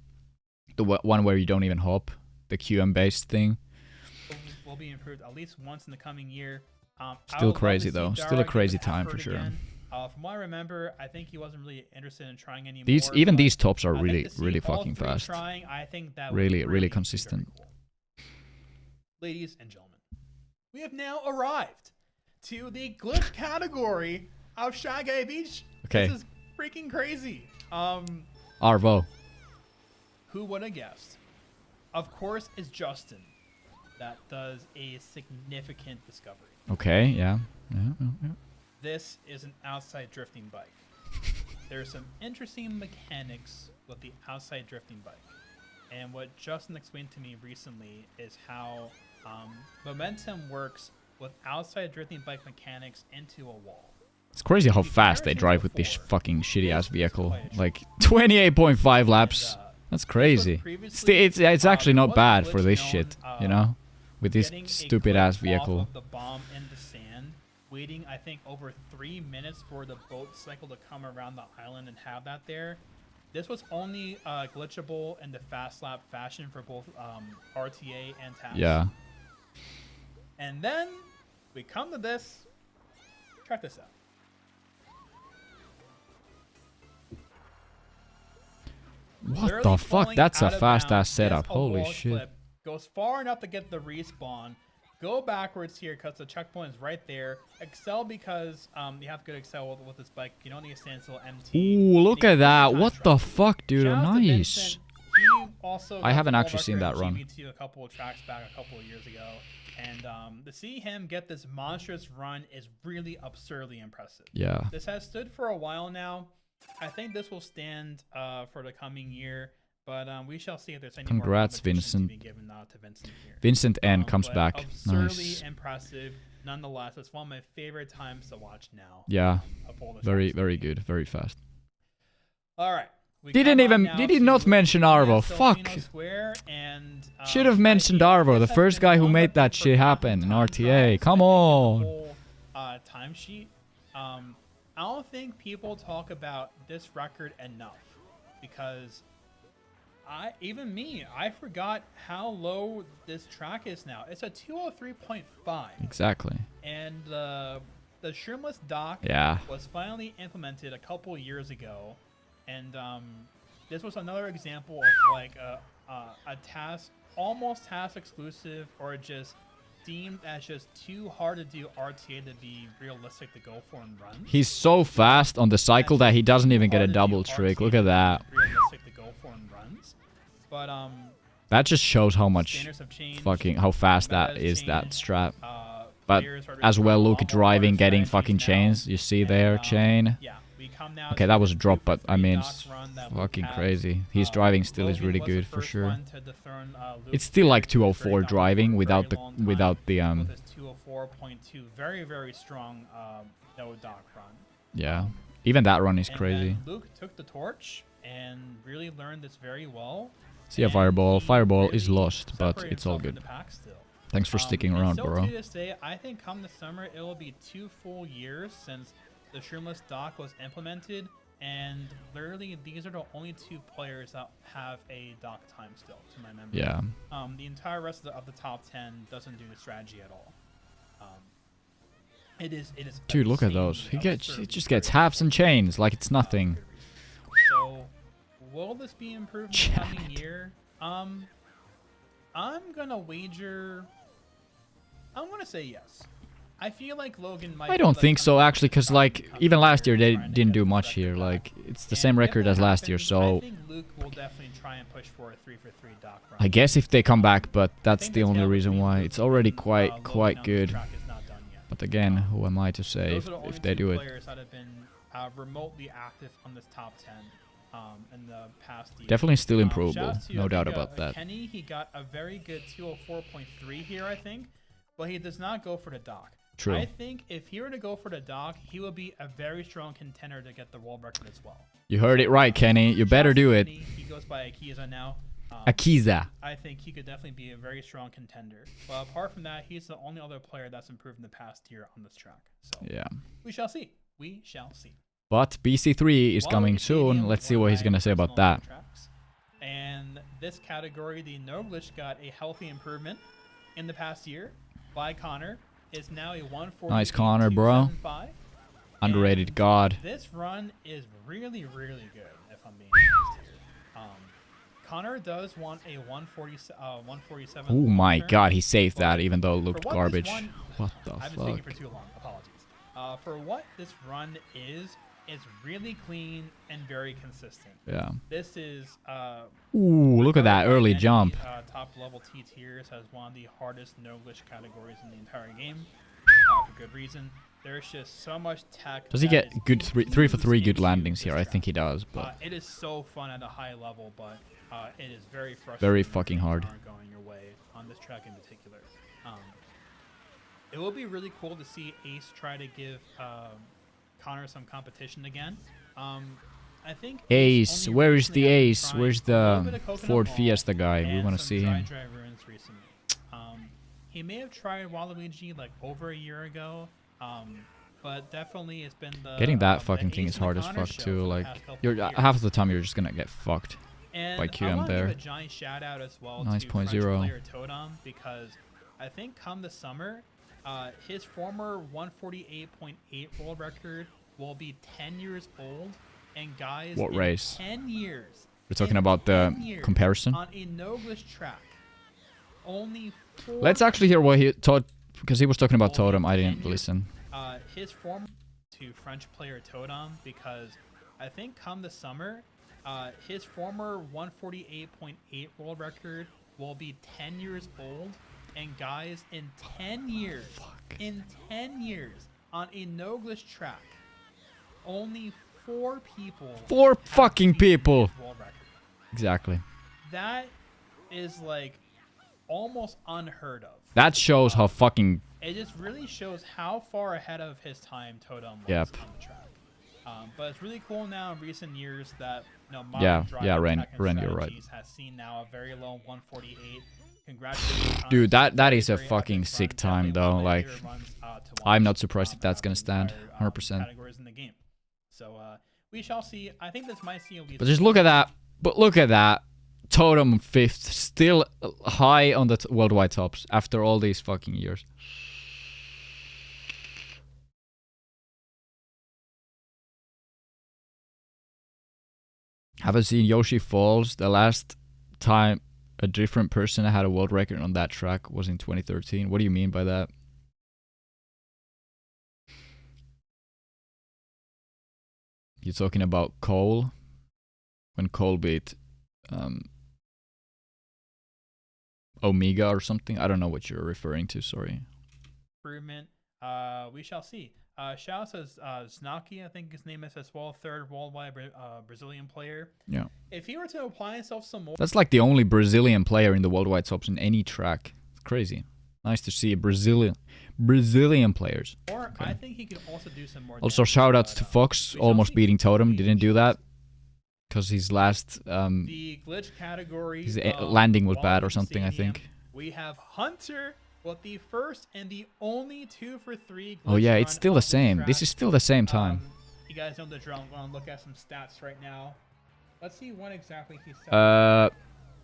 the one where you don't even hop, the QM based thing. Will be improved at least once in the coming year. Still crazy though. Still a crazy time for sure. From what I remember, I think he wasn't really interested in trying anymore. These tops are really fucking fast. I think that really consistent. Cool. Ladies and gentlemen, we have now arrived to the glitch category of Shy Guy Beach. Okay. This is freaking crazy. Arvo. Who would have guessed? Of course, it's Justin that does a significant discovery. Okay, yeah. This is an outside drifting bike. There's some interesting mechanics with the outside drifting bike. And what Justin explained to me recently is how momentum works with outside drifting bike mechanics into a wall. It's crazy how fast they drive with this fucking shitty-ass vehicle. Like, 28.5 laps. That's crazy. It's actually not bad for this shit, you know? With this stupid-ass vehicle. Of the bomb in the sand, waiting, I think, over 3 minutes for the boat cycle to come around the island and have that there. This was only glitchable in the fast lap fashion for both RTA and TAS. Yeah. And then we come to this. Check this out. What the fuck? That's a fast-ass setup. Holy shit. Goes far enough to get the respawn. Go backwards here because the checkpoint is right there. Excel because you have good excel with this bike. You don't need a standstill MT. Ooh, look at that. What the fuck, dude? Nice. I haven't actually seen that run. A couple of tracks back a couple of years ago. And to see him get this monstrous run is really absurdly impressive. Yeah. This has stood for a while now. I think this will stand for the coming year, but we shall see if there's any Congrats, more Vincent. to be given to Vincent here. Vincent N comes back. Absurdly Nice. impressive. Nonetheless, it's one of my favorite times to watch now. Yeah. Very good. Very fast. All right. Did he not mention Arvo? Fuck. Should have mentioned Arvo, the first guy who made that shit happen in RTA. Come on. Timesheet. I don't think people talk about this record enough because even me, I forgot how low this track is now. It's a 203.5. Exactly. And the shrimless dock was finally implemented a couple years ago. And this was another example of like a task, almost task exclusive, or just deemed as just too hard to do RTA to be realistic to go for in runs. He's so fast on the cycle that he doesn't even get a double trick. Look at that. Realistic to go for in runs. But that just shows how much how fast that is, that strat. But as well, look at driving, getting fucking chains. You see there, chain. Okay, that was a drop, but I mean, it's fucking crazy. His driving still is really good for sure. It's still like 204 driving without the 204.2, very strong no dock run. Yeah, even that run is crazy. Luke took the torch and really learned this very well. See a fireball. Fireball is lost, but it's all good. Thanks for sticking around, bro. To this day, I think come the summer it will be 2 full years since the shrimless dock was implemented, and literally these are the only 2 players that have a dock time still, to my memory. Yeah. The entire rest of the top 10 doesn't do the strategy at all. It is. Dude, look at those. He just gets halves and chains like it's nothing. So, will this be improved in the coming year? I'm gonna wager. I'm gonna say yes. I feel like Logan might. I don't think so, actually, because like even last year they didn't do much here. Like it's the same record as last year, so. I think Luke will definitely try and push for a 3-for-3 dock run. I guess if they come back, but that's the only reason why. It's already quite good. But again, who am I to say if they do it? Players that have been remotely active on this top 10 in the past year. Definitely still improvable, no doubt about that. Kenny, he got a very good 204.3 here, I think, but he does not go for the dock. True. I think if he were to go for the dock, he would be a very strong contender to get the world record as well. You heard it right, Kenny. You better do it. He goes by Akiza now. Akiza. I think he could definitely be a very strong contender. But apart from that, he's the only other player that's improved in the past year on this track. So yeah, we shall see. We shall see. But BC3 is coming soon. Let's see what he's gonna say about that. And this category, the no glitch, got a healthy improvement in the past year by Connor. Is now a 140. Nice Connor, bro. Underrated god. This run is really good, if I'm being honest here. Connor does want a 147. Oh my god, he saved that even though it looked garbage. What the fuck? I've been speaking for too long. Apologies. For what this run is, it's really clean and very consistent. Yeah. This is ooh, look at that early jump. Top level T tiers has one of the hardest no glitch categories in the entire game. For good reason. There's just so much tech. Does he get good 3-for-3 good landings here? I think he does, but it is so fun at a high level, but it is very frustrating. Very fucking hard. Going your way on this track in particular. It will be really cool to see Ace try to give encounter some competition again. I think Ace, where is the Ace? Where's the Ford Fiesta guy? We want to see him. He may have tried Waluigi like over a year ago, but definitely it's been the getting that fucking thing is hard as fuck too. Like, you're half of the time you're just gonna get fucked by QM there. Give a giant shout out as well nice to point French zero. player Totem, because I think come the summer, his former 148.8 world record will be 10 years old. And guys, what race? 10 years. We're talking about the comparison. On a no-glitch track. Only 4. Let's actually hear what he taught, because he was talking about Totem. I didn't listen. His former to French player Totem, because I think come the summer, his former 148.8 world record will be 10 years old. And guys, in 10 years, on a no-glitch track, only 4 people. 4 fucking people. Exactly. That is like almost unheard of. That shows how fucking. It just really shows how far ahead of his time Totem was on the track. But it's really cool now in recent years that Ren, you're right. Has seen now a very low 148. Congratulations. Dude, that is a fucking sick time though. Like, I'm not surprised if that's gonna stand 100%. So we shall see. I think this might see. But just look at that. But look at that. Totem 5th, still high on the worldwide tops after all these fucking years. Haven't seen Yoshi Falls. The last time a different person had a world record on that track was in 2013. What do you mean by that? You're talking about Cole? When Cole beat Omega or something? I don't know what you're referring to, sorry. Improvement. We shall see. Shao says Znaki, I think his name is as well, 3rd worldwide Brazilian player. Yeah. If he were to apply himself some more... That's like the only Brazilian player in the worldwide tops in any track. It's crazy. Nice to see a Brazilian players. Or okay. I think he could also do some more. Also, shout outs to Fox, almost beating Totem. Didn't do that because his last the glitch category. His landing was bad or something. I think. We have Hunter with the first and the only 2 for 3. Oh yeah, it's still the same. This is still the same time. You guys know the drill. I'm going to look at some stats right now. Let's see what exactly he said.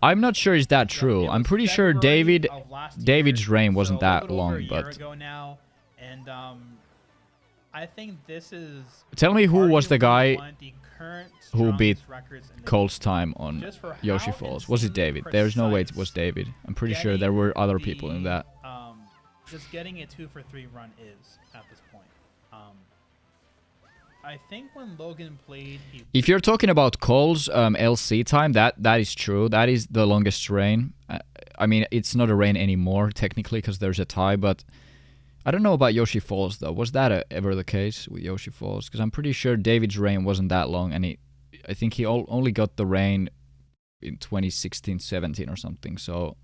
I'm not sure is that true. I'm pretty sure David's reign wasn't that long, but now, and I think this is. Tell me who was the guy who beat Cole's time on Yoshi Falls? Was it David? There's no way it was David. I'm pretty sure there were other people in that. Just getting a 2 for 3 run is at this point. I think when Logan played, if you're talking about Cole's LC time, that is true. That is the longest reign. I mean, it's not a reign anymore technically because there's a tie, but I don't know about Yoshi Falls though. Was that ever the case with Yoshi Falls? Because I'm pretty sure David's reign wasn't that long, and I think he only got the reign in 2016-17 or something. So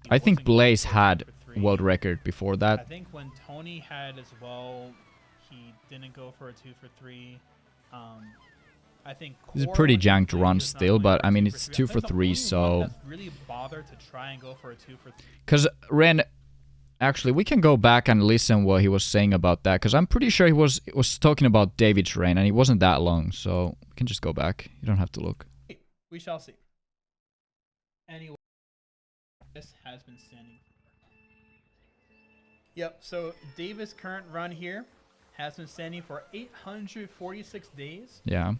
I think Blaze had world record before that. I think when Tony had as well. He didn't go for a 2 for 3. I think this is pretty janked run still, but I mean it's 2 for 3, so. Really bother to try and go for a 2 for 3. Because Ren, actually, we can go back and listen what he was saying about that. Because I'm pretty sure he was talking about David's reign, and it wasn't that long, so we can just go back. You don't have to look. We shall see. Anyway, this has been standing. Yep. So David's current run here has been standing for 846 days. Yeah.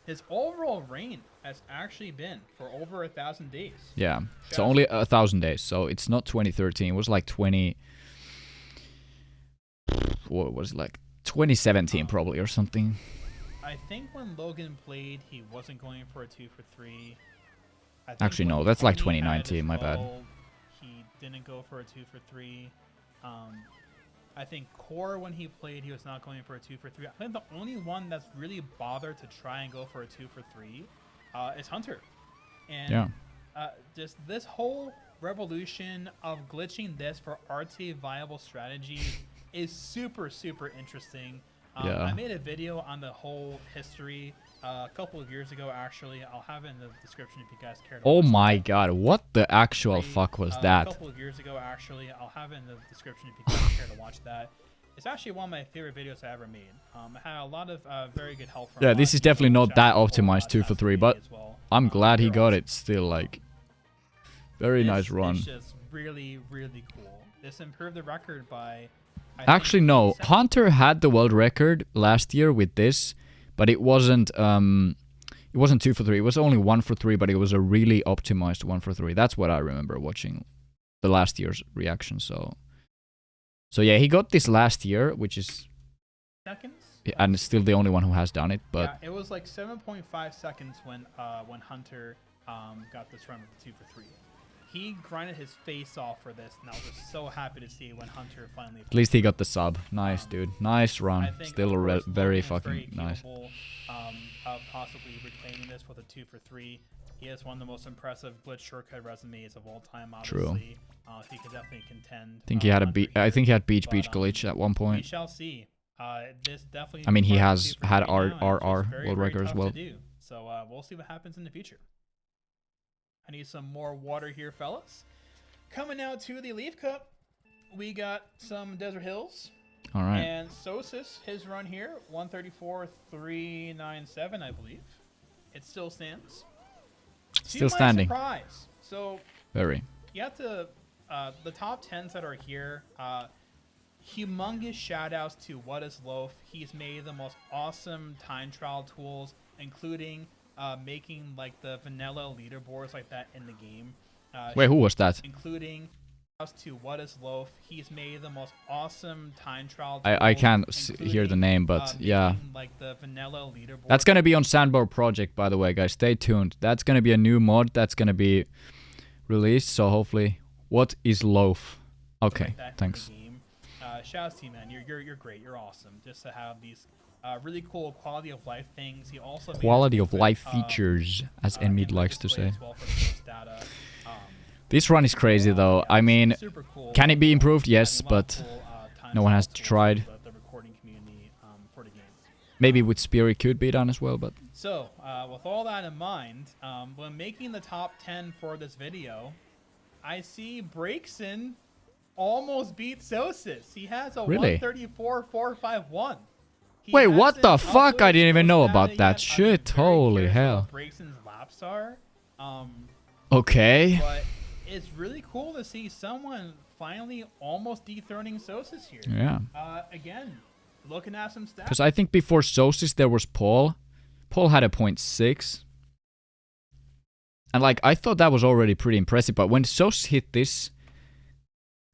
His overall reign has actually been for over 1,000 days. Yeah. So only 1,000 days. So it's not 2013. It was like what was it, like 2017 probably or something. I think when Logan played, he wasn't going for a 2 for 3. Actually, no. That's like 2019. My bad. He didn't go for a 2 for 3. I think Core, when he played, he was not going for a 2 for 3. I think the only one that's really bothered to try and go for a 2 for 3 is Hunter. And just this whole revolution of glitching this for RTA viable strategies is super interesting. Yeah. I made a video on the whole history a couple of years ago, actually. I'll have it in the description if you guys care to Oh watch my that. god, what the actual fuck was that? A couple of years ago, actually. I'll have it in the description if you guys care to watch that. It's actually one of my favorite videos I ever made. It had a lot of very good help from Yeah, this is definitely not that optimized 2 for 3, but I'm glad he got it still, like. Very nice run. It's just really cool. This improved the record by... Actually, no. Hunter had the world record last year with this, but it wasn't 2 for 3. It was only 1 for 3, but it was a really optimized 1 for 3. That's what I remember watching the last year's reaction. So yeah, he got this last year, which is seconds, and it's still the only one who has done it. But yeah, it was like 7.5 seconds when Hunter got this run with 2 for 3. He grinded his face off for this, and I was just so happy to see when Hunter finally... At least he got the sub. Nice, dude. Nice run. Still very fucking nice. Of possibly reclaiming this with a 2 for 3. He has one of the most impressive glitch shortcut resumes of all time, obviously. True. He could definitely contend. I think he had I think he had beach glitch at one point. We shall see. This definitely... I mean, he has had RR world record as well. So we'll see what happens in the future. I need some more water here, fellas. Coming out to the Leaf Cup, we got some Desert Hills. All right. And Sosis, his run here, 134.397, I believe. It still stands. Still standing. Surprise. So very. You have to the top 10s that are here. Humongous shout outs to What Is Loaf. He's made the most awesome time trial tools, including making like the vanilla leaderboards like that in the game. Wait, who was that? Including to What Is Loaf. He's made the most awesome time trial. I can't hear the name, but yeah. Like the vanilla leaderboard. That's gonna be on Sandboard Project, by the way, guys. Stay tuned. That's gonna be a new mod that's gonna be released. So hopefully, What Is Loaf? Okay, thanks. Shout out to you, man. You're great. You're awesome. Just to have these really cool quality of life things. He also quality of life features, as NMeade likes to say. This run is crazy though. I mean, can it be improved? Yes, but no one has tried. Maybe with Spear it could be done as well, but... So, with all that in mind, when making the top 10 for this video, I see Breakson almost beat Sosis. He has a 134.451. Wait, what the fuck? I didn't even know about that shit. Holy hell. Breakson's laps are. Okay. But it's really cool to see someone finally almost dethroning Sosis here. Yeah. Again, looking at some stats. Because I think before Sosis there was Paul. Paul had a 0.6. And like, I thought that was already pretty impressive. But when Sosis hit this...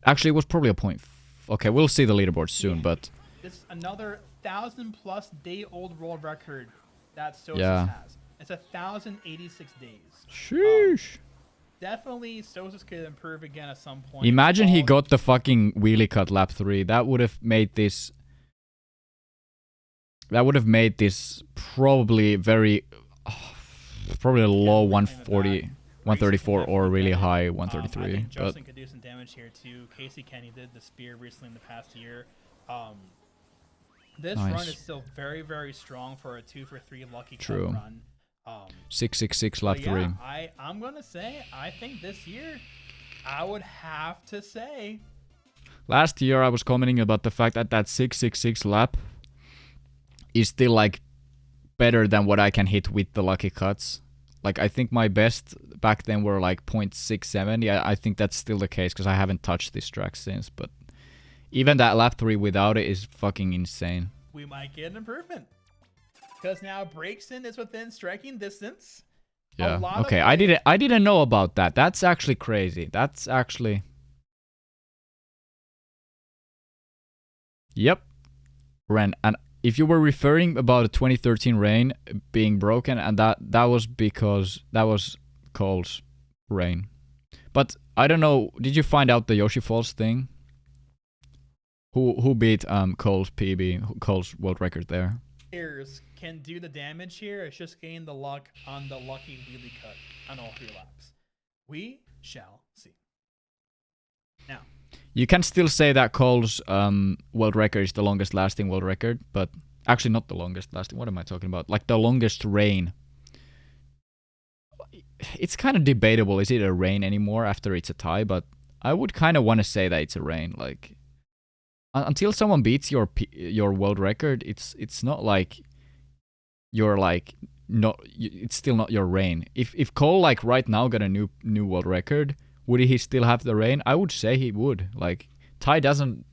Actually, it was probably a point... Okay, we'll see the leaderboard soon, but... It's another 1,000+ day old world record that Sosis has. It's 1,086 days. Sheesh. Definitely, Sosis could improve again at some point. Imagine he got the fucking wheelie cut lap 3. That would have made this... That would have made this probably very... probably a low 140, 134 or really high 133. I think Justin could do some damage here too. Casey Kenny did the spear recently in the past year. This run is still very strong for a 2 for 3 lucky cut run. 666 lap 3. I'm gonna say I think this year I would have to say. Last year I was commenting about the fact that that 666 lap is still like better than what I can hit with the lucky cuts. Like I think my best back then were like 0.67. Yeah, I think that's still the case because I haven't touched this track since. But even that lap 3 without it is fucking insane. We might get an improvement. Because now Breakson is within striking distance. Yeah. Okay. I didn't know about that. That's actually crazy. That's actually. Yep. Ren. And if you were referring about a 2013 rain being broken, and that was because that was Cole's rain. But I don't know. Did you find out the Yoshi Falls thing? Who beat Cole's PB, Cole's world record there? Can do the damage here. It's just getting the luck on the lucky wheelie cut on all 3 laps. We shall see. Now, You can still say that Cole's world record is the longest lasting world record, but actually not the longest lasting. What am I talking about? Like the longest reign. It's kind of debatable. Is it a reign anymore after it's a tie? But I would kind of want to say that it's a reign. Like until someone beats your world record, it's not like you're like not. It's still not your reign. If Cole like right now got a new world record, would he still have the reign? I would say he would. Like tie doesn't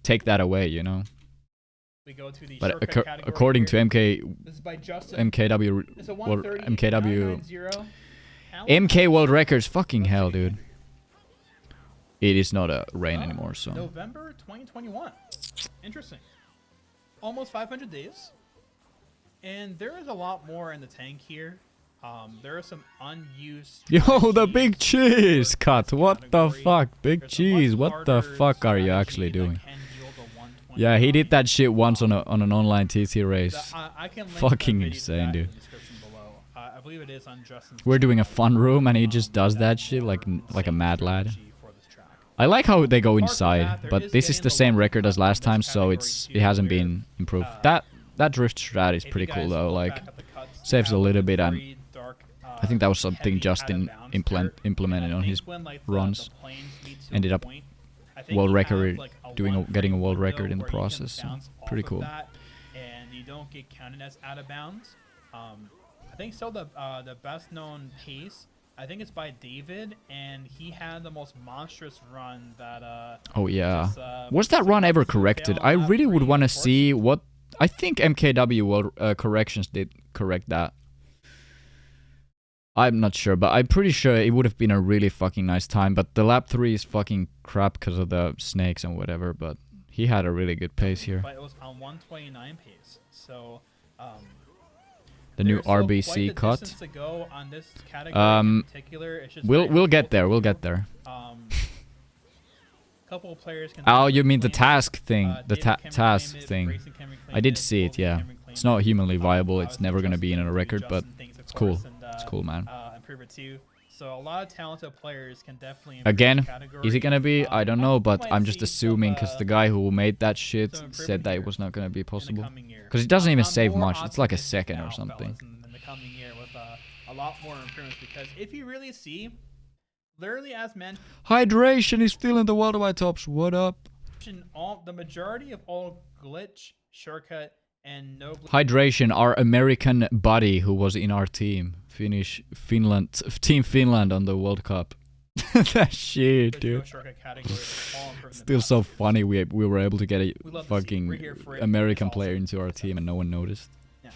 take that away, you know. We go to the but according to MKW, MK world records, fucking hell, dude. It is not a reign anymore, so. November 2021. Interesting. Almost 500 days. And there is a lot more in the tank here. There are some unused... Yo, the big cheese cut. What the fuck? Big cheese. What the fuck are you actually doing? Yeah, he did that shit once on an online TT race. Fucking insane, dude. I believe it is on Justin's. We're doing a fun room and he just does that shit like a mad lad. I like how they go inside, but this is the same record as last time, so it hasn't been improved. That drift strat is pretty cool though. Like saves a little bit, and I think that was something Justin implemented on his runs. Ended up world record, getting a world record in the process. So pretty cool. And you don't get counted as out of bounds. I think still the best known pace, I think it's by David, and he had the most monstrous run that oh yeah. Was that run ever corrected? I really would want to see what. I think MKW world corrections did correct that. I'm not sure, but I'm pretty sure it would have been a really fucking nice time. But the lap 3 is fucking crap because of the snakes and whatever. But he had a really good pace here. But it was on 129 pace, so the new RBC cut. We'll get there. We'll get there. Couple of players can. Oh, you mean the task thing? The task thing. I did see it. Yeah, it's not humanly viable. It's never gonna be in a record, but it's cool. It's cool, man. Improve it too. So a lot of talented players can definitely. Again, is it gonna be? I don't know, but I'm just assuming because the guy who made that shit said that it was not gonna be possible. Because it doesn't even save much. It's like a second or something. In the coming year with a lot more improvements, because if you really see, literally as men, hydration is still in the worldwide tops. What up? The majority of all glitch, shortcut, and no hydration, our American buddy who was in our team, Team Finland on the World Cup. That shit, dude. Still so funny. We were able to get a fucking American player into our team and no one noticed. Yeah.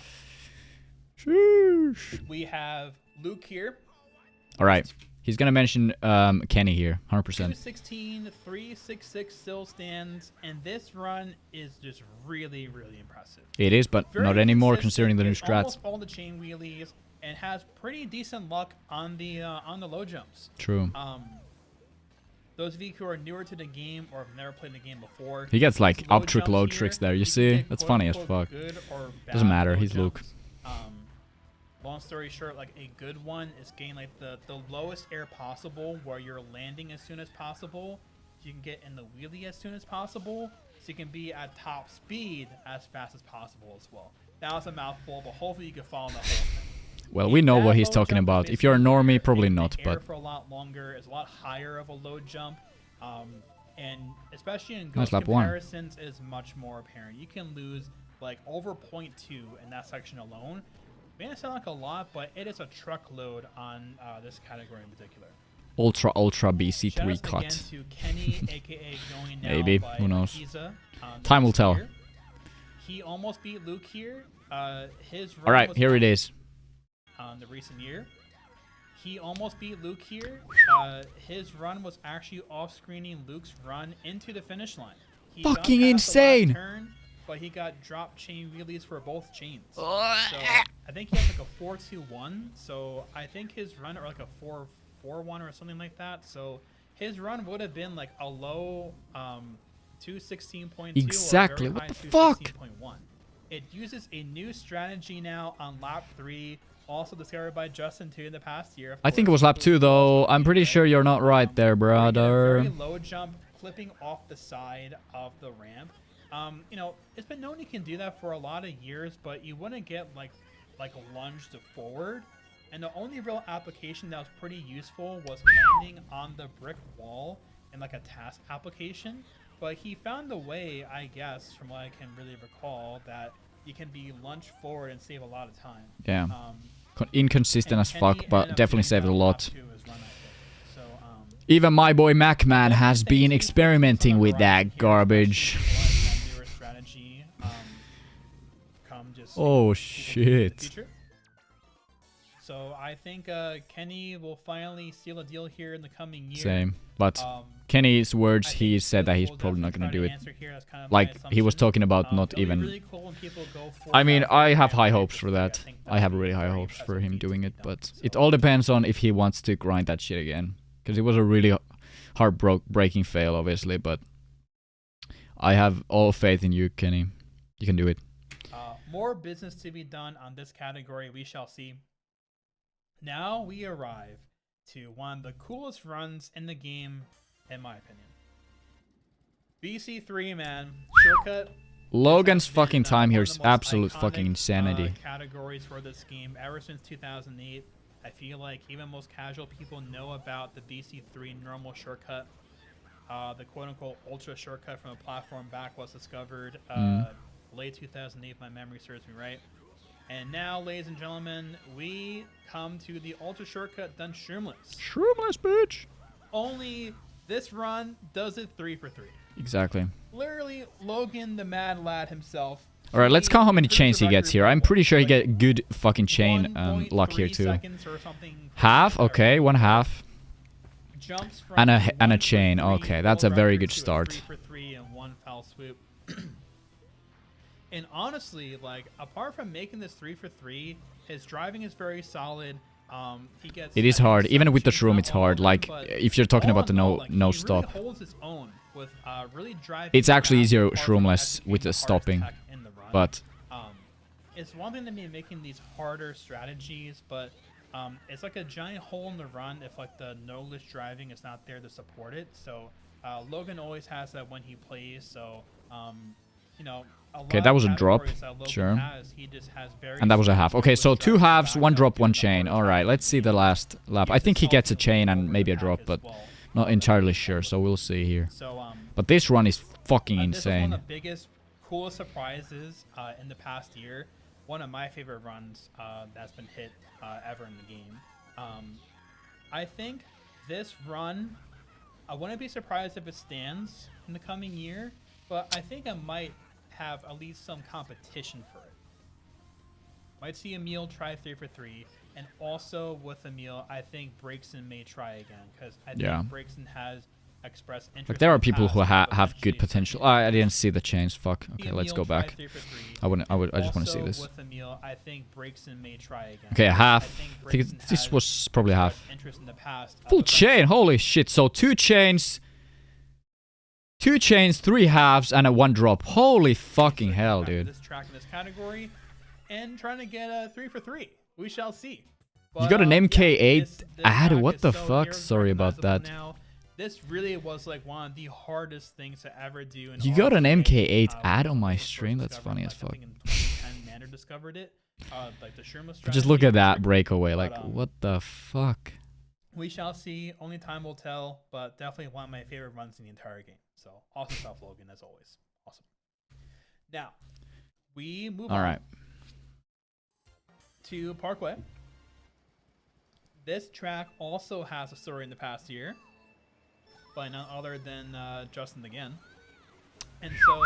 Sheesh. We have Luke here. All right. He's going to mention Kenny here, 100%. 216, 366 still stands, and this run is just really, really impressive. It is, but not anymore considering the new strats. Almost all the chain wheelies, and has pretty decent luck on the low jumps. True. Those of you who are newer to the game or have never played the game before, he gets like up trick, low tricks there. You see? That's funny as fuck. Doesn't matter. He's Luke. Long story short, like a good one is getting like the lowest air possible, where you're landing as soon as possible. You can get in the wheelie as soon as possible, so you can be at top speed as fast as possible as well. That was a mouthful, but hopefully you can follow the whole thing. Well, we know what he's talking about. If you're a normie, probably not, but for a lot longer, it's a lot higher of a low jump, and especially in nice ghost comparisons, is much more apparent. You can lose like over 0.2 in that section alone. May not sound like a lot, but it is a truckload on this category in particular. Ultra BC3 cut. To Kenny, aka going now maybe, by who knows? Akiza, time will tell. He almost beat Luke here. His run all right, here it is. The recent year, he almost beat Luke here. His run was actually off-screening Luke's run into the finish line. He fucking insane. Turn, but he got drop chain wheelies for both chains. So I think he had like a 4-2-1. So I think his run, or like a 4-4-1 or something like that. So his run would have been like a low 216.2. Exactly. Or a very what high the fuck? 216.1. It uses a new strategy now on lap 3. Also discovered by Justin too in the past year. I think it was lap 2 though. I'm pretty sure you're not right there, brother. Very low jump clipping off the side of the ramp. You know, it's been known you can do that for a lot of years, but you wouldn't get like a lunge to forward. And the only real application that was pretty useful was landing on the brick wall in like a task application. But he found a way, I guess, from what I can really recall, that you can be lunge forward and save a lot of time. Yeah. Inconsistent as fuck, but definitely saved a lot. Even my boy MacMan has been experimenting with that garbage. Oh shit. So I think Kenny will finally seal a deal here in the coming year. Same, but Kenny's words, he said that he's probably not gonna do it. Like he was talking about not even. Really cool when people go for I mean, I have high hopes for that. I have really high hopes for him doing it, but it all depends on if he wants to grind that shit again, because it was a really heartbreaking fail, obviously. But I have all faith in you, Kenny. You can do it. More business to be done on this category. We shall see. Now we arrive to one of the coolest runs in the game, in my opinion. BC3, man. Shortcut. Logan's fucking time here is absolute fucking insanity. Categories for this game ever since 2008. I feel like even most casual people know about the BC3 normal shortcut. The quote-unquote ultra shortcut from a platform back was discovered late 2008, if my memory serves me right. And now, ladies and gentlemen, we come to the ultra shortcut done shroomless. Shroomless, bitch! Only this run does it 3 for 3. Exactly. Literally, Logan the Mad Lad himself. Alright, let's count how many chains he gets here. I'm pretty sure he get good fucking chain luck here too. Half? Okay, 1/2. And a chain. Okay, that's a very good start. 3 for 3 and 1 foul swoop. And honestly, like, apart from making this 3 for 3, his driving is very solid. He gets. It is hard. Even with the shroom, it's hard. Like, if you're talking about the no stop. Really holds his own with, really driving. It's actually easier shroomless with the stopping. But it's one thing to me making these harder strategies, but it's like a giant hole in the run if like the no-less driving is not there to support it. So Logan always has that when he plays. So you know. Okay, that was a drop. Sure. And that was a half. Okay, so 2 halves, 1 drop, 1 chain. Alright, let's see the last lap. I think he gets a chain and maybe a drop, but not entirely sure, so we'll see here. But this run is fucking insane. This is one of the biggest, coolest surprises in the past year. One of my favorite runs that's been hit ever in the game. I think this run, I wouldn't be surprised if it stands in the coming year, but I think I might have at least some competition for it. Might see Emil try 3 for 3, and also with Emil, I think Breakson may try again, because I think Breakson has expressed interest. Like, there are people who have good potential. I didn't see the chains. Fuck. Okay, let's go back. I just want to see this. With Emil, I think Breakson may try again. Okay, a half. I think this was probably a half. Full chain. Holy shit. So 2 chains. 2 chains, 3 halves, and a 1 drop. Holy fucking hell, dude. This track in this category, and trying to get a 3 for 3. We shall see. But, you got an MK8 ad? What the fuck? Sorry about that. Now, this really was like one of the hardest things to ever do. You got an MK8 ad on my stream? That's funny as fuck. Manor discovered it. Like the just look at that breakaway. Like, what the fuck? We shall see. Only time will tell, but definitely one of my favorite runs in the entire game. So, awesome stuff, Logan, as always. Awesome. Now, we move on to Parkway. This track also has a story in the past year by none other than Justin again. And so,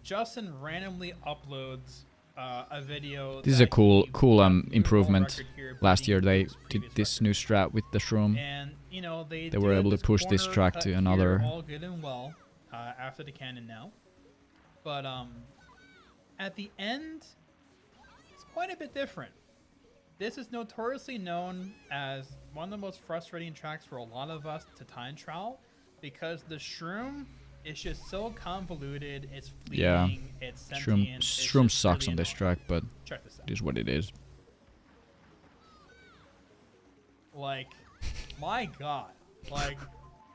Justin randomly uploads a video. This is a cool improvement. Last year they did this new strat with the shroom. And you know they were able to push this track to another. All good and well after the cannon now, but at the end it's quite a bit different. This is notoriously known as one of the most frustrating tracks for a lot of us to time trial because the shroom is just so convoluted. It's fleeting. It's sentient. Shroom sucks really on this track, but it is what it is. Like, my God, like,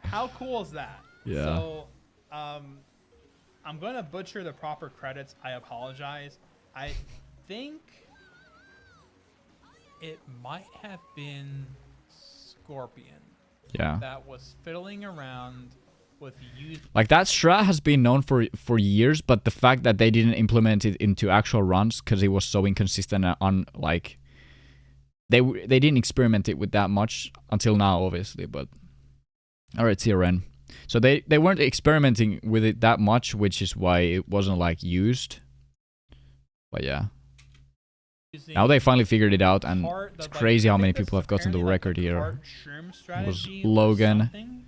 how cool is that? Yeah. So, I'm going to butcher the proper credits. I apologize. I think it might have been Scorpion. Yeah. That was fiddling around with like that strat has been known for years, but the fact that they didn't implement it into actual runs because it was so inconsistent and like they didn't experiment it with that much until now, obviously. But all right, CRN. So they weren't experimenting with it that much, which is why it wasn't like used. But yeah. Now they finally figured it out, and it's crazy how many people have gotten the record here. It was Logan,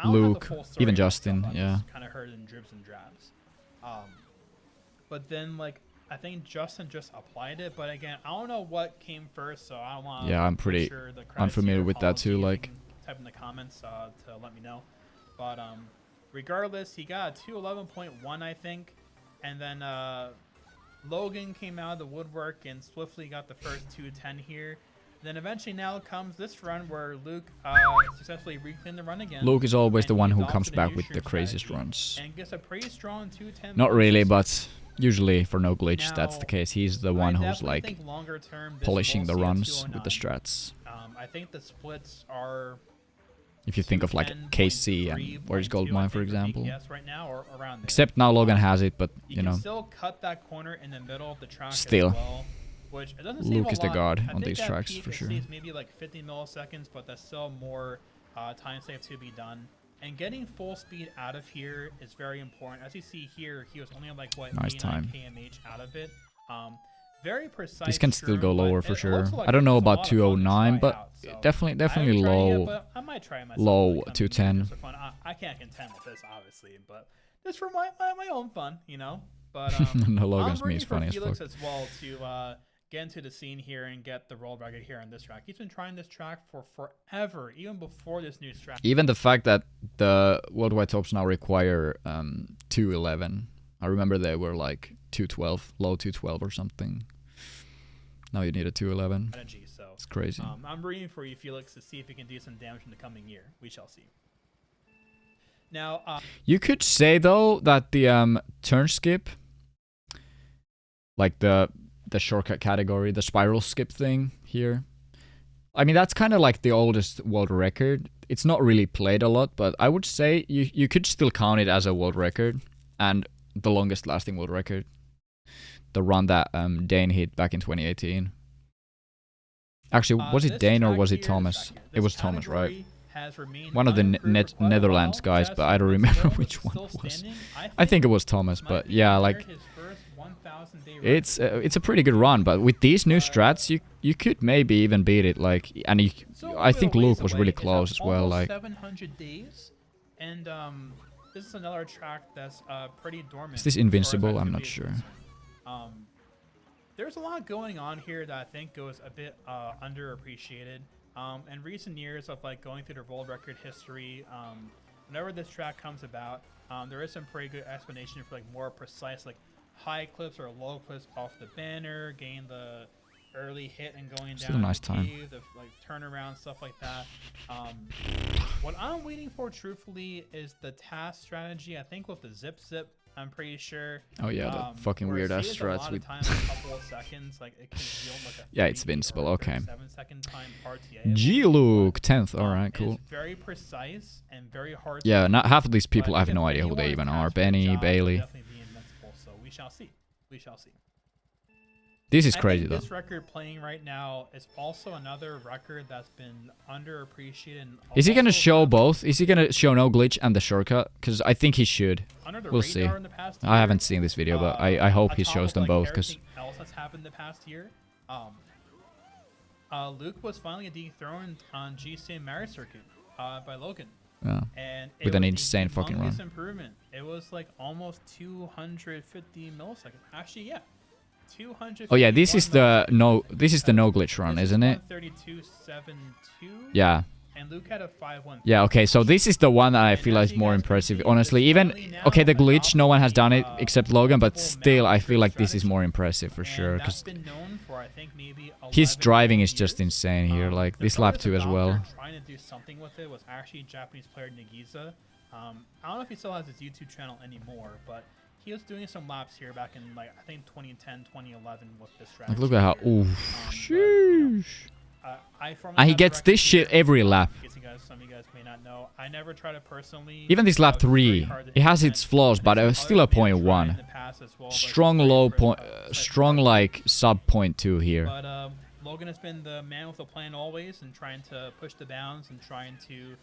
Luke, even Justin, yeah. Kind of heard in dribs and drabs. But then, like, I think Justin just applied it, but again, I don't know what came first, so I don't want to. Yeah, I'm pretty unfamiliar with that too. Like, type in the comments to let me know. But regardless, he got a 211.1, I think, and then Logan came out of the woodwork and swiftly got the first 210 here. Then eventually now comes this run where Luke successfully reclaimed the run again. Luke is always the one who comes back with the craziest runs. And gets a pretty strong 210. Not really, but usually for no glitch, that's the case. He's the one who's like polishing the runs with the strats. I think the splits are... If you think of like KC and Where's Goldmine, for example. Right now, or around there. Except now Logan has it, but you know. Can still cut that corner in the middle of the track still. As well, which it doesn't Luke seem is the god on these tracks for sure. Maybe like 50 milliseconds, but that's still more time safe to be done. And getting full speed out of here is very important. As you see here, he was only like what, nice 89 time. kmh out of it. Very precise. This can still go lower for sure. Like I don't know about 209, but so definitely low. I might try low 210. I can't contend with this, obviously, but just for my own fun, you know. But no, Logan's me is funny as Felix fuck. As well to get into the scene here and get the world record here on this track. He's been trying this track for forever, even before this new track. Even the fact that the worldwide tops now require 211. I remember they were like 212, low 212 or something. Now you need a 211. So it's crazy. I'm rooting for you, Felix, to see if you can do some damage in the coming year. We shall see. Now, you could say though that the turn skip, like the shortcut category, the spiral skip thing here. I mean, that's kind of like the oldest world record. It's not really played a lot, but I would say you could still count it as a world record and the longest lasting world record. The run that Dane hit back in 2018. Actually, was it Dane or was it Thomas? It was Thomas, right? One of the Netherlands guys, but I don't remember which one it was. I think it was Thomas, but yeah, like it's a pretty good run. But with these new strats, you could maybe even beat it. Like, and I think Luke was really close as well. Like 700 days, and this is another track that's pretty dormant. Is this invincible? I'm not sure. There's a lot going on here that I think goes a bit underappreciated. In recent years of like going through the world record history, whenever this track comes about, there is some pretty good explanation for like more precise like high clips or low clips off the banner, gain the early hit and going down. Still a nice time. The like turnaround, stuff like that. What I'm waiting for, truthfully, is the task strategy. I think with the zip, I'm pretty sure. Oh yeah, the fucking weird ass strats with. Seconds, like it can yield like a yeah, it's invincible. Okay. 7-second time RTA. G Luke 10th. All right, cool. It's very precise and very hard. Yeah, not half of these people I have no idea who they even are. Benny, Bailey. So we shall see. We shall see. This is crazy though. This record playing right now is also another record that's been underappreciated. Is he gonna show both? Is he gonna show no glitch and the shortcut? Because I think he should. We'll see. I haven't seen this video, but I hope he shows them both. Because else that's happened the past year, Luke was finally dethroned on GC Mario Circuit by Logan. Yeah. And with an insane fucking run. Improvement. It was like almost 250 milliseconds. Actually, yeah. 200. Oh yeah, this is the no glitch run, isn't it? 132.72. Yeah. And Luke had a 5-1. Yeah, okay, so this is the one that I feel is more impressive. Honestly, even okay, the glitch, no one has done it except Logan, but still I feel like this is more impressive for sure because his driving is just insane here. Like this lap 2 as well. Trying to do something with it was actually Japanese player Nagiza. I don't know if he still has his YouTube channel anymore, but he was doing some laps here back in like I think 2010, 2011 with this strategy. Like, look at how sheesh. And he gets this shit every lap. Some of you guys may not know. I never try to personally. Even this lap 3, it has its flaws, but it was still a 0.1. Strong low point, strong like sub 0.2 here. But Logan has been the man with a plan always, and trying to push the bounds and trying to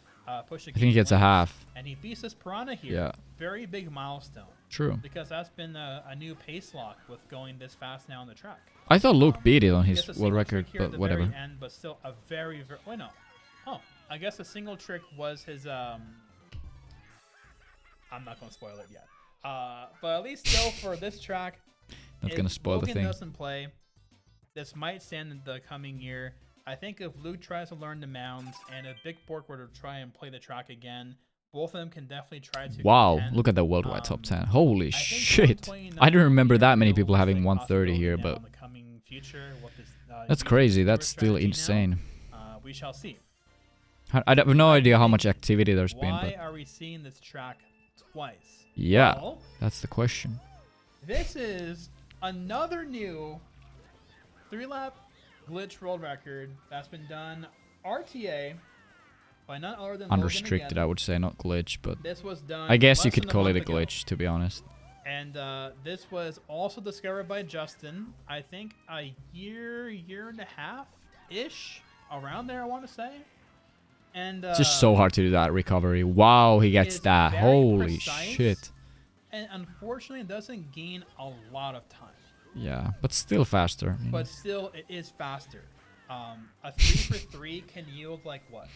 push. I think he gets a half. And he beats this Piranha here. Yeah. Very big milestone. True. Because that's been a new pace lock with going this fast now on the track. I thought Luke beat it on his world record, but whatever. End, but still a very. Wait, no. Oh, I guess a single trick was his. I'm not going to spoil it yet. But at least still for this track. Not going to spoil Logan the thing. Doesn't play. This might stand in the coming year. I think if Luke tries to learn the mounds and if Big Bork were to try and play the track again, both of them can definitely try to. Wow, contend. look at the worldwide top 10. Holy shit. I don't remember that many people having 130 here, but that's crazy. That's still insane. We shall see. I have no idea how much activity there's been. Why are we seeing this track twice? Yeah, well, that's the question. This is another new 3-lap glitch world record that's been done RTA by none other than unrestricted, I would say, not glitch, but this was done I guess you could call it a glitch, to be honest. And this was also discovered by Justin, I think a year and a half-ish, around there, I want to say. And it's just so hard to do that recovery. Wow, he gets that. Holy shit. And unfortunately, it doesn't gain a lot of time. Yeah, but still faster. But still, it is faster. A 3 for 3 can yield like what?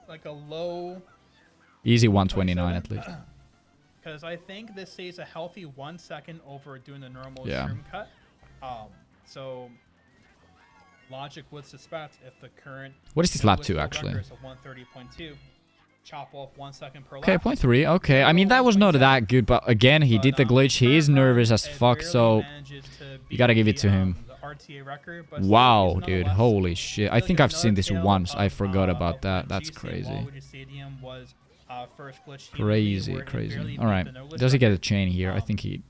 Like a low. Easy 129 at least. Because I think this saves a healthy 1 second over doing the normal shroom cut. So logic would suspect if the current. What is this lap 2 actually? 130.2. Chop off 1 second per lap. Okay, 0.3. Okay, I mean that was not that good, but again he did the glitch. He is nervous as fuck, so you gotta give it to him. Wow, dude, holy shit! I think I've seen this once. I forgot about that. That's crazy. Crazy. All right, does he get a chain here? I think he.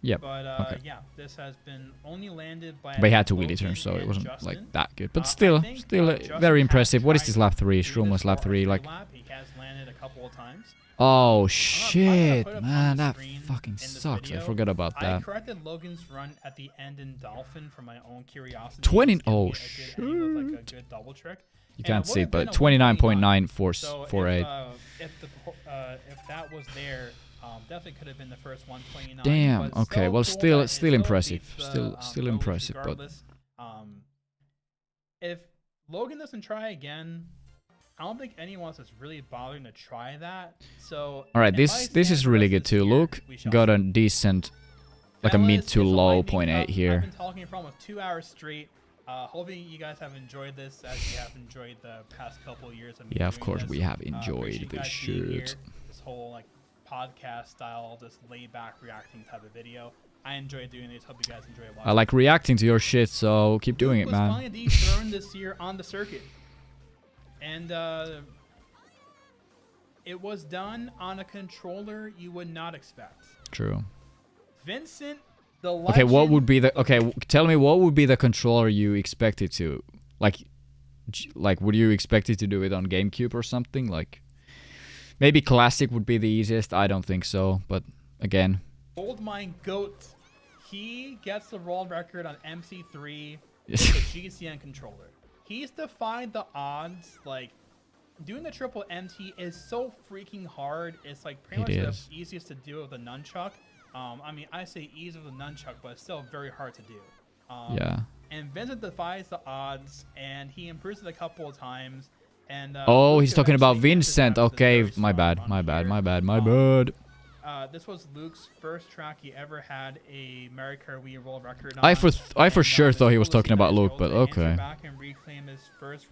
Yep. But okay. yeah, this has been only landed by. But he had to wheelie turn, so it wasn't like that good. But still very impressive. What is this lap 3? Shroomless lap 3, like. He has landed a couple of times. Oh shit, man, that fucking sucks. I forgot about that. I corrected Logan's run at the end in Dolphin for my own curiosity. 20. Oh shit. Like a good double trick. You can't see it, but 29.948. If that was there, definitely could have been the first 129. Damn. Okay. Well, still impressive. Still impressive. But if Logan doesn't try again, I don't think anyone's is really bothering to try that. So. All right. This is really good too. Luke got a decent, like a mid to low 0.8 here. I've been talking for almost 2 hours straight. Hopefully you guys have enjoyed this as you have enjoyed the past couple of years of me. Yeah, of course we have enjoyed this shit. This whole like podcast style, this laid back reacting type of video. I enjoy doing this. Hope you guys enjoy watching. I like reacting to your shit, so keep doing it, man. Finally dethroned this year on the circuit, and it was done on a controller you would not expect. True. Vincent. Okay, what would be the tell me what would be the controller you expected to like would you expect it to do it on GameCube or something? Like maybe classic would be the easiest. I don't think so, but again, Goldmine Goat, he gets the world record on MC3 with the GCN controller. He's defied the odds. Like doing the triple MT is so freaking hard. It's like pretty much the easiest to do with a nunchuck. I mean, I say easy with a nunchuck, but it's still very hard to do. Yeah. And Vincent defies the odds, and he improves it a couple of times. And oh, he's talking about Vincent. Okay, my bad. this was Luke's first track he ever had a Mario Kart Wii world record on. I for sure thought he was talking about Luke, but okay.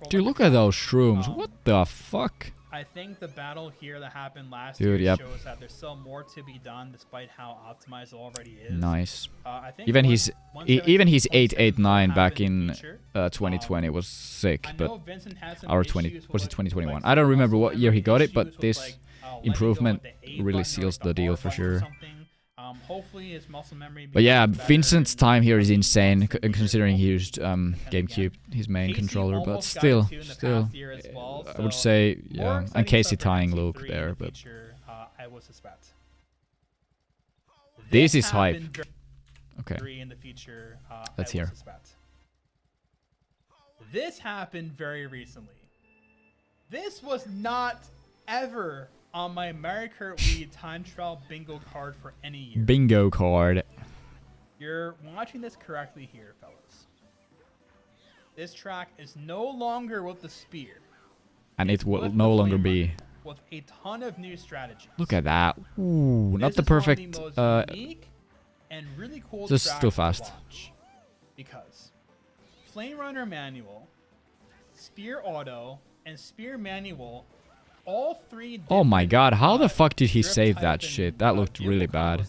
Dude, look at those shrooms. What the fuck? I think the battle here that happened last year shows that there's still more to be done despite how optimized it already is. Nice. I think even his 889 back in 2020 was sick, but our 2021. I don't remember what year he got it, but this improvement really seals the deal for sure. But yeah, Vincent's time here is insane, considering he used GameCube, his main controller. But still, I would say, yeah, and Casey tying Luke there. But this is hype. Okay, let's hear. This happened very recently. This was not ever on my Mario Kart Wii time trial bingo card for any year. Bingo card. You're watching this correctly here, fellas. This track is no longer with the spear. And it will no longer be. With a ton of new strategies. Look at that. Ooh, not the perfect. This is one of the most unique and really cool just tracks still fast. to watch. Because Flame Runner Manual, Spear Auto, and Spear Manual, all three. Oh my god, how the fuck did he save that shit? That looked really bad.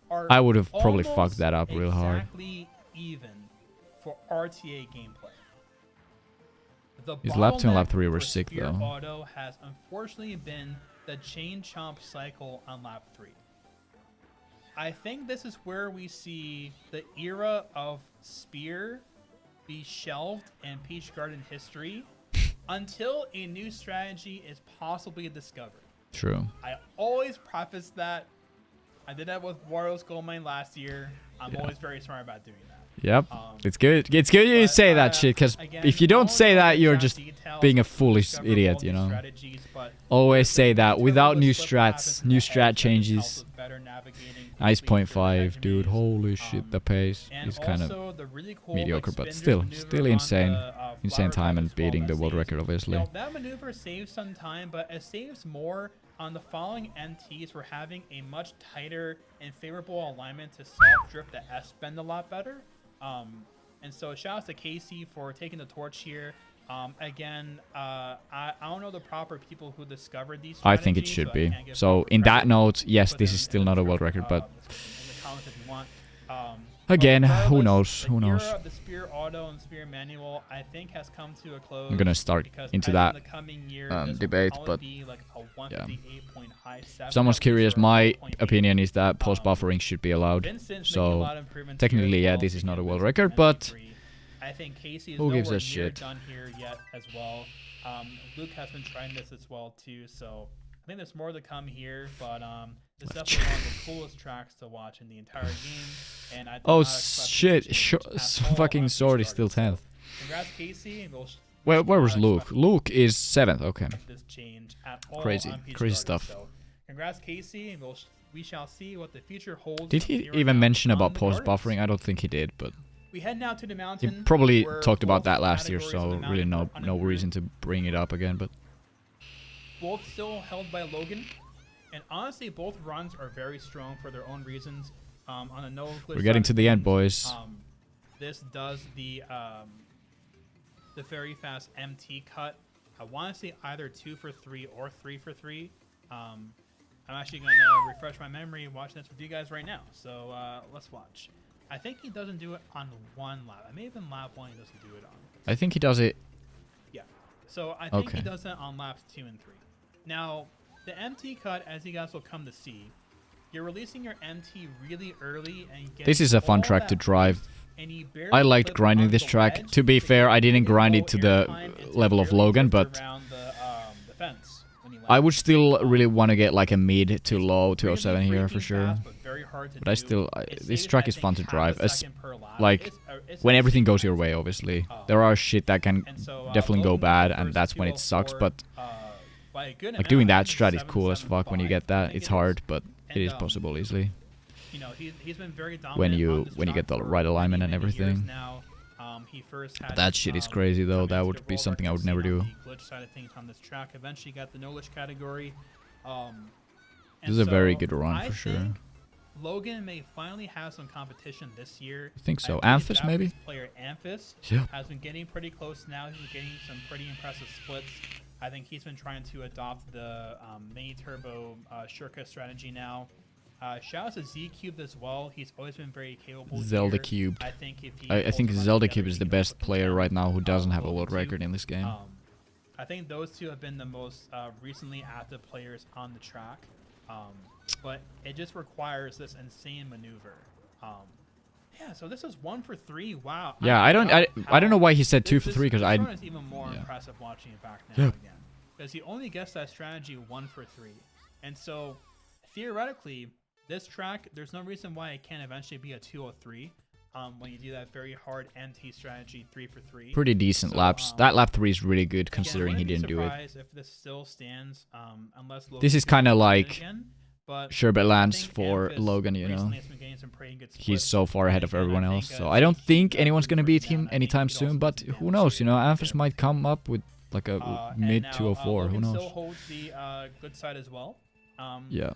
I would have probably fucked that up real hard. Exactly even for RTA gameplay. His lap 2 and lap 3 were for sick Spear though. Auto has unfortunately been the chain chomp cycle on lap 3. I think this is where we see the era of Spear be shelved in Peach Garden history until a new strategy is possibly discovered. True. I always preface that. I did that with Wario's Gold Mine last year. I'm always very smart about doing that. Yep. It's good. It's good you say that shit, because if you don't say that, you're just being a foolish idiot, you know. Always say that without new strats, new strat changes. Nice 0.5, dude. Holy shit, the pace is kind of mediocre, but still insane. Insane time and beating the world record, obviously. Now, that maneuver saves some time, but it saves more on the following MTs for having a much tighter and favorable alignment to soft drift the S-bend a lot better. And so shout out to Casey for taking the torch here. Again, I don't know the proper people who discovered these I think it should be. So in that note, yes, this is still not a world record, but again, who knows? Who knows? The Spear Auto and Spear Manual, I think, has come to a close. I'm gonna start into that debate, but yeah. If someone's curious, my opinion is that post buffering should be allowed. So technically, yeah, this is not a world record, but I think Casey is who gives a nowhere shit? Done here yet as well. Luke has been trying this as well too, so I think there's more to come here. But it's definitely one of the coolest tracks to watch in the entire game. And I oh shit! Fucking Sword is still 10th. Congrats, Casey. Where was Luke? Luke is 7th. Okay. This change at all crazy stuff. So, congrats, Casey. We shall see what the future holds. Did he even mention about post buffering? I don't think he did, but. We head now to the mountain. He probably talked about that last year, so really no reason to bring it up again. But both still held by Logan, and honestly, both runs are very strong for their own reasons. On a no glitch. We're getting to the end, boys. This does the very fast MT cut. I want to say either 2 for 3 or 3 for 3. I'm actually gonna refresh my memory watching this with you guys right now. So let's watch. I think he doesn't do it on one lap. I may have been lap 1 he doesn't do it on. I think he does it. Yeah. So I think he does it on laps 2 and 3. Now, the MT cut, as you guys will come to see, you're releasing your MT really early and getting this is a fun track to drive. I liked grinding this track. To be fair, I didn't grind it to the level of Logan, but I would still really want to get like a mid to low 207 here for sure. But I still, this track is fun to drive. Like, when everything goes your way, obviously. There are shit that can definitely go bad, and that's when it sucks, but like doing that strat is cool as fuck when you get that. It's hard, but it is possible easily. When you get the right alignment and everything. But that shit is crazy though. That would be something I would never do. Glitch side of things on this track. Eventually got the no glitch category. This is a very good run for sure. Logan may finally have some competition this year. I think so. Amphis maybe? Player Amphis has been getting pretty close now. He's been getting some pretty impressive splits. I think he's been trying to adopt the mini turbo Shurka strategy now. Shout out to Z Cubed as well. He's always been very capable. Zelda Cubed. I think Zelda Cubed is the best player right now who doesn't have a world record in this game. I think those two have been the most recently active players on the track. But it just requires this insane maneuver. Yeah, so this is 1 for 3. Wow. Yeah, I don't know why he said 2 for 3 because I. This one is even more impressive watching it back now again, because he only gets that strategy 1 for 3, and so theoretically, this track, there's no reason why it can't eventually be a 203. When you do that very hard NT strategy 3 for 3. Pretty decent laps. That lap 3 is really good considering he didn't do it. If this still stands, unless this is kind of like again, but sherbet lands for Logan, you know. He's so far ahead of everyone else, so I don't think anyone's gonna beat him anytime soon. But who knows? You know, Amphis might come up with like a mid 204. Who knows? Still holds the good side as well. Yeah.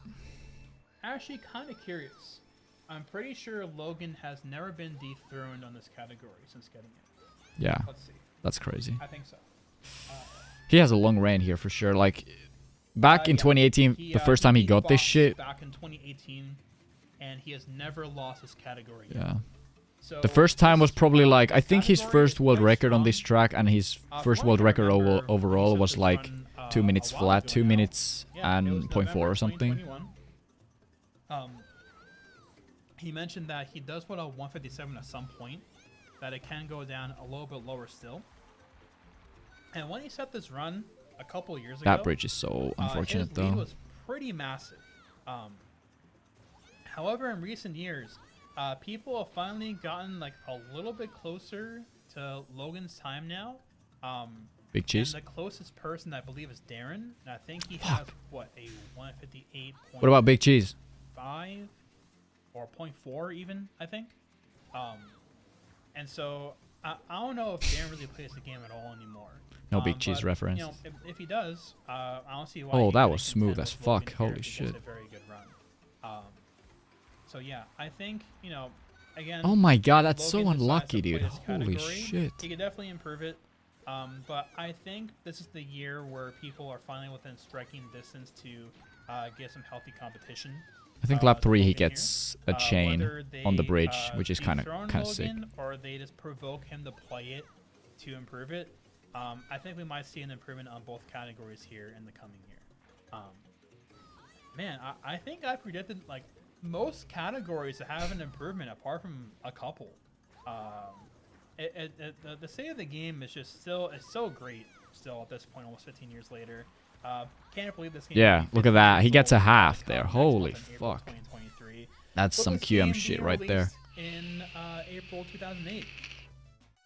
Actually, kind of curious. I'm pretty sure Logan has never been dethroned on this category since getting it. Yeah. Let's see. That's crazy. I think so. He has a long reign here for sure. Like back in 2018, the first time he got this shit. Back in 2018, and he has never lost his category. Yeah. So the first time was probably like, I think his first world record on this track and his first world record overall was like 2 minutes flat, 2 minutes and 0.4 or something. He mentioned that he does want a 157 at some point, that it can go down a little bit lower still. And when he set this run a couple years ago, that bridge is so unfortunate his lead though. was pretty massive. However, in recent years, people have finally gotten like a little bit closer to Logan's time now. Big Cheese. And the closest person, I believe, is Darren. And I think he has what, a 158. What about Big Cheese? 5 or 0.4 even, I think. And so I don't know if Darren really plays the game at all anymore. No Big Cheese reference. You know, if he does, I don't see why. Oh, that was smooth as fuck. Holy shit. A very good run. So yeah, I think, you know, again. Oh my god, that's so Logan unlucky, decides to dude. play this Holy category. shit. He could definitely improve it. But I think this is the year where people are finally within striking distance to get some healthy competition. I think lap 3 he gets a chain on the bridge, which is kind of sick. Or they just provoke him to play it to improve it. I think we might see an improvement on both categories here in the coming year. Man, I think I predicted like most categories to have an improvement apart from a couple. The state of the game is just still so great still at this point, almost 15 years later. Can't believe this game. Yeah, look at that. He gets a half there. Holy fuck. That's some QM shit right there. In April 2008.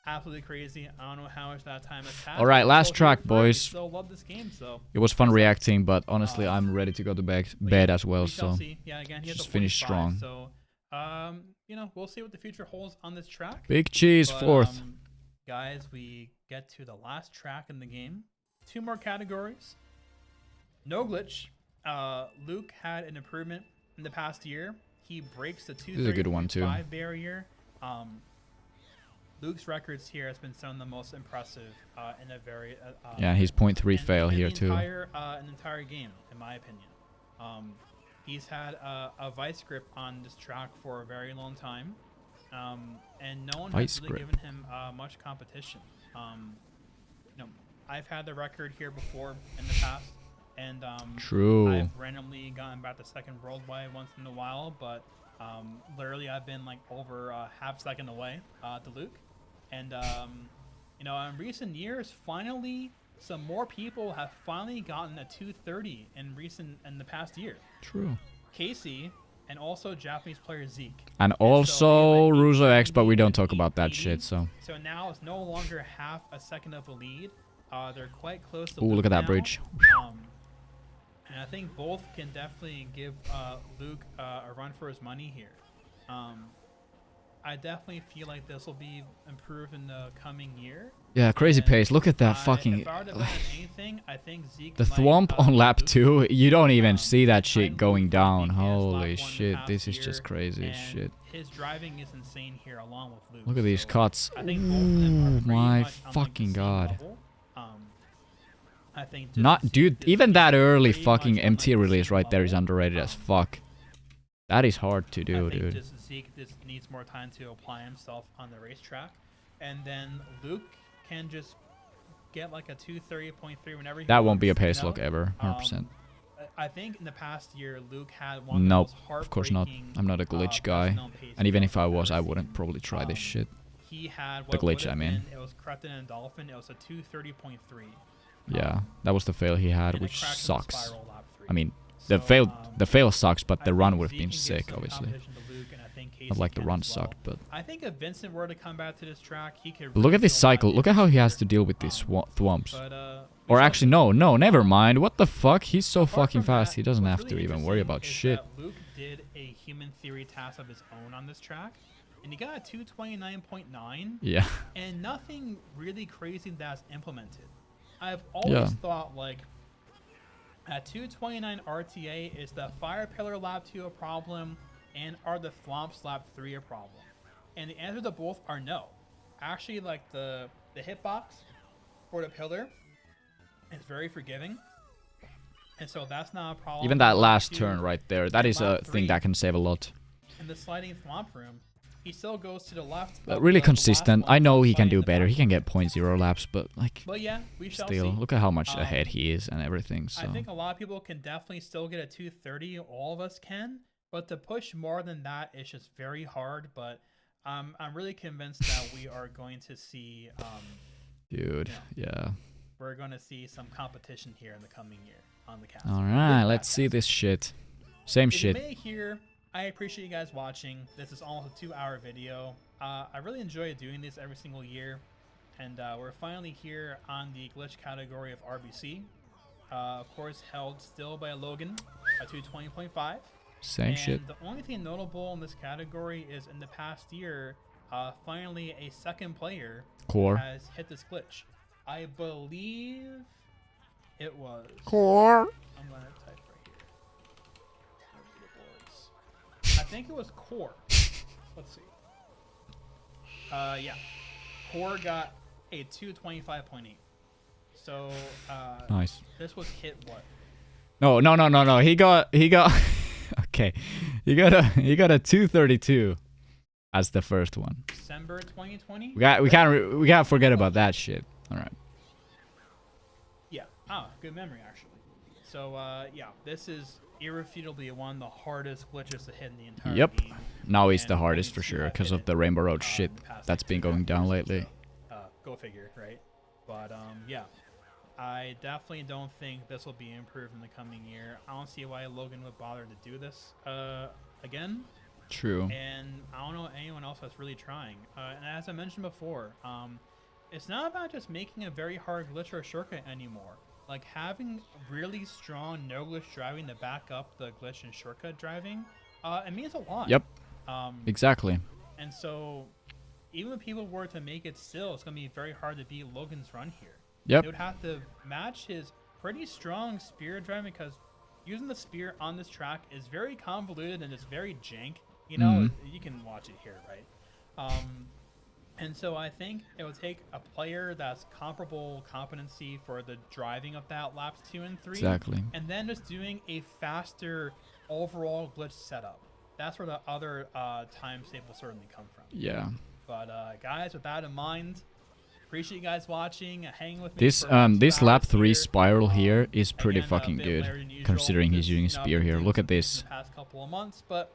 Absolutely crazy. I don't know how much that time has passed. All right, last track, boys. Still love this game, so. It was fun reacting, but honestly, I'm ready to go to bed as well. So yeah, again, he has just finish strong. So, you know, we'll see what the future holds on this track. Big Cheese, 4th. Guys, we get to the last track in the game. 2 more categories. No glitch. Luke had an improvement in the past year. He breaks the 235 barrier. Luke's records here has been some of the most impressive in a very yeah, he's 0.3 fail here too. An entire game, in my opinion. He's had a vice grip on this track for a very long time, and no one has really given him much competition. You know, I've had the record here before in the past, and true. I've randomly gotten back to second worldwide once in a while, but literally I've been like over a half second away to Luke. And you know, in recent years, finally some more people have finally gotten a 230 in the past year. True. Casey and also Japanese player Zeke. And also Russo X, but we don't talk about that shit, so. So now it's no longer half a second of a lead. They're quite close to Luke. Ooh, look at that now. bridge. And I think both can definitely give Luke a run for his money here. I definitely feel like this will be improved in the coming year. Yeah, crazy pace. Look at that fucking... If I were to bet anything, I think Zeke the might, thwomp on lap 2, you don't even see that might shit move going from down. BPS Holy lap 1 shit, past this is year, just crazy as and shit. his driving is insane here along with Luke. Look at these So cuts. I think both of them are Ooh, pretty my much on, like, fucking the same god. level. I think just Not, Zeke dude, is even that early pretty fucking much on, MT like, the release same right there is level. underrated as fuck. That is hard to do, I think dude. just Zeke just needs more time to apply himself on the racetrack, and then Luke can just get like a 230.3 whenever he That won't be a wants, you pace know? look ever, 100%. I think in the past year, Luke had one Nope, of the most of course not. heartbreaking, I'm not a glitch guy. best-known paces And even I've if I ever was, I seen. wouldn't probably try this shit. He had The what glitch, would have I mean. been, it was Cretin and Dolphin. It was a 230.3. Yeah, that was the fail he had, and it which crashed in the sucks. spiral lap 3. I mean, So, the fail sucks, but the I run think would have Zeke been can give sick, some obviously. competition to Luke, and I think Not Casey like the can run as well. sucked, but... I think if Vincent were to come back to this track, he could. Look really at this fill that cycle. Look at how he has to deal with these thwomps. We Or shall actually, see. no, never mind. What the fuck? He's so Apart fucking from fast, that, he doesn't what's have to really even worry interesting about is shit. that Luke did a human theory task of his own on this track, and he got a 229.9. Yeah. And nothing really crazy that's implemented. I've always thought, like, at 229 RTA, is the Fire Pillar lap 2 a problem, and are the Thwomps lap 3 a problem? And the answer to both are no. Actually, like, the hitbox for the pillar is very forgiving, and so that's not a problem. Even that last 2, turn right there, that is a lap thing 3, that can save a lot. in the sliding Thwomp room, he still goes to the left. But really consistent. I know he can do better. He can get. get 0.0 laps, but like... But yeah, we shall Still, see. look at how much ahead he is and everything, so... I think a lot of people can definitely still get a 230. All of us can. But to push more than that is just very hard. But I'm really convinced that we are going to see... Dude, yeah. We're going to see some competition here in the coming year on the cast. Alright, let's see this shit. Same shit. If you made it here, I appreciate you guys watching. This is almost a 2-hour video. I really enjoy doing this every single year. And we're finally here on the glitch category of RBC. Of course, held still by Logan at 220.5. Same shit. The only thing notable in this category is in the past year, finally a second player Core. has hit this glitch. I believe it was... Core. I'm going to type right here. I think it was Core. Let's see. Yeah. Core got a 225.8. So, nice. This was hit what? No. He got okay. He got a 232 as the first one. December 2020? We can't forget about that shit. All right. Yeah. Good memory actually. So, yeah, this is irrefutably one of the hardest glitches to hit in the entire game. Now it's the hardest for sure because of the Rainbow Road shit that's been going down lately. So, go figure, right? But yeah, I definitely don't think this will be improved in the coming year. I don't see why Logan would bother to do this again. True. And I don't know anyone else that's really trying. And as I mentioned before, it's not about just making a very hard glitch or shortcut anymore. Like having really strong no glitch driving to back up the glitch and shortcut driving, it means a lot. Yep. Exactly. And so, even if people were to make it still, it's going to be very hard to beat Logan's run here. Yep. They would have to match his pretty strong spear driving because using the spear on this track is very convoluted and it's very jank. You know, you can watch it here, right? And so I think it would take a player that's comparable competency for the driving of that laps 2 and 3. Exactly. And then just doing a faster overall glitch setup. That's where the other time save will certainly come from. Yeah. But guys, with that in mind, appreciate you guys watching, hanging with me. This lap 3 here. spiral here is pretty Again, fucking bit good, later than usual. considering he's This, using you know, spear I've been here. doing Look at some this. the past couple of months, but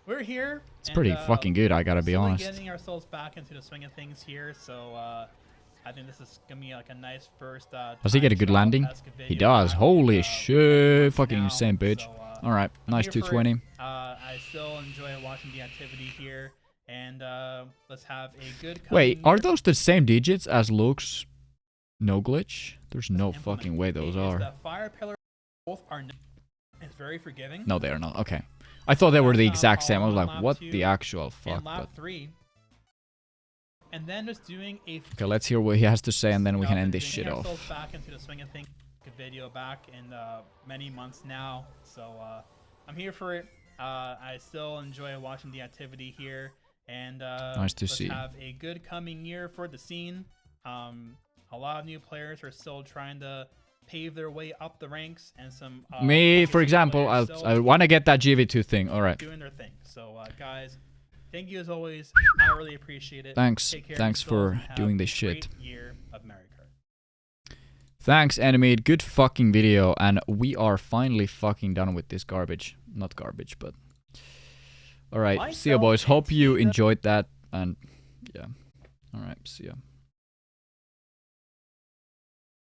we're here. It's pretty fucking good, I gotta be slowly honest. Getting ourselves back into the swing of things here, so I think this is gonna be like a nice first. Does he get a good landing? He does. Holy shit! Fucking insane, bitch. All right, nice 220. I still enjoy watching the activity here, and let's have a good. Wait, are those the same digits as Luke's no glitch? There's no fucking way those are. The fire pillar, both are. It's very forgiving. No, they are not. Okay. I thought they were the exact same. I was like, what the actual fuck? And lap but 3, and then just doing a. Okay, let's hear what he has to say, and then we can end this shit off. Back into the swing of things. A video back in many months now, so I'm here for it. I still enjoy watching the activity here, and nice to see. Have a good coming year for the scene. A lot of new players are still trying to pave their way up the ranks, and some me, for example, I want to get that GV2 thing. All right, doing their thing. So guys, thank you as always. I really appreciate it. Thanks for doing this shit. Year of Mario Kart. Thanks, NMeade. Good fucking video, and we are finally fucking done with this garbage. Not garbage, but all right. See ya, boys. Hope you enjoyed that, and yeah. All right. See ya.